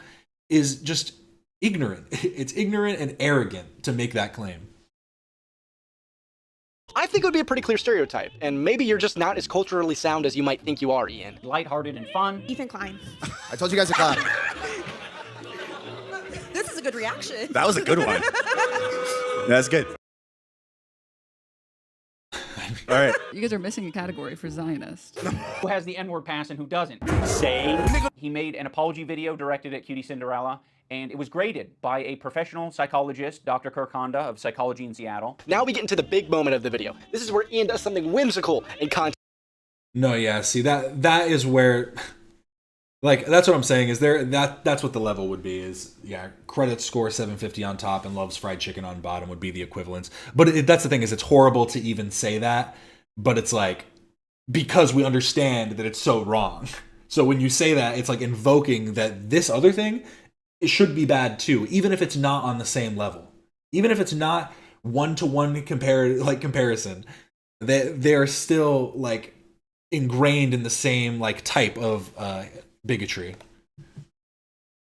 is just ignorant. It's ignorant and arrogant to make that claim. I think it would be a pretty clear stereotype, and maybe you're just not as culturally sound as you might think you are, Ian. Lighthearted and fun. Ethan Klein. I told you guys to clap. This is a good reaction. That was a good one. That's good. All right. You guys are missing a category for Zionist. Who has the N-word pass and who doesn't? He made an apology video directed at Cutie Cinderella, and it was graded by a professional psychologist, Dr. Kirk Honda of Psychology in Seattle. Now we get into the big moment of the video. This is where Ian does something whimsical and content. No, yeah, see that is where, like, that's what I'm saying is that's what the level would be is, yeah, credit score 750 on top and loves fried chicken on bottom would be the equivalence. But that's the thing is it's horrible to even say that, but it's like, because we understand that it's so wrong. So when you say that, it's like invoking that this other thing, it should be bad too, even if it's not on the same level. Even if it's not one-to-one comparison, they're still like ingrained in the same like type of bigotry.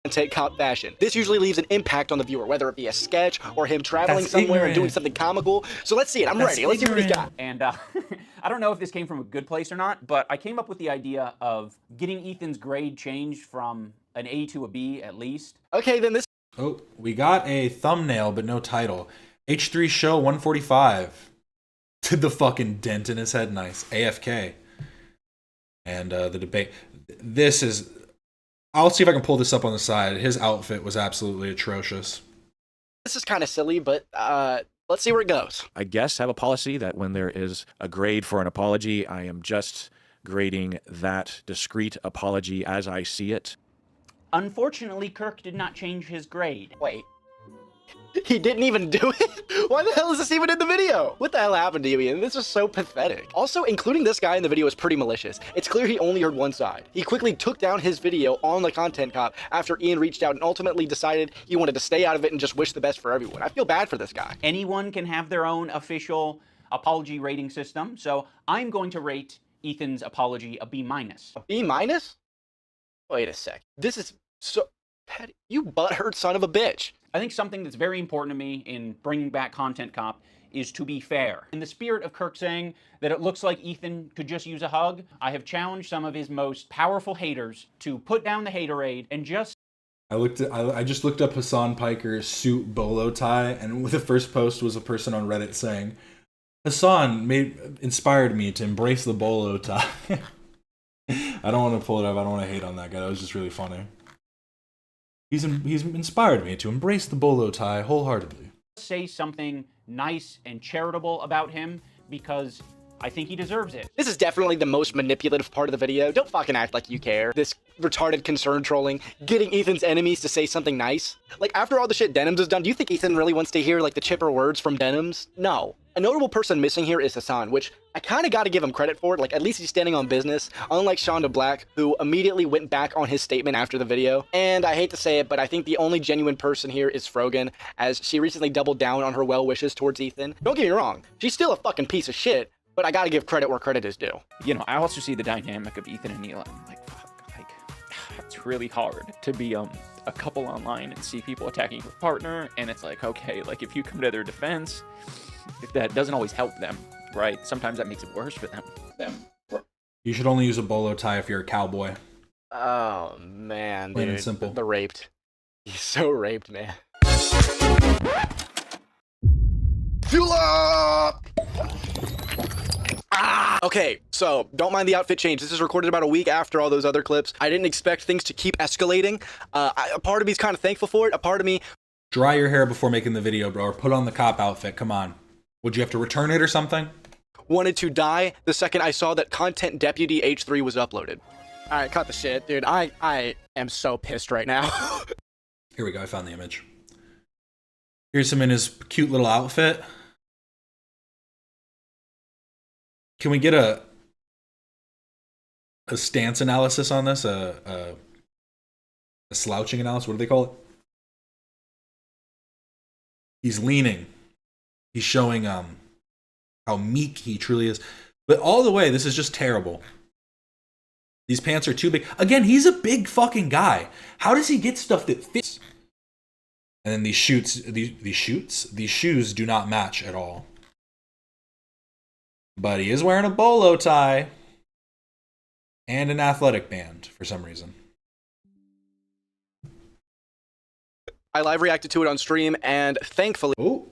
Content cop fashion. This usually leaves an impact on the viewer, whether it be a sketch or him traveling somewhere and doing something comical. So let's see it. I'm ready. Let's see what we got. And I don't know if this came from a good place or not, but I came up with the idea of getting Ethan's grade changed from an A to a B at least. Okay, then this. Oh, we got a thumbnail, but no title. H3 show 145. Did the fucking dent in his head. Nice. AFK. And the debate. This is. I'll see if I can pull this up on the side. His outfit was absolutely atrocious. This is kind of silly, but let's see where it goes. I guess have a policy that when there is a grade for an apology, I am just grading that discrete apology as I see it. Unfortunately, Kirk did not change his grade. Wait. He didn't even do it? Why the hell is this even in the video? What the hell happened to you, Ian? This is so pathetic. Also, including this guy in the video is pretty malicious. It's clear he only heard one side. He quickly took down his video on the content cop after Ian reached out and ultimately decided he wanted to stay out of it and just wish the best for everyone. I feel bad for this guy. Anyone can have their own official apology rating system, so I'm going to rate Ethan's apology a B-. A B-? Wait a sec. This is so petty. You butthurt son of a bitch. I think something that's very important to me in bringing back Content Cop is to be fair. In the spirit of Kirk saying that it looks like Ethan could just use a hug, I have challenged some of his most powerful haters to put down the haterade and just... I just looked up Hasan Piker's suit bolo tie, and the first post was a person on Reddit saying, Hasan inspired me to embrace the bolo tie. I don't want to pull it up. I don't want to hate on that guy. That was just really funny. He's inspired me to embrace the bolo tie wholeheartedly. Say something nice and charitable about him because I think he deserves it. This is definitely the most manipulative part of the video. Don't fucking act like you care. This retarded concern trolling, getting Ethan's enemies to say something nice. Like, after all the shit Denims has done, do you think Ethan really wants to hear, like, the chipper words from Denims? No. A notable person missing here is Hasan, which I kind of got to give him credit for. Like, at least he's standing on business, unlike Shonda Black, who immediately went back on his statement after the video. And I hate to say it, but I think the only genuine person here is Frogan, as she recently doubled down on her well wishes towards Ethan. Don't get me wrong, she's still a fucking piece of shit, but I gotta give credit where credit is due. You know, I also see the dynamic of Ethan and Neela. Like, fuck, like, it's really hard to be a couple online and see people attacking your partner, and it's like, okay, like, if you come to their defense, if that doesn't always help them, right? Sometimes that makes it worse for them. You should only use a bolo tie if you're a cowboy. Oh, man, Plain dude. and simple. The raped. He's so raped, man. Fuel up! Okay, so don't mind the outfit change. This is recorded about a week after all those other clips. I didn't expect things to keep escalating. A part of me is kind of thankful for it. A part of me... Dry your hair before making the video, bro, or put on the cop outfit. Come on. Would you have to return it or something? Wanted to die the second I saw that Content Deputy H3 was uploaded. All right, cut the shit, dude. I am so pissed right now. Here we go. I found the image. Here's him in his cute little outfit. Can we get a stance analysis on this? A slouching analysis? What do they call it? He's leaning. He's showing how meek he truly is. But all the way, this is just terrible. These pants are too big. Again, he's a big fucking guy. How does he get stuff that fits? And then these shoes do not match at all. But he is wearing a bolo tie and an athletic band for some reason. I live reacted to it on stream, and thankfully... Ooh.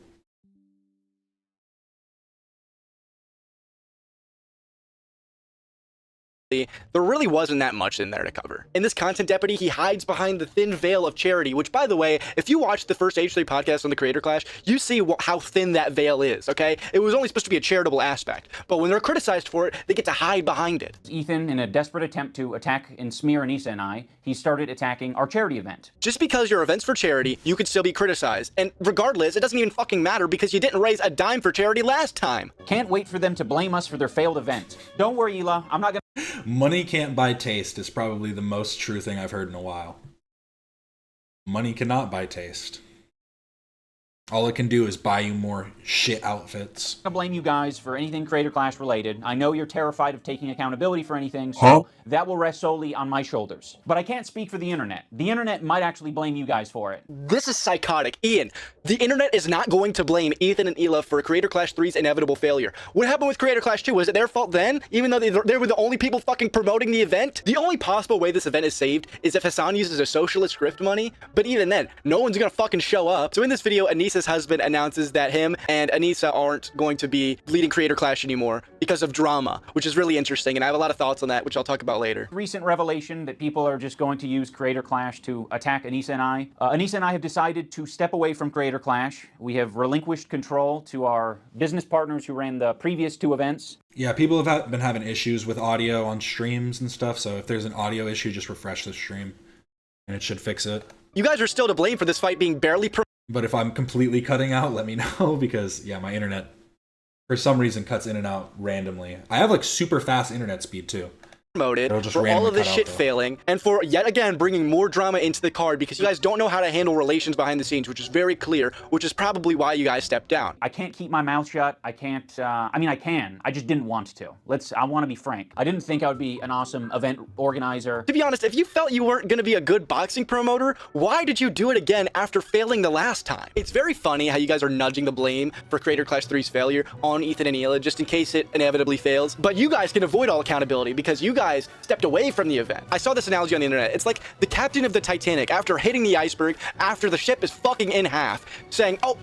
There really wasn't that much in there to cover. In this content deputy, he hides behind the thin veil of charity, which, by the way, if you watch the first H3 podcast on the Creator Clash, you see how thin that veil is, okay? It was only supposed to be a charitable aspect, but when they're criticized for it, they get to hide behind it. Ethan, in a desperate attempt to attack and smear Anissa and I, he started attacking our charity event. Just because your event's for charity, you could still be criticized. And regardless, it doesn't even fucking matter because you didn't raise a dime for charity last time. Can't wait for them to blame us for their failed event. Don't worry, Ela, I'm not gonna... Money can't buy taste is probably the most true thing I've heard in a while. Money cannot buy taste. All it can do is buy you more shit outfits. I'm gonna blame you guys for anything Creator Clash related. I know you're terrified of taking accountability for anything, so that will rest solely on my shoulders. But I can't speak for the internet. The internet might actually blame you guys for it. This is psychotic. Ian, the internet is not going to blame Ethan and Ela for Creator Clash 3's inevitable failure. What happened with Creator Clash 2? Was it their fault then? Even though they were the only people fucking promoting the event? The only possible way this event is saved is if Hasan uses a socialist grift money, but even then, no one's gonna fucking show up. So in this video, Anissa's husband announces that him and Anissa aren't going to be leading Creator Clash anymore because of drama, which is really interesting, and I have a lot of thoughts on that, which I'll talk about later. Recent revelation that people are just going to use Creator Clash to attack Anissa and I. Anissa and I have decided to step away from Creator Clash. We have relinquished control to our business partners who ran the previous 2 events. Yeah, people have been having issues with audio on streams and stuff, so if there's an audio issue, just refresh the stream, and it should fix it. You guys are still to blame for this fight being barely But if I'm completely cutting out, let me know, because, yeah, my internet, for some reason, cuts in and out randomly. I have, like, super fast internet speed, too. Promoted for all of this shit failing, and for yet again bringing more drama into the card because you guys don't know how to handle relations behind the scenes, which is very clear, which is probably why you guys stepped down. I can't keep my mouth shut. I can't, I mean, I can. I just didn't want to. I want to be frank. I didn't think I would be an awesome event organizer. To be honest, if you felt you weren't going to be a good boxing promoter, why did you do it again after failing the last time? It's very funny how you guys are nudging the blame for Creator Clash 3's failure on Ethan and Ela just in case it inevitably fails, but you guys can avoid all accountability because you guys stepped away from the event. I saw this analogy on the internet. It's like the captain of the Titanic after hitting the iceberg, after the ship is fucking in half, saying, oh,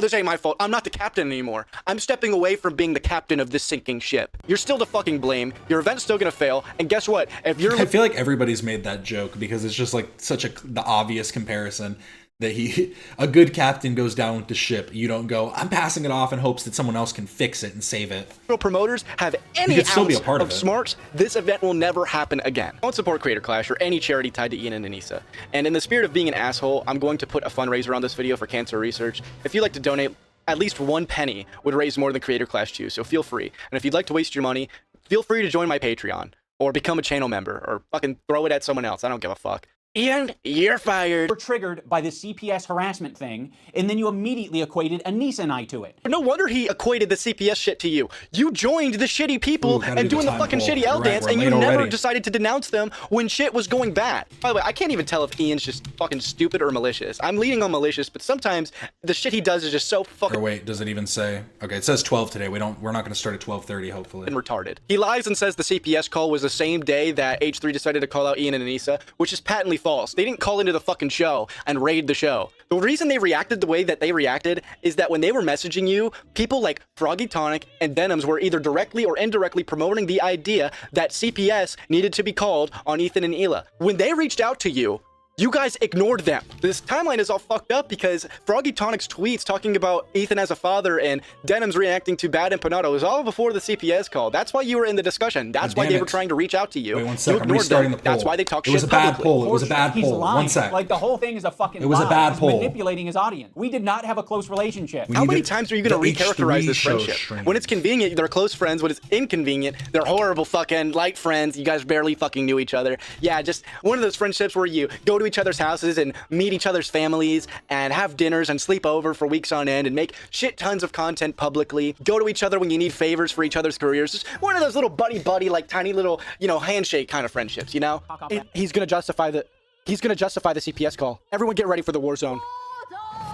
this ain't my fault. I'm not the captain anymore. I'm stepping away from being the captain of this sinking ship. You're still to fucking blame. Your event's still gonna fail. And guess what? If you're... I feel like everybody's made that joke because it's just like the obvious comparison that a good captain goes down with the ship. You don't go, I'm passing it off in hopes that someone else can fix it and save it. Promoters have any ounce of smarts, this event will never happen again. I don't support Creator Clash or any charity tied to Ian and Anissa. And in the spirit of being an asshole, I'm going to put a fundraiser on this video for cancer research. If you'd like to donate, at least 1 penny would raise more than Creator Clash 2, so feel free. And if you'd like to waste your money, feel free to join my Patreon or become a channel member or fucking throw it at someone else. I don't give a fuck. Ian, you're fired. We're triggered by the CPS harassment thing, and then you immediately equated Anissa and I to it. No wonder he equated the CPS shit to you. You joined the shitty people and doing the fucking shitty L dance, and you never decided to denounce them when shit was going bad. By the way, I can't even tell if Ian's just fucking stupid or malicious. I'm leaning on malicious, but sometimes the shit he does is just so fucking... Or wait, does it even say? Okay, it says 12 today. We're not going to start at 12:30, hopefully. And retarded. He lies and says the CPS call was the same day that H3 decided to call out Ian and Anissa, which is patently false. They didn't call into the fucking show and raid the show. The reason they reacted the way that they reacted is that when they were messaging you, people like Froggy Tonic and Denims were either directly or indirectly promoting the idea that CPS needed to be called on Ethan and Ela. When they reached out to you, you guys ignored them. This timeline is all fucked up because Froggy Tonic's tweets talking about Ethan as a father and Denim's reacting to Bad Empanado was all before the CPS call. That's why you were in the discussion. That's why they were trying to reach out to you. Wait, 1 second. You ignored them. That's why they talk shit. It was a bad poll. It was a bad poll. 1 sec. Like the whole thing is a fucking lie. It was a bad poll. Manipulating his audience. We did not have a close relationship. How many times are you going to recharacterize this friendship? When it's convenient, they're close friends. When it's inconvenient, they're horrible fucking light friends. You guys barely fucking knew each other. Yeah, just one of those friendships where you go to each other's houses and meet each other's families and have dinners and sleep over for weeks on end and make shit tons of content publicly, go to each other when you need favors for each other's careers. Just one of those little buddy, like tiny little, handshake kind of friendships, He's gonna justify the CPS call. Everyone get ready for the war zone.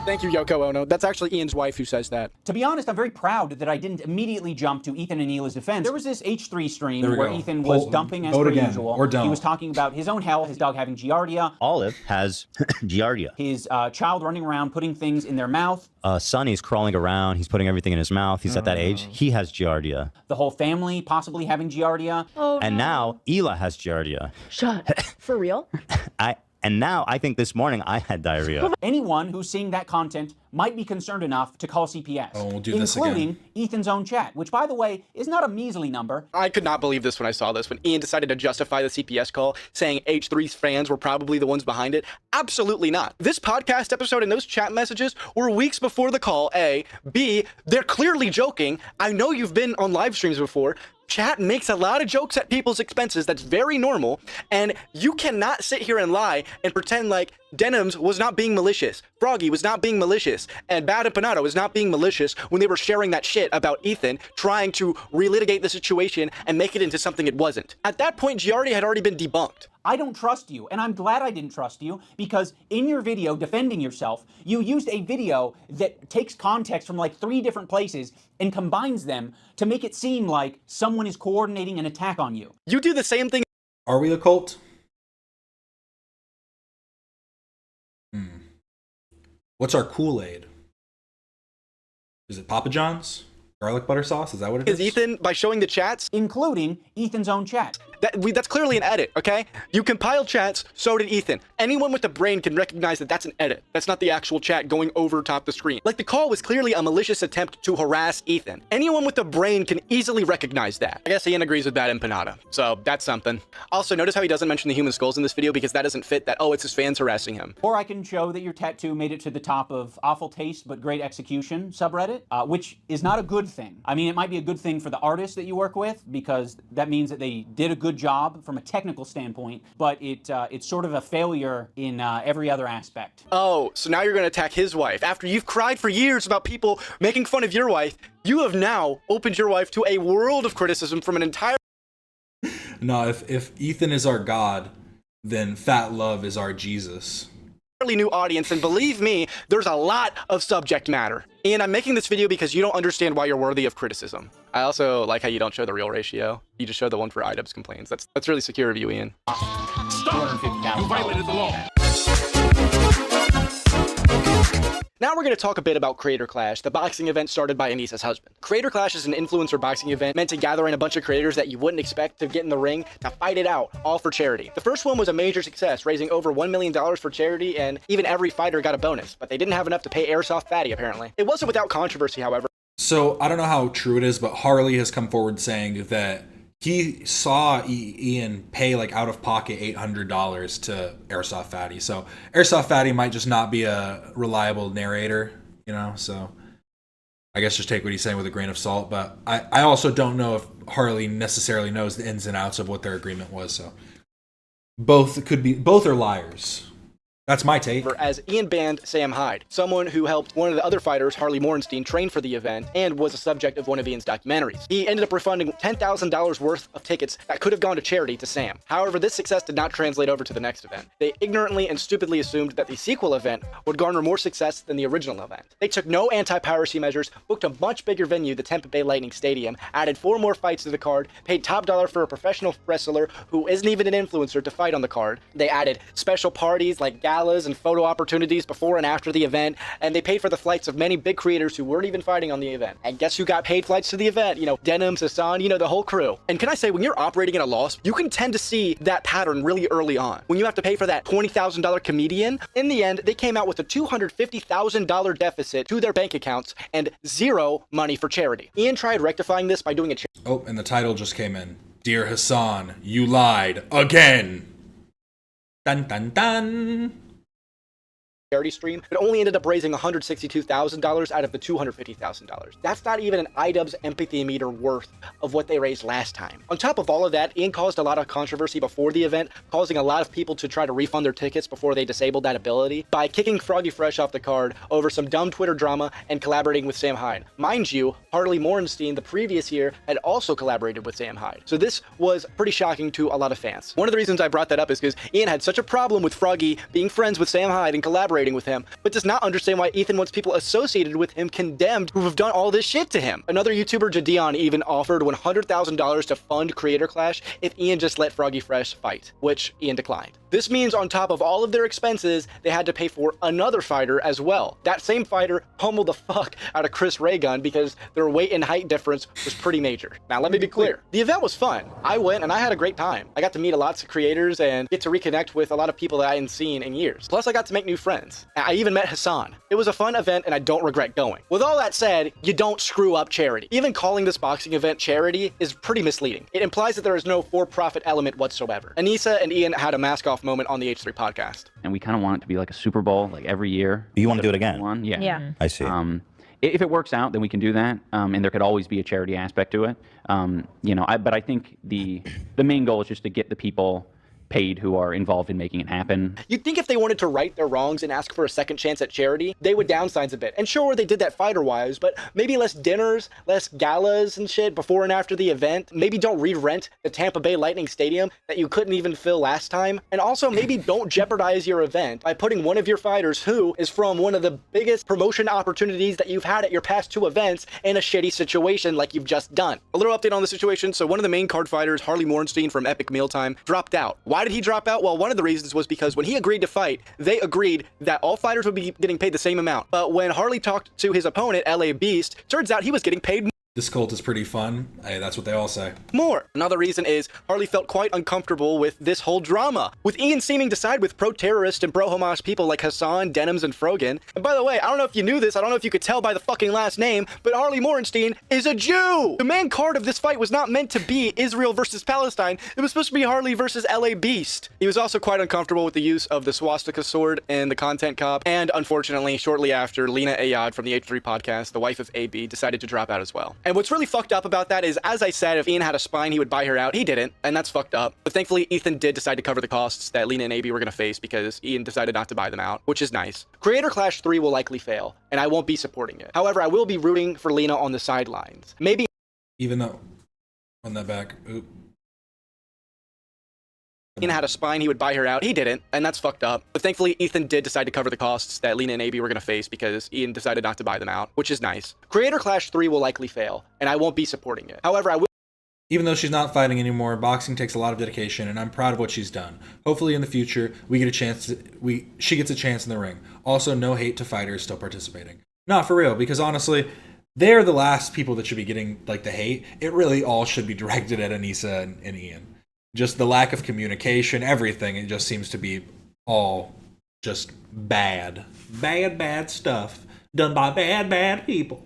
Thank you, Yoko Ono. That's actually Ian's wife who says that. To be honest, I'm very proud that I didn't immediately jump to Ethan and Hila's defense. There was this H3 stream where Ethan was dumping as per usual. Or don't. He was talking about his own health, his dog having giardia. Olive has giardia. His child running around putting things in their mouth. Sonny's crawling around. He's putting everything in his mouth. He's at that age. He has giardia. The whole family possibly having giardia. Oh, and now Hila has giardia. Shut. For real? And now I think this morning I had diarrhea. Anyone who's seeing that content might be concerned enough to call CPS. Oh, we'll do this again. Including Ethan's own chat, which, by the way, is not a measly number. I could not believe this when I saw this, when Ian decided to justify the CPS call, saying H3's fans were probably the ones behind it. Absolutely not. This podcast episode and those chat messages were weeks before the call, A. B, they're clearly joking. I know you've been on live streams before. Chat makes a lot of jokes at people's expenses. That's very normal. And you cannot sit here and lie and pretend like Denims was not being malicious, Froggy was not being malicious, and Bad Empanada was not being malicious when they were sharing that shit about Ethan, trying to relitigate the situation and make it into something it wasn't. At that point, Giardia had already been debunked. I don't trust you, and I'm glad I didn't trust you, because in your video defending yourself, you used a video that takes context from like 3 different places and combines them to make it seem like someone is coordinating an attack on you. You do the same thing. Are we a cult? What's our Kool-Aid? Is it Papa John's? Garlic butter sauce? Is that what it is? Ethan, by showing the chats, including Ethan's own chat. That's clearly an edit, okay? You compiled chats, so did Ethan. Anyone with a brain can recognize that that's an edit. That's not the actual chat going over top the screen. Like, the call was clearly a malicious attempt to harass Ethan. Anyone with a brain can easily recognize that. I guess Ian agrees with Bad Empanada, so that's something. Also, notice how he doesn't mention the human skulls in this video, because that doesn't fit that, oh, it's his fans harassing him. Or I can show that your tattoo made it to the top of awful taste but great execution subreddit, which is not a good thing. I mean, it might be a good thing for the artists that you work with, because that means that they did a good job from a technical standpoint, but it's sort of a failure in every other aspect. Oh, so now you're going to attack his wife. After you've cried for years about people making fun of your wife, you have now opened your wife to a world of criticism from an entire... No, if Ethan is our God, then Fat Love is our Jesus. New audience, and believe me, there's a lot of subject matter. Ian, I'm making this video because you don't understand why you're worthy of criticism. I also like how you don't show the real ratio. You just show the one for Idubbbz complaints. That's really secure of you, Ian. Stop! You violated the law. Now we're going to talk a bit about Creator Clash, the boxing event started by Anissa's husband. Creator Clash is an influencer boxing event meant to gather in a bunch of creators that you wouldn't expect to get in the ring to fight it out, all for charity. The first one was a major success, raising over $1 million for charity, and even every fighter got a bonus, but they didn't have enough to pay Airsoft Fatty, apparently. It wasn't without controversy, however. So, I don't know how true it is, but Harley has come forward saying that he saw Ian pay like out of pocket $800 to Airsoft Fatty. So Airsoft Fatty might just not be a reliable narrator, so I guess just take what he's saying with a grain of salt. But I also don't know if Harley necessarily knows the ins and outs of what their agreement was. So both are liars. That's my take. As Ian banned Sam Hyde, someone who helped one of the other fighters, Harley Morenstein, train for the event and was a subject of one of Ian's documentaries. He ended up refunding $10,000 worth of tickets that could have gone to charity to Sam. However, this success did not translate over to the next event. They ignorantly and stupidly assumed that the sequel event would garner more success than the original event. They took no anti-piracy measures, booked a much bigger venue, the Tampa Bay Lightning Stadium, added 4 more fights to the card, paid top dollar for a professional wrestler who isn't even an influencer to fight on the card. They added special parties like galas and photo opportunities before and after the event, and they paid for the flights of many big creators who weren't even fighting on the event. And guess who got paid flights to the event? Denims, Hasan, the whole crew. And can I say, when you're operating at a loss, you can tend to see that pattern really early on. When you have to pay for that $20,000 comedian, in the end, they came out with a $250,000 deficit to their bank accounts and 0 money for charity. Ian tried rectifying this by doing a Oh, and the title just came in. Dear Hasan, you lied again. Dun dun dun. charity stream, but only ended up raising $162,000 out of the $250,000. That's not even an Idubbbz empathy meter worth of what they raised last time. On top of all of that, Ian caused a lot of controversy before the event, causing a lot of people to try to refund their tickets before they disabled that ability by kicking Froggy Fresh off the card over some dumb Twitter drama and collaborating with Sam Hyde. Mind you, Harley Morenstein the previous year had also collaborated with Sam Hyde. So this was pretty shocking to a lot of fans. One of the reasons I brought that up is because Ian had such a problem with Froggy being friends with Sam Hyde and collaborating with him, but does not understand why Ethan wants people associated with him condemned who have done all this shit to him. Another YouTuber, Jadion, even offered $100,000 to fund Creator Clash if Ian just let Froggy Fresh fight, which Ian declined. This means on top of all of their expenses, they had to pay for another fighter as well. That same fighter pummeled the fuck out of Chris Raygun because their weight and height difference was pretty major. Now let me be clear, the event was fun. I went and I had a great time. I got to meet lots of creators and get to reconnect with a lot of people that I hadn't seen in years. Plus I got to make new friends. I even met Hasan. It was a fun event and I don't regret going. With all that said, you don't screw up charity. Even calling this boxing event charity is pretty misleading. It implies that there is no for-profit element whatsoever. Anissa and Ian had a mask-off moment on the H3 podcast. And we kind of want it to be like a Super Bowl, like every year. You want to do it again? Yeah. Yeah. I see. If it works out, then we can do that, and there could always be a charity aspect to it. But I think the main goal is just to get the people paid who are involved in making it happen. You'd think if they wanted to right their wrongs and ask for a second chance at charity, they would downsize a bit. And sure, they did that fighter-wise, but maybe less dinners, less galas and shit before and after the event. Maybe don't re-rent the Tampa Bay Lightning Stadium that you couldn't even fill last time. And also maybe don't jeopardize your event by putting one of your fighters who is from one of the biggest promotion opportunities that you've had at your past two events in a shitty situation like you've just done. A little update on the situation. So one of the main card fighters, Harley Morenstein from Epic Mealtime, dropped out. Why did he drop out? Well, one of the reasons was because when he agreed to fight, they agreed that all fighters would be getting paid the same amount. But when Harley talked to his opponent, LA Beast, turns out he was getting paid more. This cult is pretty fun. Hey, that's what they all say. More. Another reason is Harley felt quite uncomfortable with this whole drama, with Ian seeming to side with pro-terrorist and pro-Hamas people like Hasan, Denims, and Frogan. And by the way, I don't know if you knew this, I don't know if you could tell by the fucking last name, but Harley Morenstein is a Jew! The main card of this fight was not meant to be Israel versus Palestine, it was supposed to be Harley versus LA Beast. He was also quite uncomfortable with the use of the swastika sword in the content cop, and unfortunately, shortly after, Lena Ayad from the H3 podcast, the wife of AB, decided to drop out as well. And what's really fucked up about that is, as I said, if Ian had a spine, he would buy her out. He didn't, and that's fucked up. But thankfully, Ethan did decide to cover the costs that Lena and AB were going to face because Ian decided not to buy them out, which is nice. Creator Clash 3 will likely fail, and I won't be supporting it. However, I will be rooting for Lena on the sidelines. Maybe... Even though... On that back. Oop. Ian had a spine, he would buy her out. He didn't, and that's fucked up. But thankfully, Ethan did decide to cover the costs that Lena and AB were going to face because Ian decided not to buy them out, which is nice. Creator Clash 3 will likely fail, and I won't be supporting it. However, I will... Even though she's not fighting anymore, boxing takes a lot of dedication, and I'm proud of what she's done. Hopefully in the future, we get a chance she gets a chance in the ring. Also, no hate to fighters still participating. Not for real, because honestly, they're the last people that should be getting like the hate. It really all should be directed at Anissa and Ian. Just the lack of communication, everything, it just seems to be all just bad. Bad stuff done by bad people.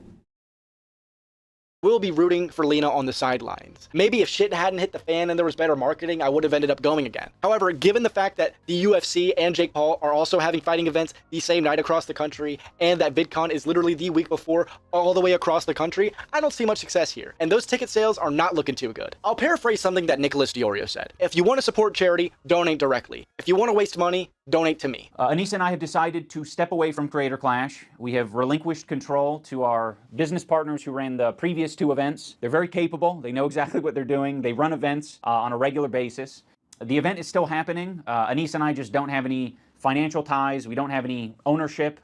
Will be rooting for Lena on the sidelines. Maybe if shit hadn't hit the fan and there was better marketing, I would have ended up going again. However, given the fact that the UFC and Jake Paul are also having fighting events the same night across the country, and that VidCon is literally the week before all the way across the country, I don't see much success here. And those ticket sales are not looking too good. I'll paraphrase something that Nicholas Diorio said. If you want to support charity, donate directly. If you want to waste money, donate to me. Anissa and I have decided to step away from Creator Clash. We have relinquished control to our business partners who ran the previous two events. They're very capable. They know exactly what they're doing. They run events on a regular basis. The event is still happening. Anissa and I just don't have any financial ties. We don't have any ownership.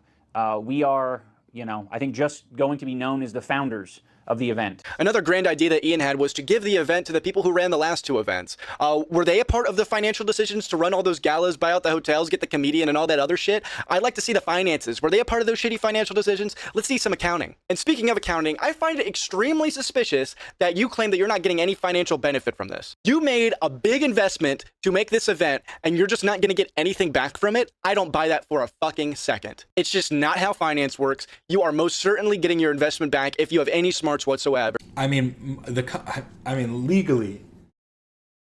We are, I think just going to be known as the founders of the event. Another grand idea that Ian had was to give the event to the people who ran the last two events. Were they a part of the financial decisions to run all those galas, buy out the hotels, get the comedian and all that other shit? I'd like to see the finances. Were they a part of those shitty financial decisions? Let's see some accounting. And speaking of accounting, I find it extremely suspicious that you claim that you're not getting any financial benefit from this. You made a big investment to make this event and you're just not gonna get anything back from it? I don't buy that for a fucking second. It's just not how finance works. You are most certainly getting your investment back if you have any smarts whatsoever. I mean, legally,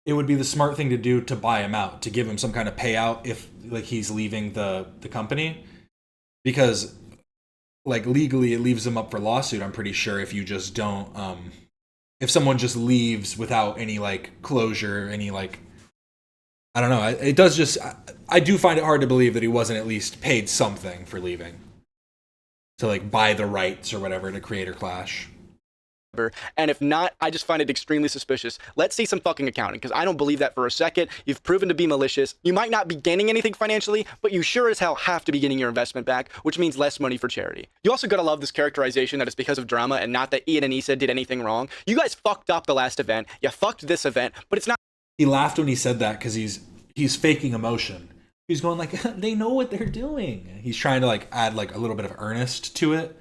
it would be the smart thing to do to buy him out, to give him some kind of payout if like he's leaving the company. because like legally it leaves them up for lawsuit. I'm pretty sure if you just don't, if someone just leaves without any like closure, any like, I don't know. It does just, I do find it hard to believe that he wasn't at least paid something for leaving to like buy the rights or whatever to Creator Clash. And if not, I just find it extremely suspicious. Let's see some fucking accounting, because I don't believe that for a second. You've proven to be malicious. You might not be gaining anything financially, but you sure as hell have to be getting your investment back, which means less money for charity. You also gotta love this characterization that it's because of drama and not that Ian and Issa did anything wrong. You guys fucked up the last event. You fucked this event, but it's not. He laughed when he said that because he's faking emotion. He's going like, they know what they're doing. He's trying to like add like a little bit of earnest to it,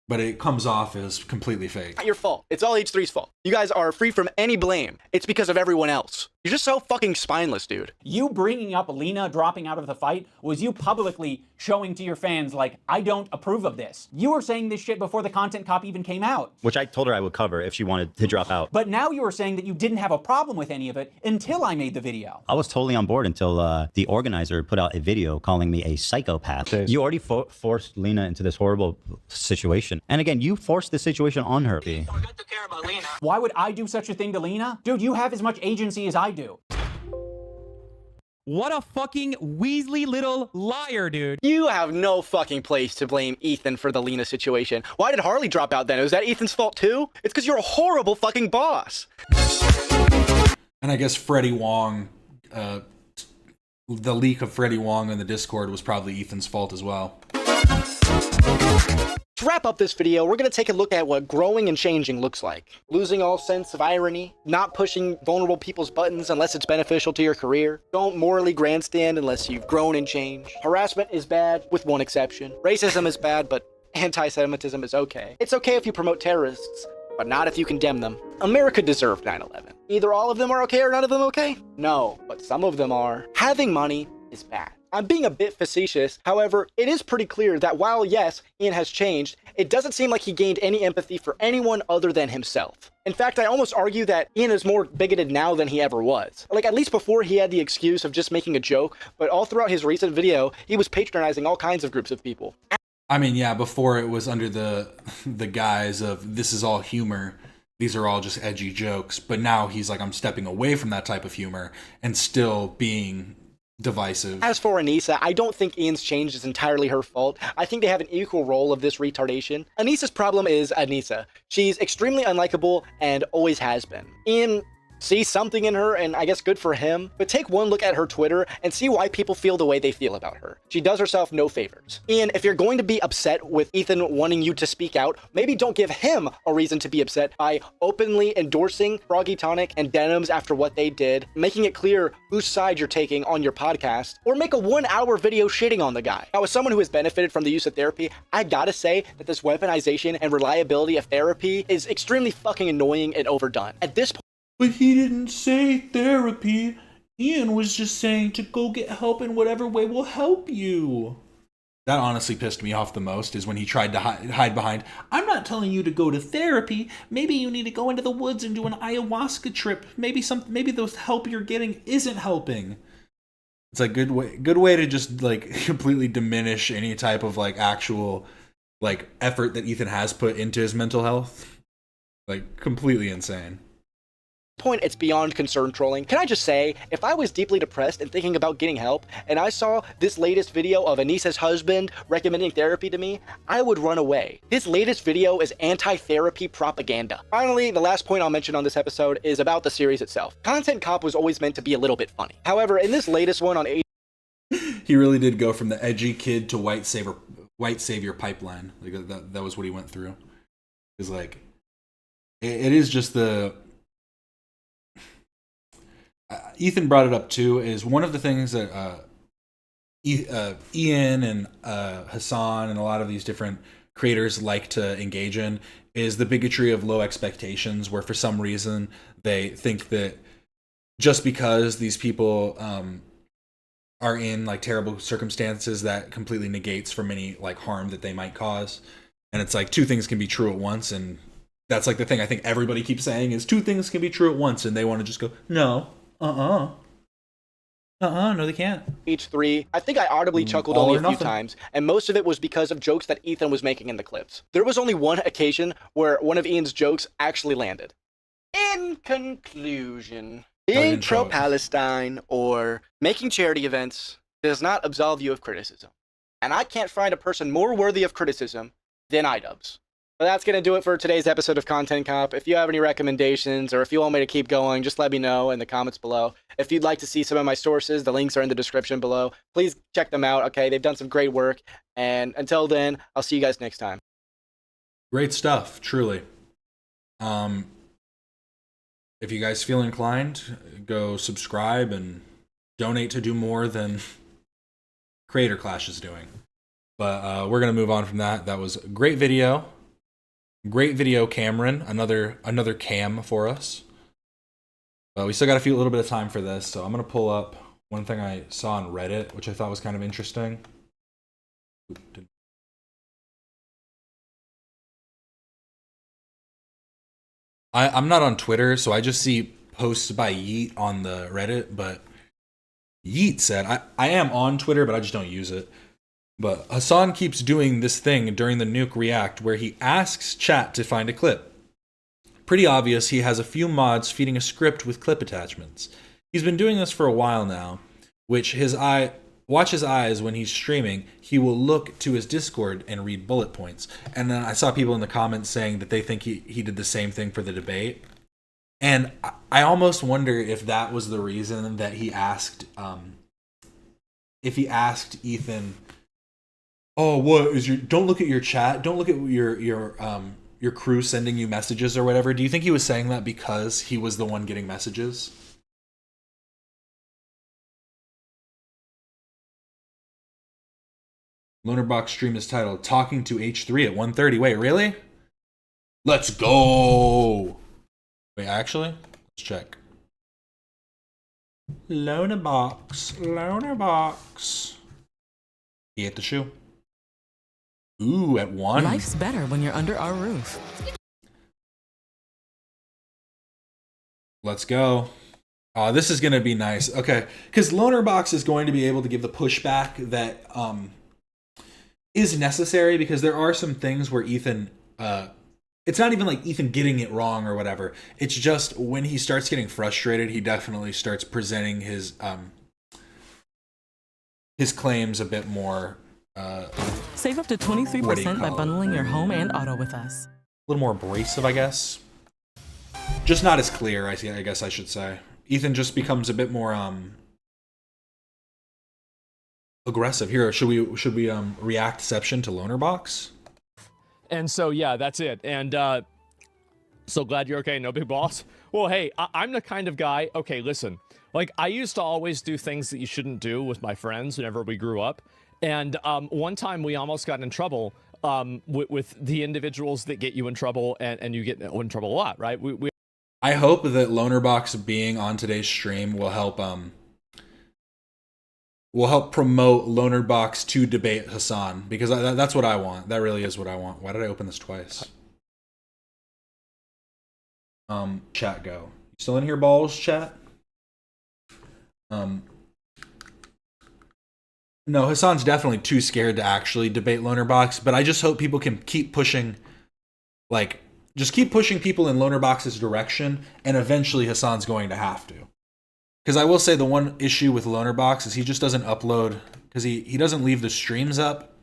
but it comes off as completely fake. Not your fault. It's all H3's fault. You guys are free from any blame. It's because of everyone else. You're just so fucking spineless, dude. You bringing up Lena dropping out of the fight was you publicly showing to your fans, like, I don't approve of this. You were saying this shit before the content cop even came out. Which I told her I would cover if she wanted to drop out. But now you were saying that you didn't have a problem with any of it until I made the video. I was totally on board until the organizer put out a video calling me a psychopath. You already forced Lena into this horrible situation. And again, you forced the situation on her. Why would I do such a thing to Lena? Dude, you have as much agency as I do. What a fucking Weasley little liar, dude. You have no fucking place to blame Ethan for the Lena situation. Why did Harley drop out then? Was that Ethan's fault too? It's because you're a horrible fucking boss. And I guess Freddie Wong, the leak of Freddie Wong in the Discord was probably Ethan's fault as well. To wrap up this video, we're going to take a look at what growing and changing looks like. Losing all sense of irony, not pushing vulnerable people's buttons unless it's beneficial to your career. Don't morally grandstand unless you've grown and changed. Harassment is bad, with one exception. Racism is bad, but anti-Semitism is okay. It's okay if you promote terrorists, but not if you condemn them. America deserved 9/11. Either all of them are okay or none of them okay? No, but some of them are. Having money is bad. I'm being a bit facetious, however, it is pretty clear that while, yes, Ian has changed, it doesn't seem like he gained any empathy for anyone other than himself. In fact, I almost argue that Ian is more bigoted now than he ever was. Like, at least before he had the excuse of just making a joke, but all throughout his recent video, he was patronizing all kinds of groups of people. I mean, yeah, before it was under the guise of this is all humor. These are all just edgy jokes. But now he's like, I'm stepping away from that type of humor and still being divisive. As for Anissa, I don't think Ian's change is entirely her fault. I think they have an equal role of this retardation. Anissa's problem is Anissa. She's extremely unlikable and always has been. Ian sees something in her, and I guess good for him, but take one look at her Twitter and see why people feel the way they feel about her. She does herself no favors. Ian, if you're going to be upset with Ethan wanting you to speak out, maybe don't give him a reason to be upset by openly endorsing Froggy Tonic and Denims after what they did, making it clear whose side you're taking on your podcast, or make a 1-hour video shitting on the guy. Now, as someone who has benefited from the use of therapy, I gotta say that this weaponization and reliability of therapy is extremely fucking annoying and overdone. At this point, but he didn't say therapy. Ian was just saying to go get help in whatever way will help you. That honestly pissed me off the most, is when he tried to hide behind, I'm not telling you to go to therapy. Maybe you need to go into the woods and do an ayahuasca trip. Maybe the help you're getting isn't helping. It's a good way to just like completely diminish any type of like actual like effort that Ethan has put into his mental health. Like completely insane. Point, it's beyond concern trolling. Can I just say, if I was deeply depressed and thinking about getting help, and I saw this latest video of Anissa's husband recommending therapy to me, I would run away. His latest video is anti-therapy propaganda. Finally, the last point I'll mention on this episode is about the series itself. Content Cop was always meant to be a little bit funny. However, in this latest one on he really did go from the edgy kid to white savior pipeline. Like that was what he went through. It's like it is just the Ethan brought it up too, is one of the things that Ian and Hasan and a lot of these different creators like to engage in is the bigotry of low expectations, where for some reason they think that just because these people are in like terrible circumstances, that completely negates from any like harm that they might cause. And it's like two things can be true at once, and that's like the thing I think everybody keeps saying is two things can be true at once, and they want to just go, no. No, they can't. Each 3. I think I audibly chuckled all only or a few nothing. times, and most of it was because of jokes that Ethan was making in the clips. There was only one occasion where one of Ian's jokes actually landed. In conclusion, being pro-Palestine or making charity events does not absolve you of criticism. And I can't find a person more worthy of criticism than Idubbbz. But that's going to do it for today's episode of Content Cop. If you have any recommendations or if you want me to keep going, just let me know in the comments below. If you'd like to see some of my sources, the links are in the description below. Please check them out, okay? They've done some great work. And until then, I'll see you guys next time. Great stuff, truly. If you guys feel inclined, go subscribe and donate to do more than Creator Clash is doing. But we're going to move on from that. That was a great video. Great video, Cameron. Another cam for us. But we still got a little bit of time for this, so I'm gonna pull up one thing I saw on Reddit, which I thought was kind of interesting. I'm not on Twitter, so I just see posts by Yeet on the Reddit, but Yeet said, I am on Twitter, but I just don't use it. But Hasan keeps doing this thing during the nuke react where he asks chat to find a clip. Pretty obvious he has a few mods feeding a script with clip attachments. He's been doing this for a while now, which watch his eyes when he's streaming, he will look to his Discord and read bullet points. And then I saw people in the comments saying that they think he did the same thing for the debate. And I almost wonder if that was the reason that he asked, if he asked Ethan, oh, what is don't look at your chat, don't look at your crew sending you messages or whatever. Do you think he was saying that because he was the one getting messages? Lonerbox stream is titled Talking to H3 at 1:30. Wait, really? Let's go. Wait, actually, let's check. Lonerbox. He ate the shoe. Ooh, at 1. Life's better when you're under our roof. Let's go. Oh, this is going to be nice. Okay, because Lonerbox is going to be able to give the pushback that is necessary, because there are some things where Ethan, it's not even like Ethan getting it wrong or whatever. It's just when he starts getting frustrated, he definitely starts presenting his claims a bit more. Save up to 23% by bundling your home and auto with us. A little more abrasive, I guess. Just not as clear, I guess I should say. Ethan just becomes a bit more aggressive. Here, should we reactception to Lonerbox? And so yeah, that's it. And so glad you're okay. No big boss. Well, hey, I'm the kind of guy. Okay, listen. Like, I used to always do things that you shouldn't do with my friends whenever we grew up. And one time we almost got in trouble with the individuals that get you in trouble, and you get in trouble a lot, right? I hope that Lonerbox being on today's stream will help promote Lonerbox to debate Hasan, because that's what I want. That really is what I want. Why did I open this twice? Chat go. You still in here, balls, chat? No, Hasan's definitely too scared to actually debate Lonerbox, but I just hope people can keep pushing, like, just keep pushing people in Lonerbox's direction, and eventually Hasan's going to have to. Because I will say the one issue with Lonerbox is he just doesn't upload, because he doesn't leave the streams up,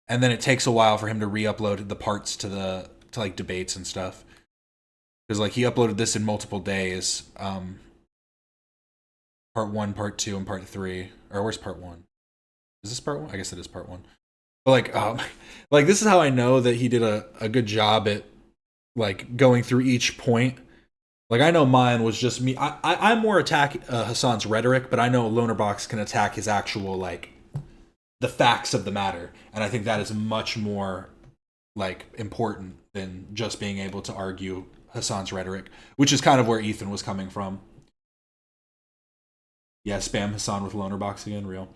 and then it takes a while for him to re-upload the parts to like debates and stuff. Because like he uploaded this in multiple days, part 1, part 2, and part 3. Or where's part 1? Is this part 1? I guess it is part 1. But like this is how I know that he did a good job at like going through each point. Like, I know mine was just me. I'm more attack Hasan's rhetoric, but I know Lonerbox can attack his actual, like, the facts of the matter. And I think that is much more, like, important than just being able to argue Hasan's rhetoric, which is kind of where Ethan was coming from. Yeah, spam Hasan with Lonerbox again, real.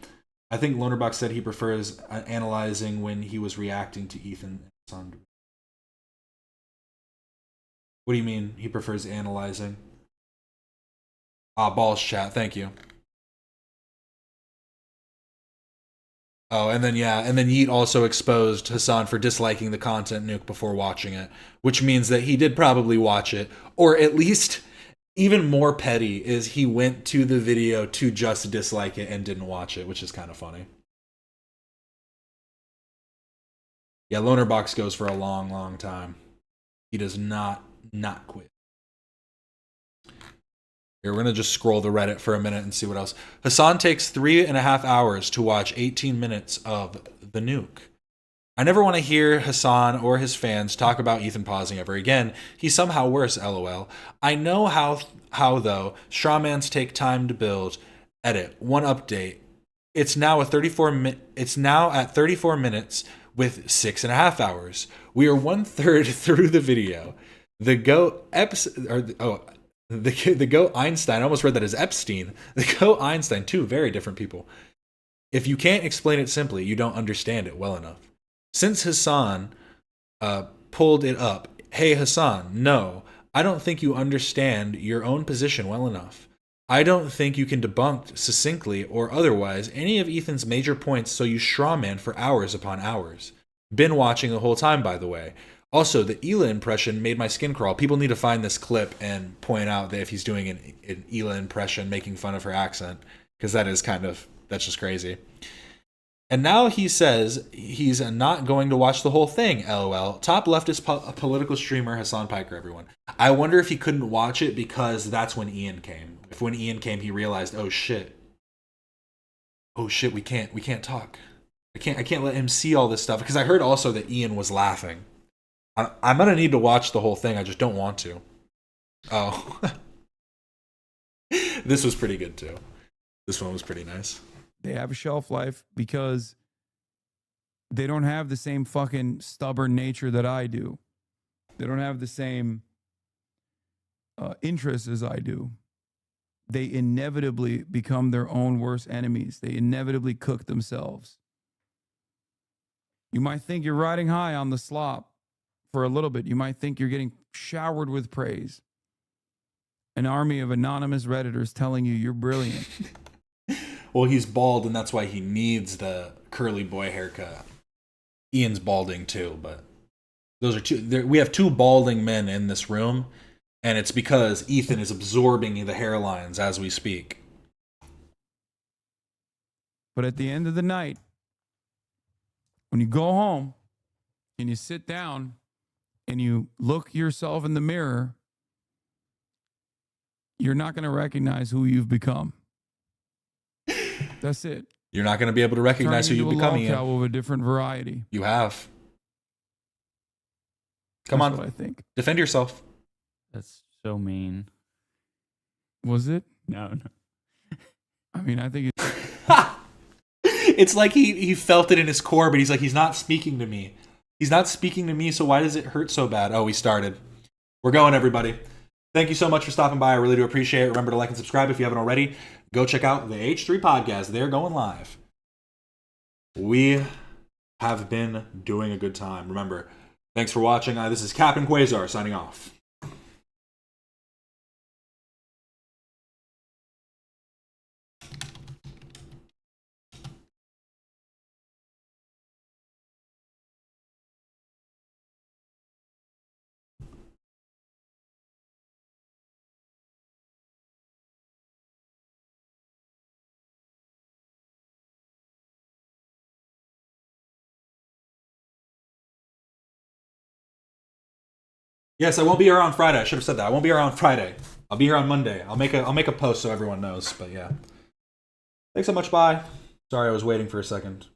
I think Lonerbox said he prefers analyzing when he was reacting to Ethan and Hasan. What do you mean he prefers analyzing? Balls chat, thank you. Oh, and then Yeet also exposed Hasan for disliking the content nuke before watching it, which means that he did probably watch it, or at least even more petty is he went to the video to just dislike it and didn't watch it, which is kind of funny. Yeah, Loner Box goes for a long, long time. He does not quit. Here, we're going to just scroll the Reddit for a minute and see what else. Hasan takes 3.5 hours to watch 18 minutes of the nuke. I never want to hear Hasan or his fans talk about Ethan pausing ever again. He's somehow worse, lol. I know how though, strawmans take time to build. Edit. One update. It's now at 34 minutes with 6.5 hours. We are 1/3 through the video. The goat Einstein, I almost read that as Epstein. The goat Einstein, two very different people. If you can't explain it simply, you don't understand it well enough. Since Hasan pulled it up, hey Hasan, no, I don't think you understand your own position well enough. I don't think you can debunk succinctly or otherwise any of Ethan's major points, so you strawman for hours upon hours. Been watching the whole time, by the way. Also, the Ela impression made my skin crawl. People need to find this clip and point out that if he's doing an Ela impression making fun of her accent, because that's just crazy. And now he says he's not going to watch the whole thing, lol. Top leftist political streamer Hasan Piker, everyone. I wonder if he couldn't watch it because that's when Ian came. If when Ian came, he realized, oh shit, we can't talk. I can't let him see all this stuff. Because I heard also that Ian was laughing. I'm gonna need to watch the whole thing. I just don't want to. Oh, this was pretty good too. This one was pretty nice. They have a shelf life because they don't have the same fucking stubborn nature that I do. They don't have the same interests as I do. They inevitably become their own worst enemies. They inevitably cook themselves. You might think you're riding high on the slop for a little bit. You might think you're getting showered with praise. An army of anonymous Redditors telling you you're brilliant. Well, he's bald, and that's why he needs the curly boy haircut. Ian's balding too, but those are two. We have two balding men in this room, and it's because Ethan is absorbing the hairlines as we speak. But at the end of the night, when you go home and you sit down and you look yourself in the mirror, you're not going to recognize who you've become. That's it. You're not going to be able to recognize who you've become, Ian. Of a different variety. You have. Come on. That's what I think. Defend yourself. That's so mean. Was it? No. I mean, I think it's... It's like he felt it in his core, but he's like, he's not speaking to me. He's not speaking to me, so why does it hurt so bad? Oh, we started. We're going, everybody. Thank you so much for stopping by. I really do appreciate it. Remember to like and subscribe if you haven't already. Go check out the H3 podcast. They're going live. We have been doing a good time. Remember, thanks for watching. This is Captain Quasar signing off. Yes, I won't be here on Friday. I should have said that. I won't be here on Friday. I'll be here on Monday. I'll make a post so everyone knows. But yeah. Thanks so much. Bye. Sorry, I was waiting for a second.